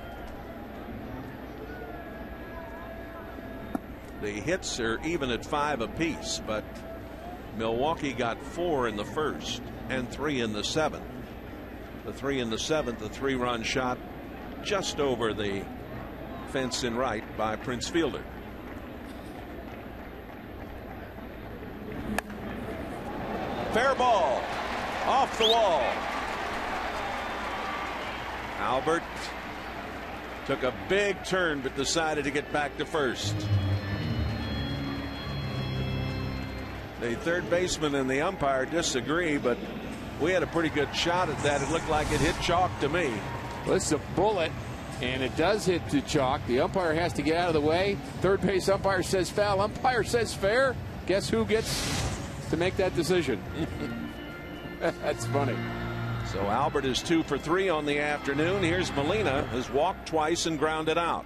The hits are even at 5 apiece, but Milwaukee got 4 in the 1st and 3 in the 7th. The 3 in the 7th, a 3-run shot just over the fence in right by Prince Fielder. Fair ball off the wall. Albert took a big turn but decided to get back to first. The third baseman and the umpire disagree, but we had a pretty good shot at that. It looked like it hit chalk to me. Well, it's a bullet, and it does hit the chalk. The umpire has to get out of the way. Third base umpire says foul. Umpire says fair. Guess who gets to make that decision? That's funny. So Albert is 2 for 3 on the afternoon. Here's Molina, has walked twice and grounded out.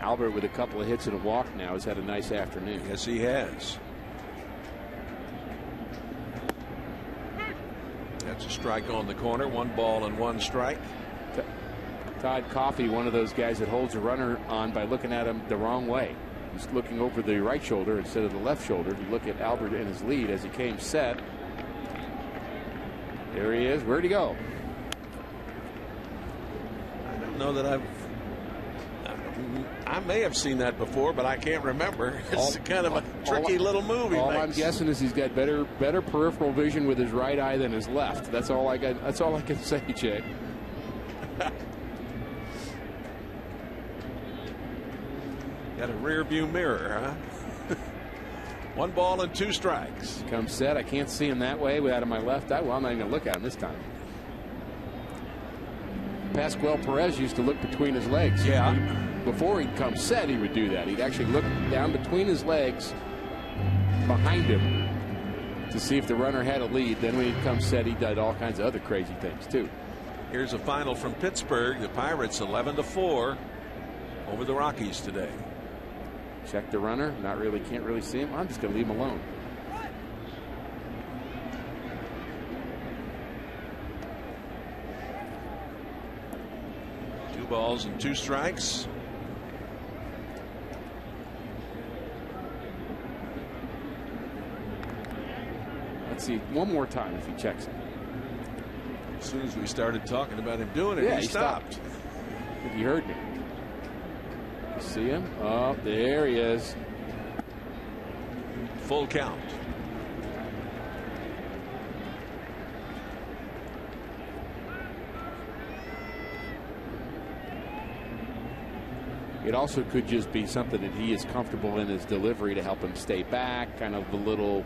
Albert, with a couple of hits and a walk now, has had a nice afternoon. Yes, he has. strike on the corner. 1 ball and 1 strike. Todd Coffey, one of those guys that holds a runner on by looking at him the wrong way. He's looking over the right shoulder instead of the left shoulder. If you look at Albert in his lead as he came set. There he is. Where'd he go? I don't know that I may have seen that before, but I can't remember. It's kind of a tricky little move he All makes. I'm guessing is he's got better peripheral vision with his right eye than his left. That's all I got. That's all I can say, Jay. Got a rear view mirror, huh? 1 ball and 2 strikes. Comes set. I can't see him that way out of my left eye. Well, I'm not even going to look at him this time. Pascual Perez used to look between his legs. Yeah. Before he'd come set, he would do that. He'd actually look down between his legs behind him to see if the runner had a lead. Then when he'd come set, he did all kinds of other crazy things, too. Here's a final from Pittsburgh. The Pirates 11-4 over the Rockies today. Check the runner. Can't really see him. I'm just going to leave him alone. Two balls and 2 strikes. Let's see one more time if he checks it. As soon as we started talking about him doing it, he stopped. I think he heard me. You see him? Oh, there he is. Full count. It also could just be something that he is comfortable in his delivery to help him stay back, kind of the little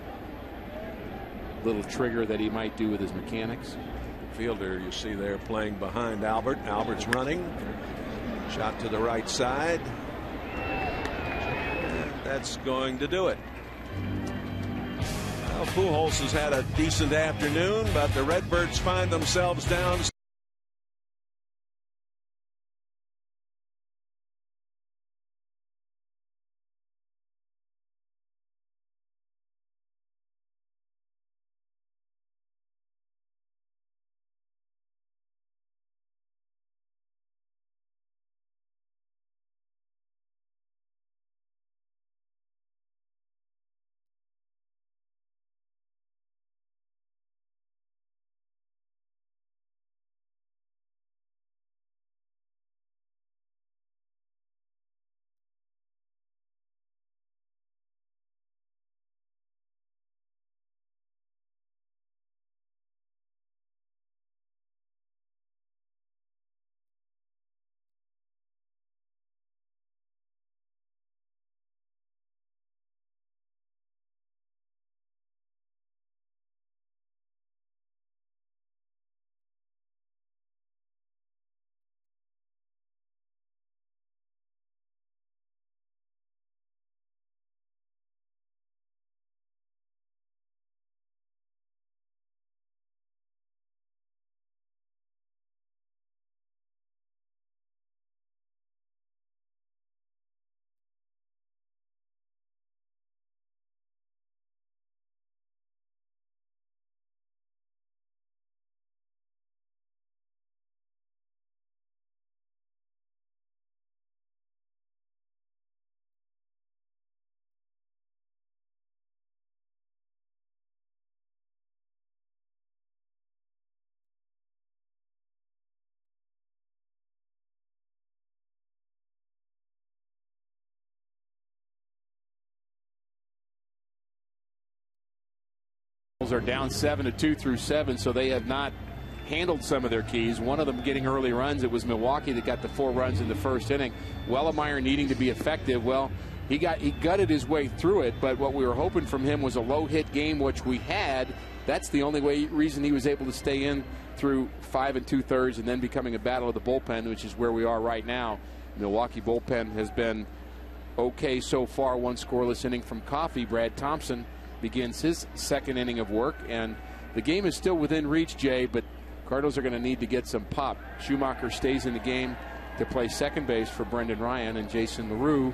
trigger that he might do with his mechanics. Fielder, you see there playing behind Albert. Albert's running. Shot to the right side. And that's going to do it. Well, Pujols has had a decent afternoon, but the Redbirds find themselves down. Are down 7-2 through 7, so they have not handled some of their keys. One of them getting early runs. It was Milwaukee that got the 4 runs in the first inning. Wellemeyer needing to be effective. Well, he gutted his way through it, but what we were hoping from him was a low hit game, which we had. That's the only reason he was able to stay in through 5 2/3 and then becoming a battle of the bullpen, which is where we are right now. Milwaukee bullpen has been okay so far. 1 scoreless inning from Coffey. Brad Thompson begins his 2nd inning of work, and the game is still within reach, Jay, but Cardinals are going to need to get some pop. Schumacher stays in the game to play second base for Brendan Ryan, and Jason LaRue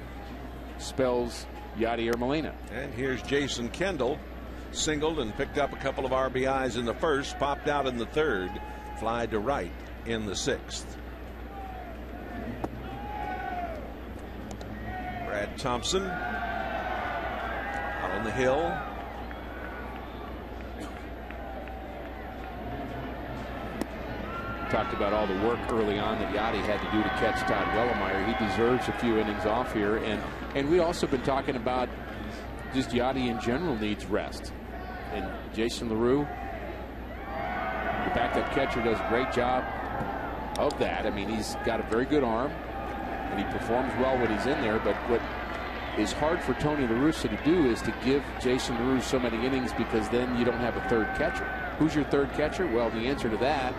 spells Yadier Molina. And here's Jason Kendall singled and picked up a couple of RBIs in the first, popped out in the third, fly to right in the sixth. Brad Thompson out on the hill. Talked about all the work early on that Yachty had to do to catch Todd Wellemeyer. He deserves a few innings off here, and we also been talking about just Yachty in general needs rest. And Jason LaRue, the backup catcher, does a great job of that. I mean, he's got a very good arm, and he performs well when he's in there. But what is hard for Tony La Russa to do is to give Jason LaRue so many innings, because then you don't have a third catcher. Who's your third catcher? Well, the answer to that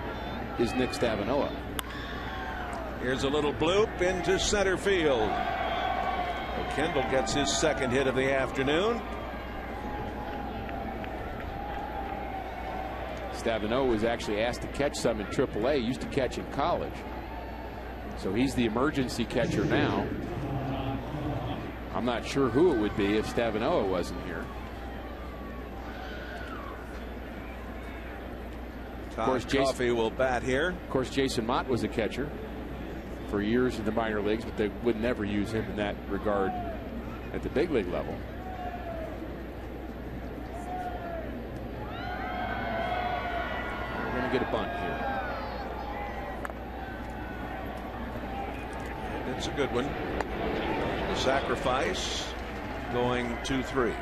is Nick Stavinoa. Here's a little bloop into center field. Kendall gets his second hit of the afternoon. Stavinoa was actually asked to catch some in AAA. He used to catch in college. So he's the emergency catcher now. I'm not sure who it would be if Stavinoa wasn't here. Of course, Coffey will bat here. Of course, Jason Mott was a catcher for years in the minor leagues, but they would never use him in that regard at the big league level. We're going to get a bunt here. And it's a good one. The sacrifice going 2-3.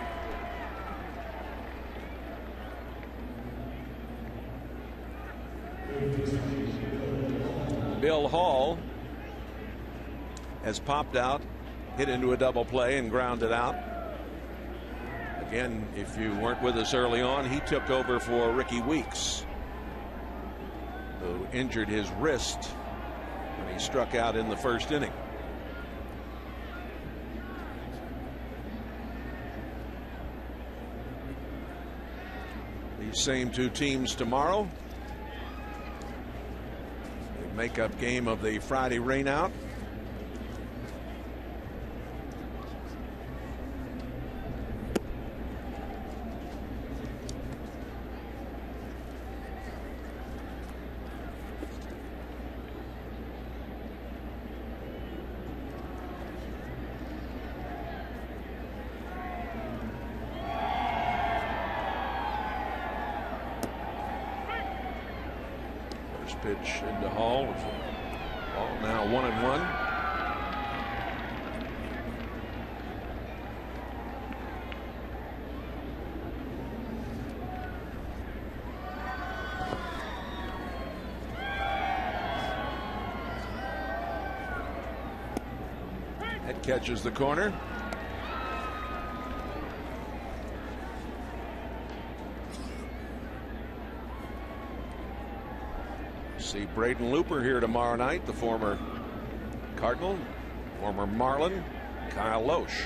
Bill Hall has popped out, hit into a double play, and grounded out. Again, if you weren't with us early on, he took over for Ricky Weeks, who injured his wrist when he struck out in the first inning. These same two teams tomorrow. Makeup game of the Friday rainout. Pitch into Hall. Ball now 1-1. That catches the corner. See Braden Looper here tomorrow night, the former Cardinal, former Marlin, Kyle Loesch.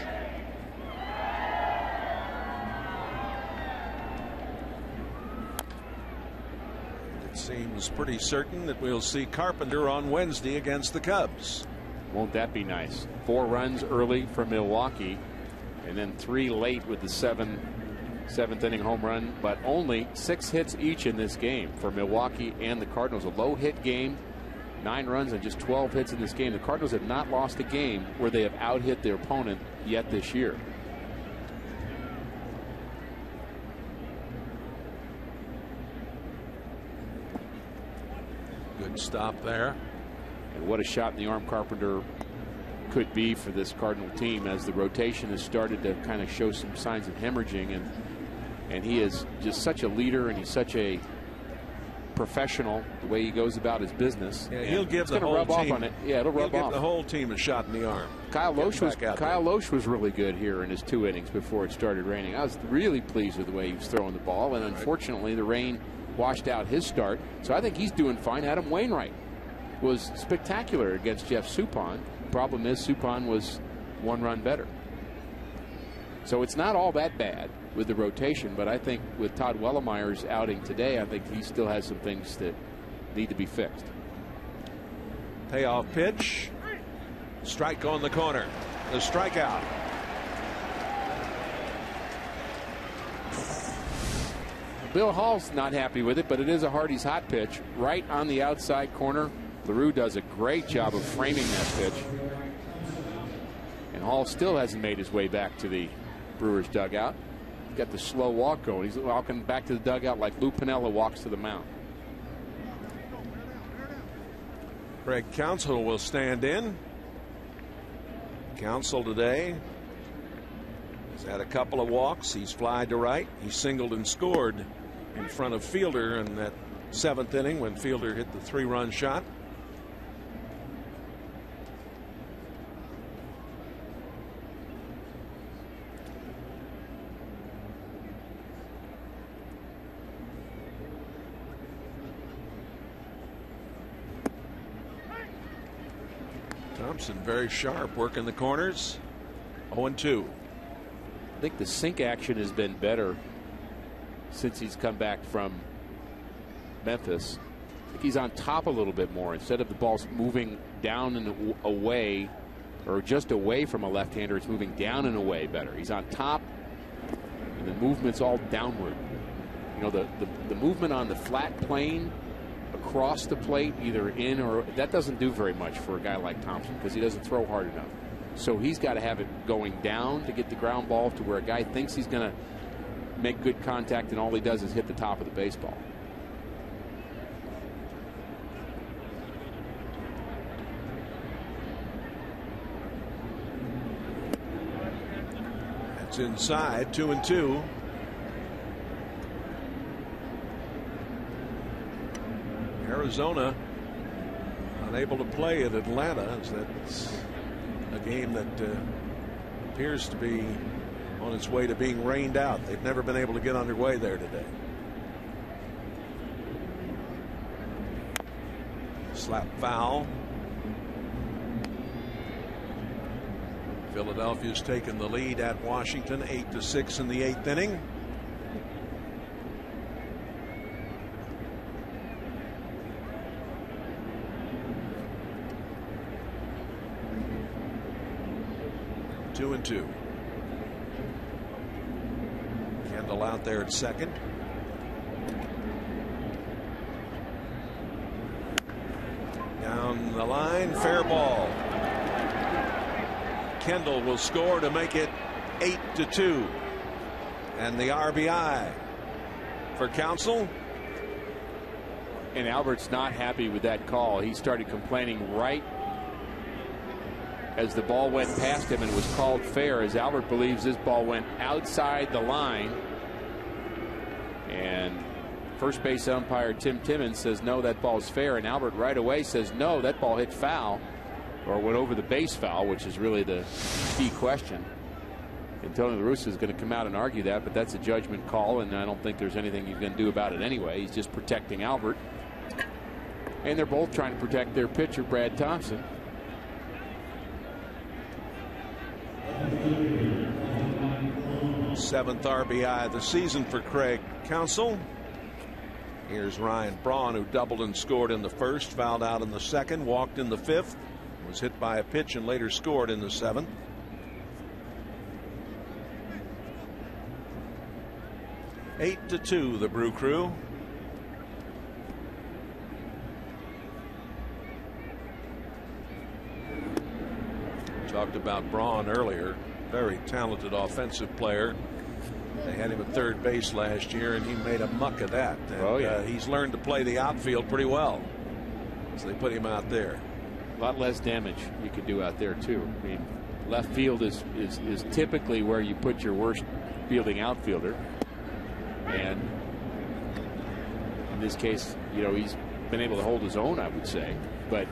It seems pretty certain that we'll see Carpenter on Wednesday against the Cubs. Won't that be nice? 4 runs early from Milwaukee, and then 3 late with the seventh inning home run, but only 6 hits each in this game for Milwaukee and the Cardinals. A low hit game, 9 runs and just 12 hits in this game. The Cardinals have not lost a game where they have out hit their opponent yet this year. Good stop there. And what a shot in the arm Carpenter could be for this Cardinal team, as the rotation has started to kind of show some signs of hemorrhaging, and he is just such a leader, and he's such a professional the way he goes about his business. Yeah, he'll give the whole rub team. Off on it. Yeah, it'll rub he'll off. give the whole team a shot in the arm. Kyle Loesch was really good here in his 2 innings before it started raining. I was really pleased with the way he was throwing the ball, and unfortunately the rain washed out his start. So I think he's doing fine. Adam Wainwright was spectacular against Jeff Suppan. Problem is Suppan was 1 run better. So it's not all that bad with the rotation, but I think with Todd Wellemeyer's outing today, I think he still has some things that need to be fixed. Payoff pitch. Strike on the corner. The strikeout. Bill Hall's not happy with it, but it is a Hardy's hot pitch right on the outside corner. LaRue does a great job of framing that pitch. And Hall still hasn't made his way back to the Brewers dugout. He's got the slow walk going. He's walking back to the dugout like Lou Piniella walks to the mound. Craig Counsell will stand in. Counsell today has had a couple of walks. He's flied to right. He singled and scored in front of Fielder in that 7th inning when Fielder hit the 3-run shot. Thompson very sharp, working the corners. 0-2. I think the sink action has been better since he's come back from Memphis. I think he's on top a little bit more instead of the ball's moving down and away, or just away from a left-hander. It's moving down and away better. He's on top, and the movement's all downward. You know, the movement on the flat plane across the plate, either in or that doesn't do very much for a guy like Thompson because he doesn't throw hard enough. So he's got to have it going down to get the ground ball to where a guy thinks he's going to make good contact, and all he does is hit the top of the baseball. That's inside. 2-2. Arizona unable to play at Atlanta, as that's a game that appears to be on its way to being rained out. They've never been able to get underway there today. Slap foul. Philadelphia's taken the lead at Washington 8-6 in the 8th inning. Two and two. Kendall out there at second. Down the line, fair ball. Kendall will score to make it 8-2. And the RBI for Counsell. And Albert's not happy with that call. He started complaining right as the ball went past him and was called fair, as Albert believes this ball went outside the line. And first base umpire Tim Timmons says no, that ball's fair, and Albert right away says no, that ball hit foul, or went over the base foul, which is really the key question. And Tony La Russa is going to come out and argue that, but that's a judgment call, and I don't think there's anything he's going to do about it anyway. He's just protecting Albert, and they're both trying to protect their pitcher, Brad Thompson. Seventh RBI of the season for Craig Counsell. Here's Ryan Braun, who doubled and scored in the first, fouled out in the second, walked in the fifth, was hit by a pitch and later scored in the seventh. 8-2 the Brew Crew. Talked about Braun earlier. Very talented offensive player. They had him at third base last year, and he made a muck of that. And, he's learned to play the outfield pretty well, so they put him out there. A lot less damage you could do out there too. I mean, left field is typically where you put your worst fielding outfielder, and in this case, you know, he's been able to hold his own, I would say, but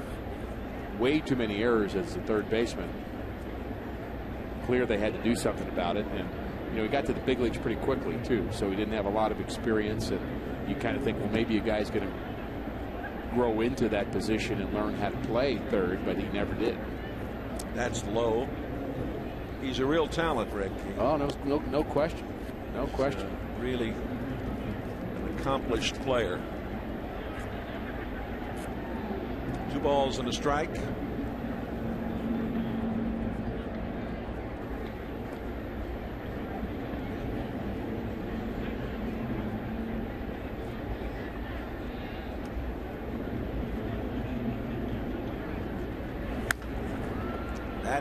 way too many errors as the third baseman. Clear they had to do something about it, and you know, he got to the big leagues pretty quickly too, so he didn't have a lot of experience, and you kind of think, well, maybe a guy's going to grow into that position and learn how to play third, but he never did. That's low. He's a real talent, Rick. Oh, no question. No question. Really an accomplished player. 2 balls and a strike.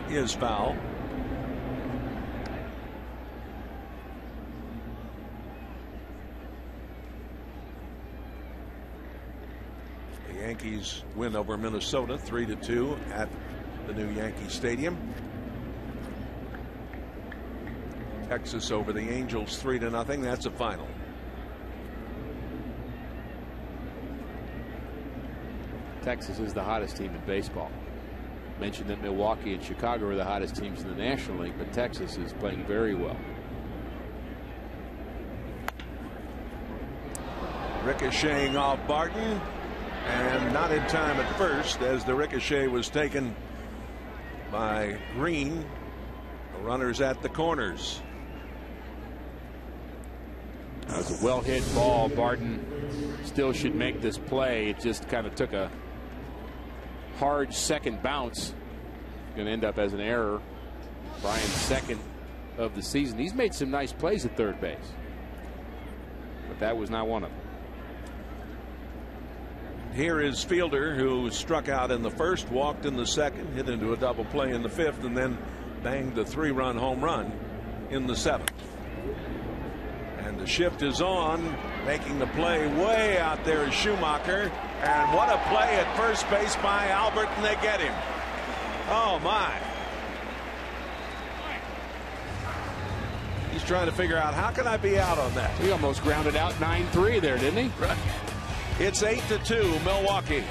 is foul. The Yankees win over Minnesota 3-2 at the new Yankee Stadium. Texas over the Angels 3-0. That's a final. Texas is the hottest team in baseball. Mentioned that Milwaukee and Chicago are the hottest teams in the National League, but Texas is playing very well. Ricocheting off Barton, and not in time at first as the ricochet was taken by Green. The runners at the corners. That was a well hit ball. Barton still should make this play. It just kind of took a hard second bounce. Going to end up as an error. Bryant's second of the season. He's made some nice plays at third base, but that was not one of them. Here is Fielder, who struck out in the first, walked in the second, hit into a double play in the fifth, and then banged the 3-run home run in the seventh. And the shift is on. Making the play way out there is Schumacher. And what a play at first base by Albert, and they get him. Oh, my. He's trying to figure out, how can I be out on that? He almost grounded out 9-3 there, didn't he? Right. It's 8-2, Milwaukee.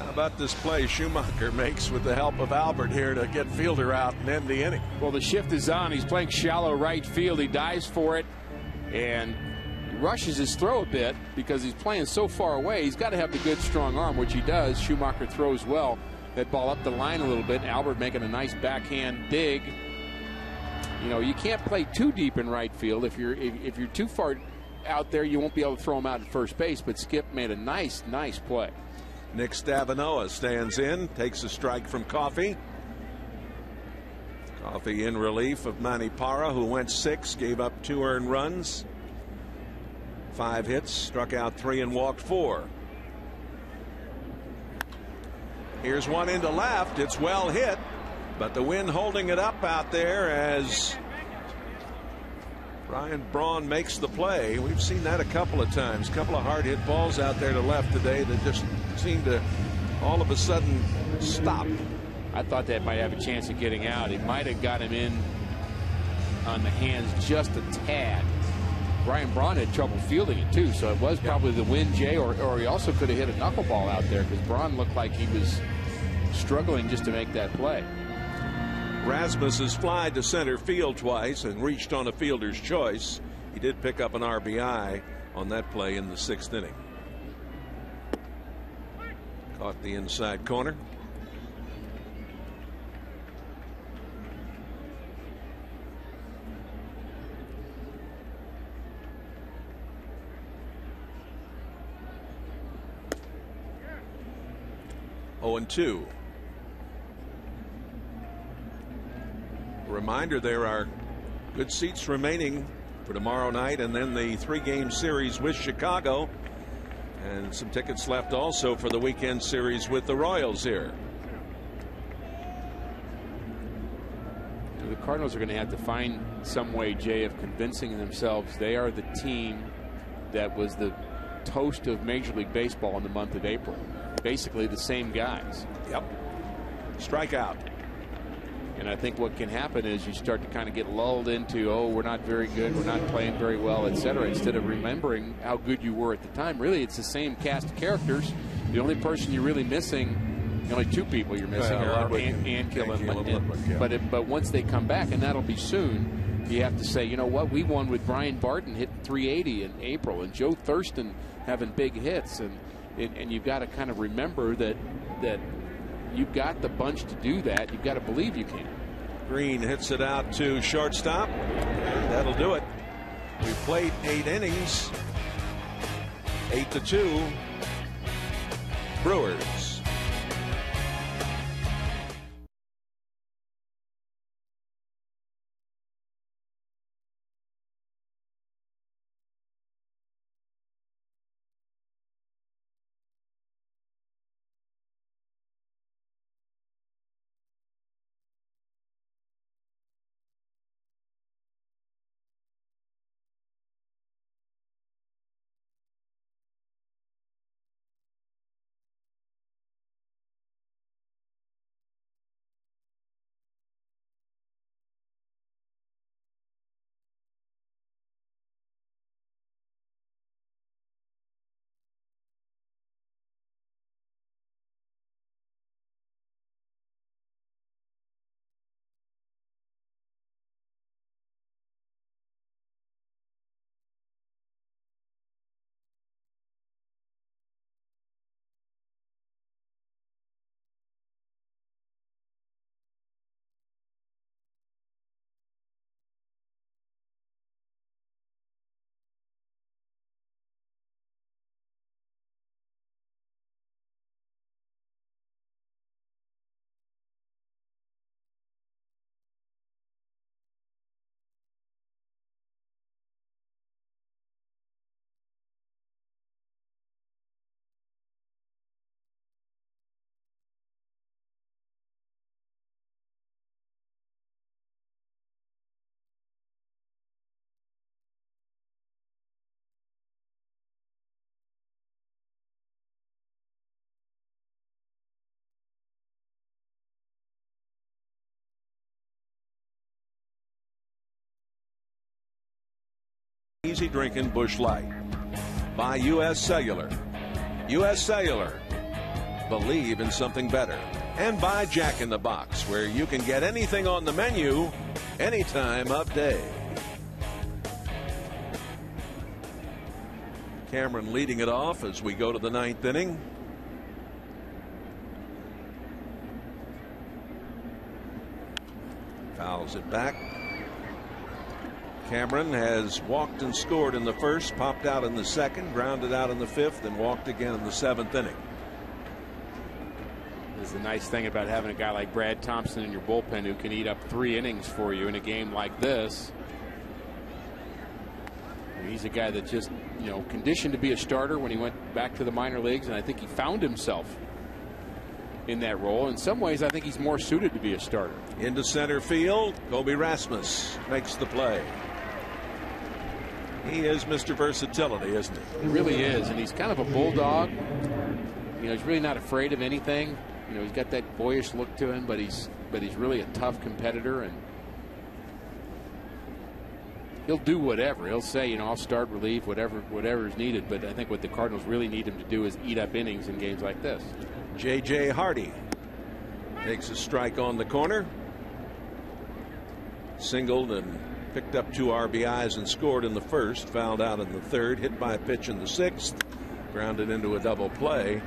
How about this play Schumacher makes with the help of Albert here to get Fielder out and end the inning? Well, the shift is on. He's playing shallow right field. He dives for it, and he rushes his throw a bit because he's playing so far away. He's got to have the good, strong arm, which he does. Schumacher throws well. That ball up the line a little bit. Albert making a nice backhand dig. You know, you can't play too deep in right field. If you're too far out there, you won't be able to throw him out at first base. But Skip made a nice play. Nick Stavinoa stands in, takes a strike from Coffey. Coffey in relief of Manny Parra, who went 6, gave up 2 earned runs, 5 hits, struck out 3 and walked 4. Here's one into left. It's well hit, but the wind holding it up out there as Ryan Braun makes the play. We've seen that a couple of times. A couple of hard hit balls out there to left today that just seemed to all of a sudden stop. I thought that might have a chance of getting out. He might have got him in on the hands just a tad. Ryan Braun had trouble fielding it too, so it was probably the wind, Jay, or he also could have hit a knuckleball out there because Braun looked like he was struggling just to make that play. Rasmus has flied to center field twice and reached on a fielder's choice. He did pick up an RBI on that play in the 6th inning. Caught the inside corner. And 2. Reminder, there are good seats remaining for tomorrow night and then the 3-game series with Chicago, and some tickets left also for the weekend series with the Royals here. The Cardinals are going to have to find some way, Jay, of convincing themselves they are the team that was the toast of Major League Baseball in the month of April. Basically the same guys. Yep. Strikeout. And I think what can happen is you start to kind of get lulled into, oh, we're not very good, we're not playing very well, etc., instead of remembering how good you were at the time. Really, it's the same cast of characters. The only person you're really missing, the only 2 people you're missing are Ankiel and Ludwig. But once they come back, and that'll be soon, you have to say, you know what, we won with Brian Barton hitting 380 in April and Joe Thurston having big hits, and you've got to kind of remember that you've got the bunch to do that. You've got to believe you can. Green hits it out to shortstop. That'll do it. We played 8 innings. 8-2. Brewers. Easy drinking Busch Light by U.S. Cellular. U.S. Cellular. Believe in something better. And by Jack in the Box, where you can get anything on the menu any time of day. Cameron leading it off as we go to the 9th inning. Fouls it back. Cameron has walked and scored in the 1st, popped out in the 2nd, grounded out in the 5th, and walked again in the 7th inning. This is the nice thing about having a guy like Brad Thompson in your bullpen who can eat up 3 innings for you in a game like this. He's a guy that just, conditioned to be a starter when he went back to the minor leagues, and I think he found himself in that role. In some ways, I think he's more suited to be a starter. Into center field, Kobe Rasmus makes the play. He is Mr. Versatility, isn't he? He really is, and he's kind of a bulldog. He's really not afraid of anything. He's got that boyish look to him, but he's really a tough competitor, and he'll do whatever. He'll say, I'll start relief, whatever is needed. But I think what the Cardinals really need him to do is eat up innings in games like this. J.J. Hardy takes a strike on the corner. Singled and Picked up 2 RBIs and scored in the first. Fouled out in the third. Hit by a pitch in the sixth. Grounded into a double play.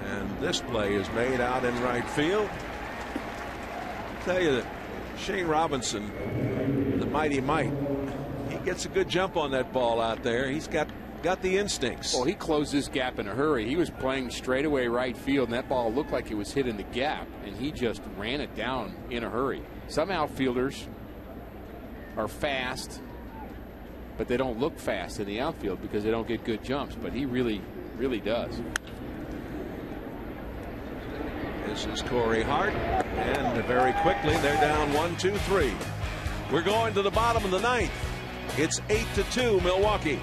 And this play is made out in right field. I'll tell you that Shane Robinson, the mighty Mite, he gets a good jump on that ball out there. He's got the instincts. Well, he closed this gap in a hurry. He was playing straightaway right field, and that ball looked like it was hit in the gap, and he just ran it down in a hurry. Some outfielders are fast, but they don't look fast in the outfield because they don't get good jumps, but he really, really does. This is Corey Hart, and very quickly they're down 1-2-3. We're going to the bottom of the ninth. It's 8-2 Milwaukee.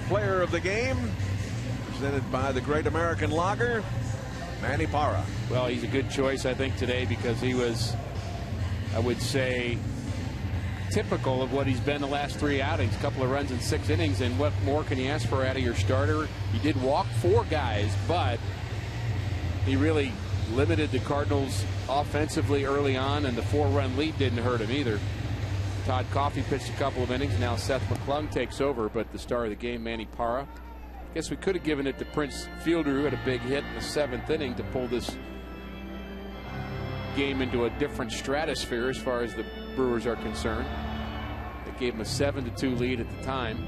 Player of the game, presented by the Great American Lager, Manny Parra. Well, he's a good choice, I think, today because he was, I would say, typical of what he's been the last 3 outings. A couple of runs in 6 innings, and what more can you ask for out of your starter? He did walk 4 guys, but he really limited the Cardinals offensively early on, and the 4-run lead didn't hurt him either. Todd Coffey pitched a couple of innings. Now Seth McClung takes over, but the star of the game, Manny Parra. I guess we could have given it to Prince Fielder, who had a big hit in the 7th inning to pull this game into a different stratosphere as far as the Brewers are concerned. It gave him a 7-2 lead at the time.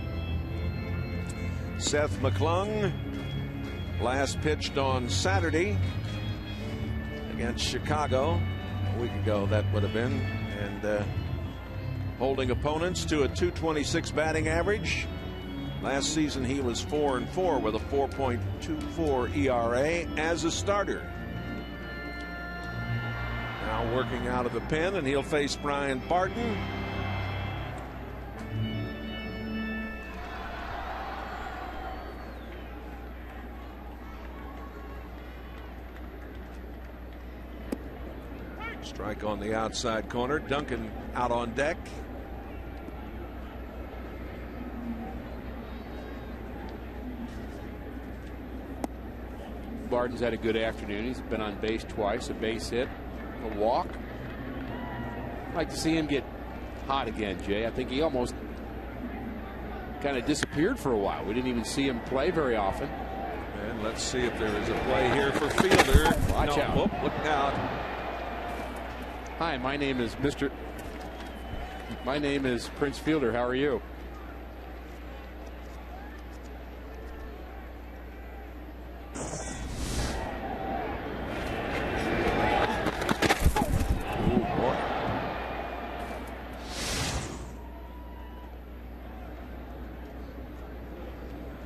Seth McClung last pitched on Saturday against Chicago. A week ago that would have been. And holding opponents to a .226 batting average. Last season he was 4-4 with a 4.24 ERA as a starter. Now working out of the pen, and he'll face Brian Barton. Strike on the outside corner. Duncan out on deck. Barton's had a good afternoon. He's been on base twice, a base hit, a walk. I'd like to see him get hot again, Jay. I think he almost kind of disappeared for a while. We didn't even see him play very often. And let's see if there is a play here for Fielder. Watch out. Whoop, look out. Hi, my name is Prince Fielder. How are you?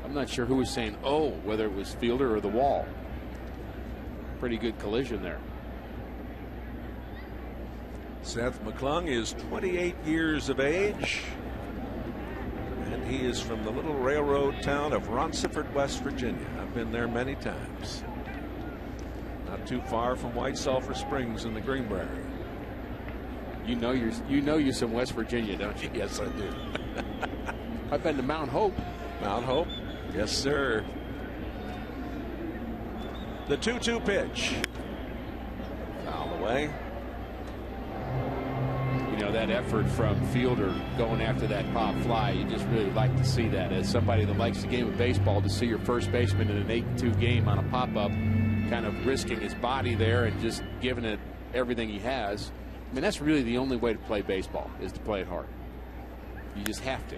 I'm not sure who was saying, oh, whether it was Fielder or the wall. Pretty good collision there. Seth McClung is 28 years of age. And he is from the little railroad town of Ronceverte, West Virginia. I've been there many times. Not too far from White Sulphur Springs in the Greenbrier. You know you're some West Virginia, don't you? Yes, I do. I've been to Mount Hope. Mount Hope? Yes, sir. The 2-2 pitch. Foul away. You know, that effort from Fielder going after that pop fly, you just really like to see that. As somebody that likes the game of baseball, to see your first baseman in an 8-2 game on a pop-up, kind of risking his body there and just giving it everything he has. I mean, that's really the only way to play baseball, is to play it hard. You just have to.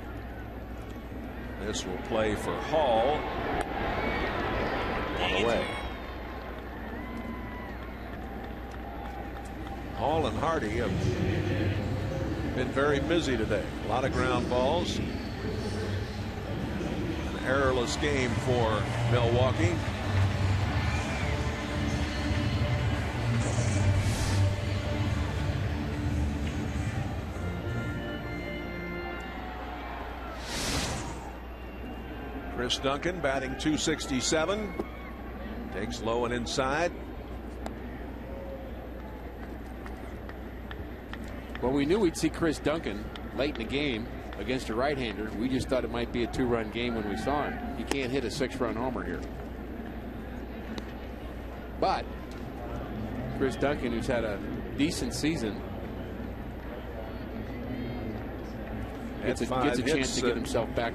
This will play for Hall. On the way. Hall and Hardy have been very busy today. A lot of ground balls. An errorless game for Milwaukee. Chris Duncan batting .267. Takes low and inside. Well, we knew we'd see Chris Duncan late in the game against a right-hander. We just thought it might be a 2-run game when we saw him. You can't hit a 6-run homer here. But Chris Duncan, who's had a decent season, gets a chance to get himself back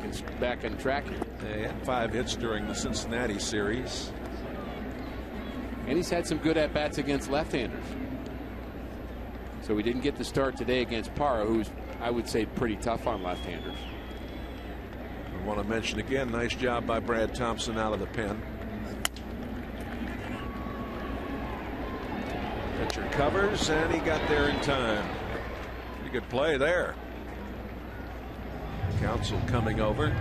on track here. He had 5 hits during the Cincinnati series. And he's had some good at-bats against left-handers. So we didn't get the start today against Parra, who's, I would say, pretty tough on left-handers. I want to mention again, nice job by Brad Thompson out of the pen. Pitcher covers, and he got there in time. Pretty good play there. Counsell coming over.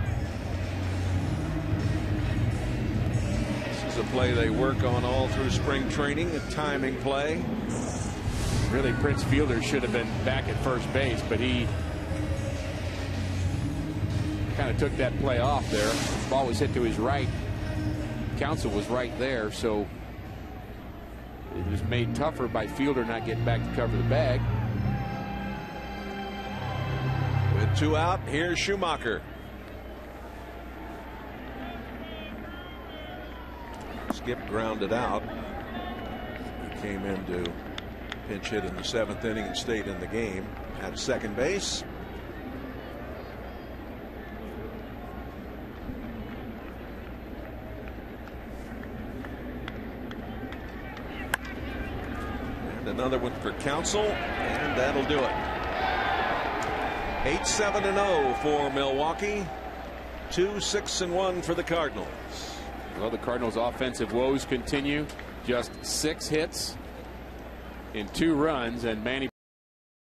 This is a play they work on all through spring training, a timing play. Really, Prince Fielder should have been back at first base, but he kind of took that play off there. The ball was hit to his right. Counsell was right there, so it was made tougher by Fielder not getting back to cover the bag. With 2 out, here's Schumacher. Skip grounded out. He came in to pinch hit in the 7th inning and stayed in the game at second base. And another one for Counsell, and that'll do it. 8-7-0 for Milwaukee. 2-6-1 for the Cardinals. Well, the Cardinals' offensive woes continue. Just 6 hits in 2 runs, and Manny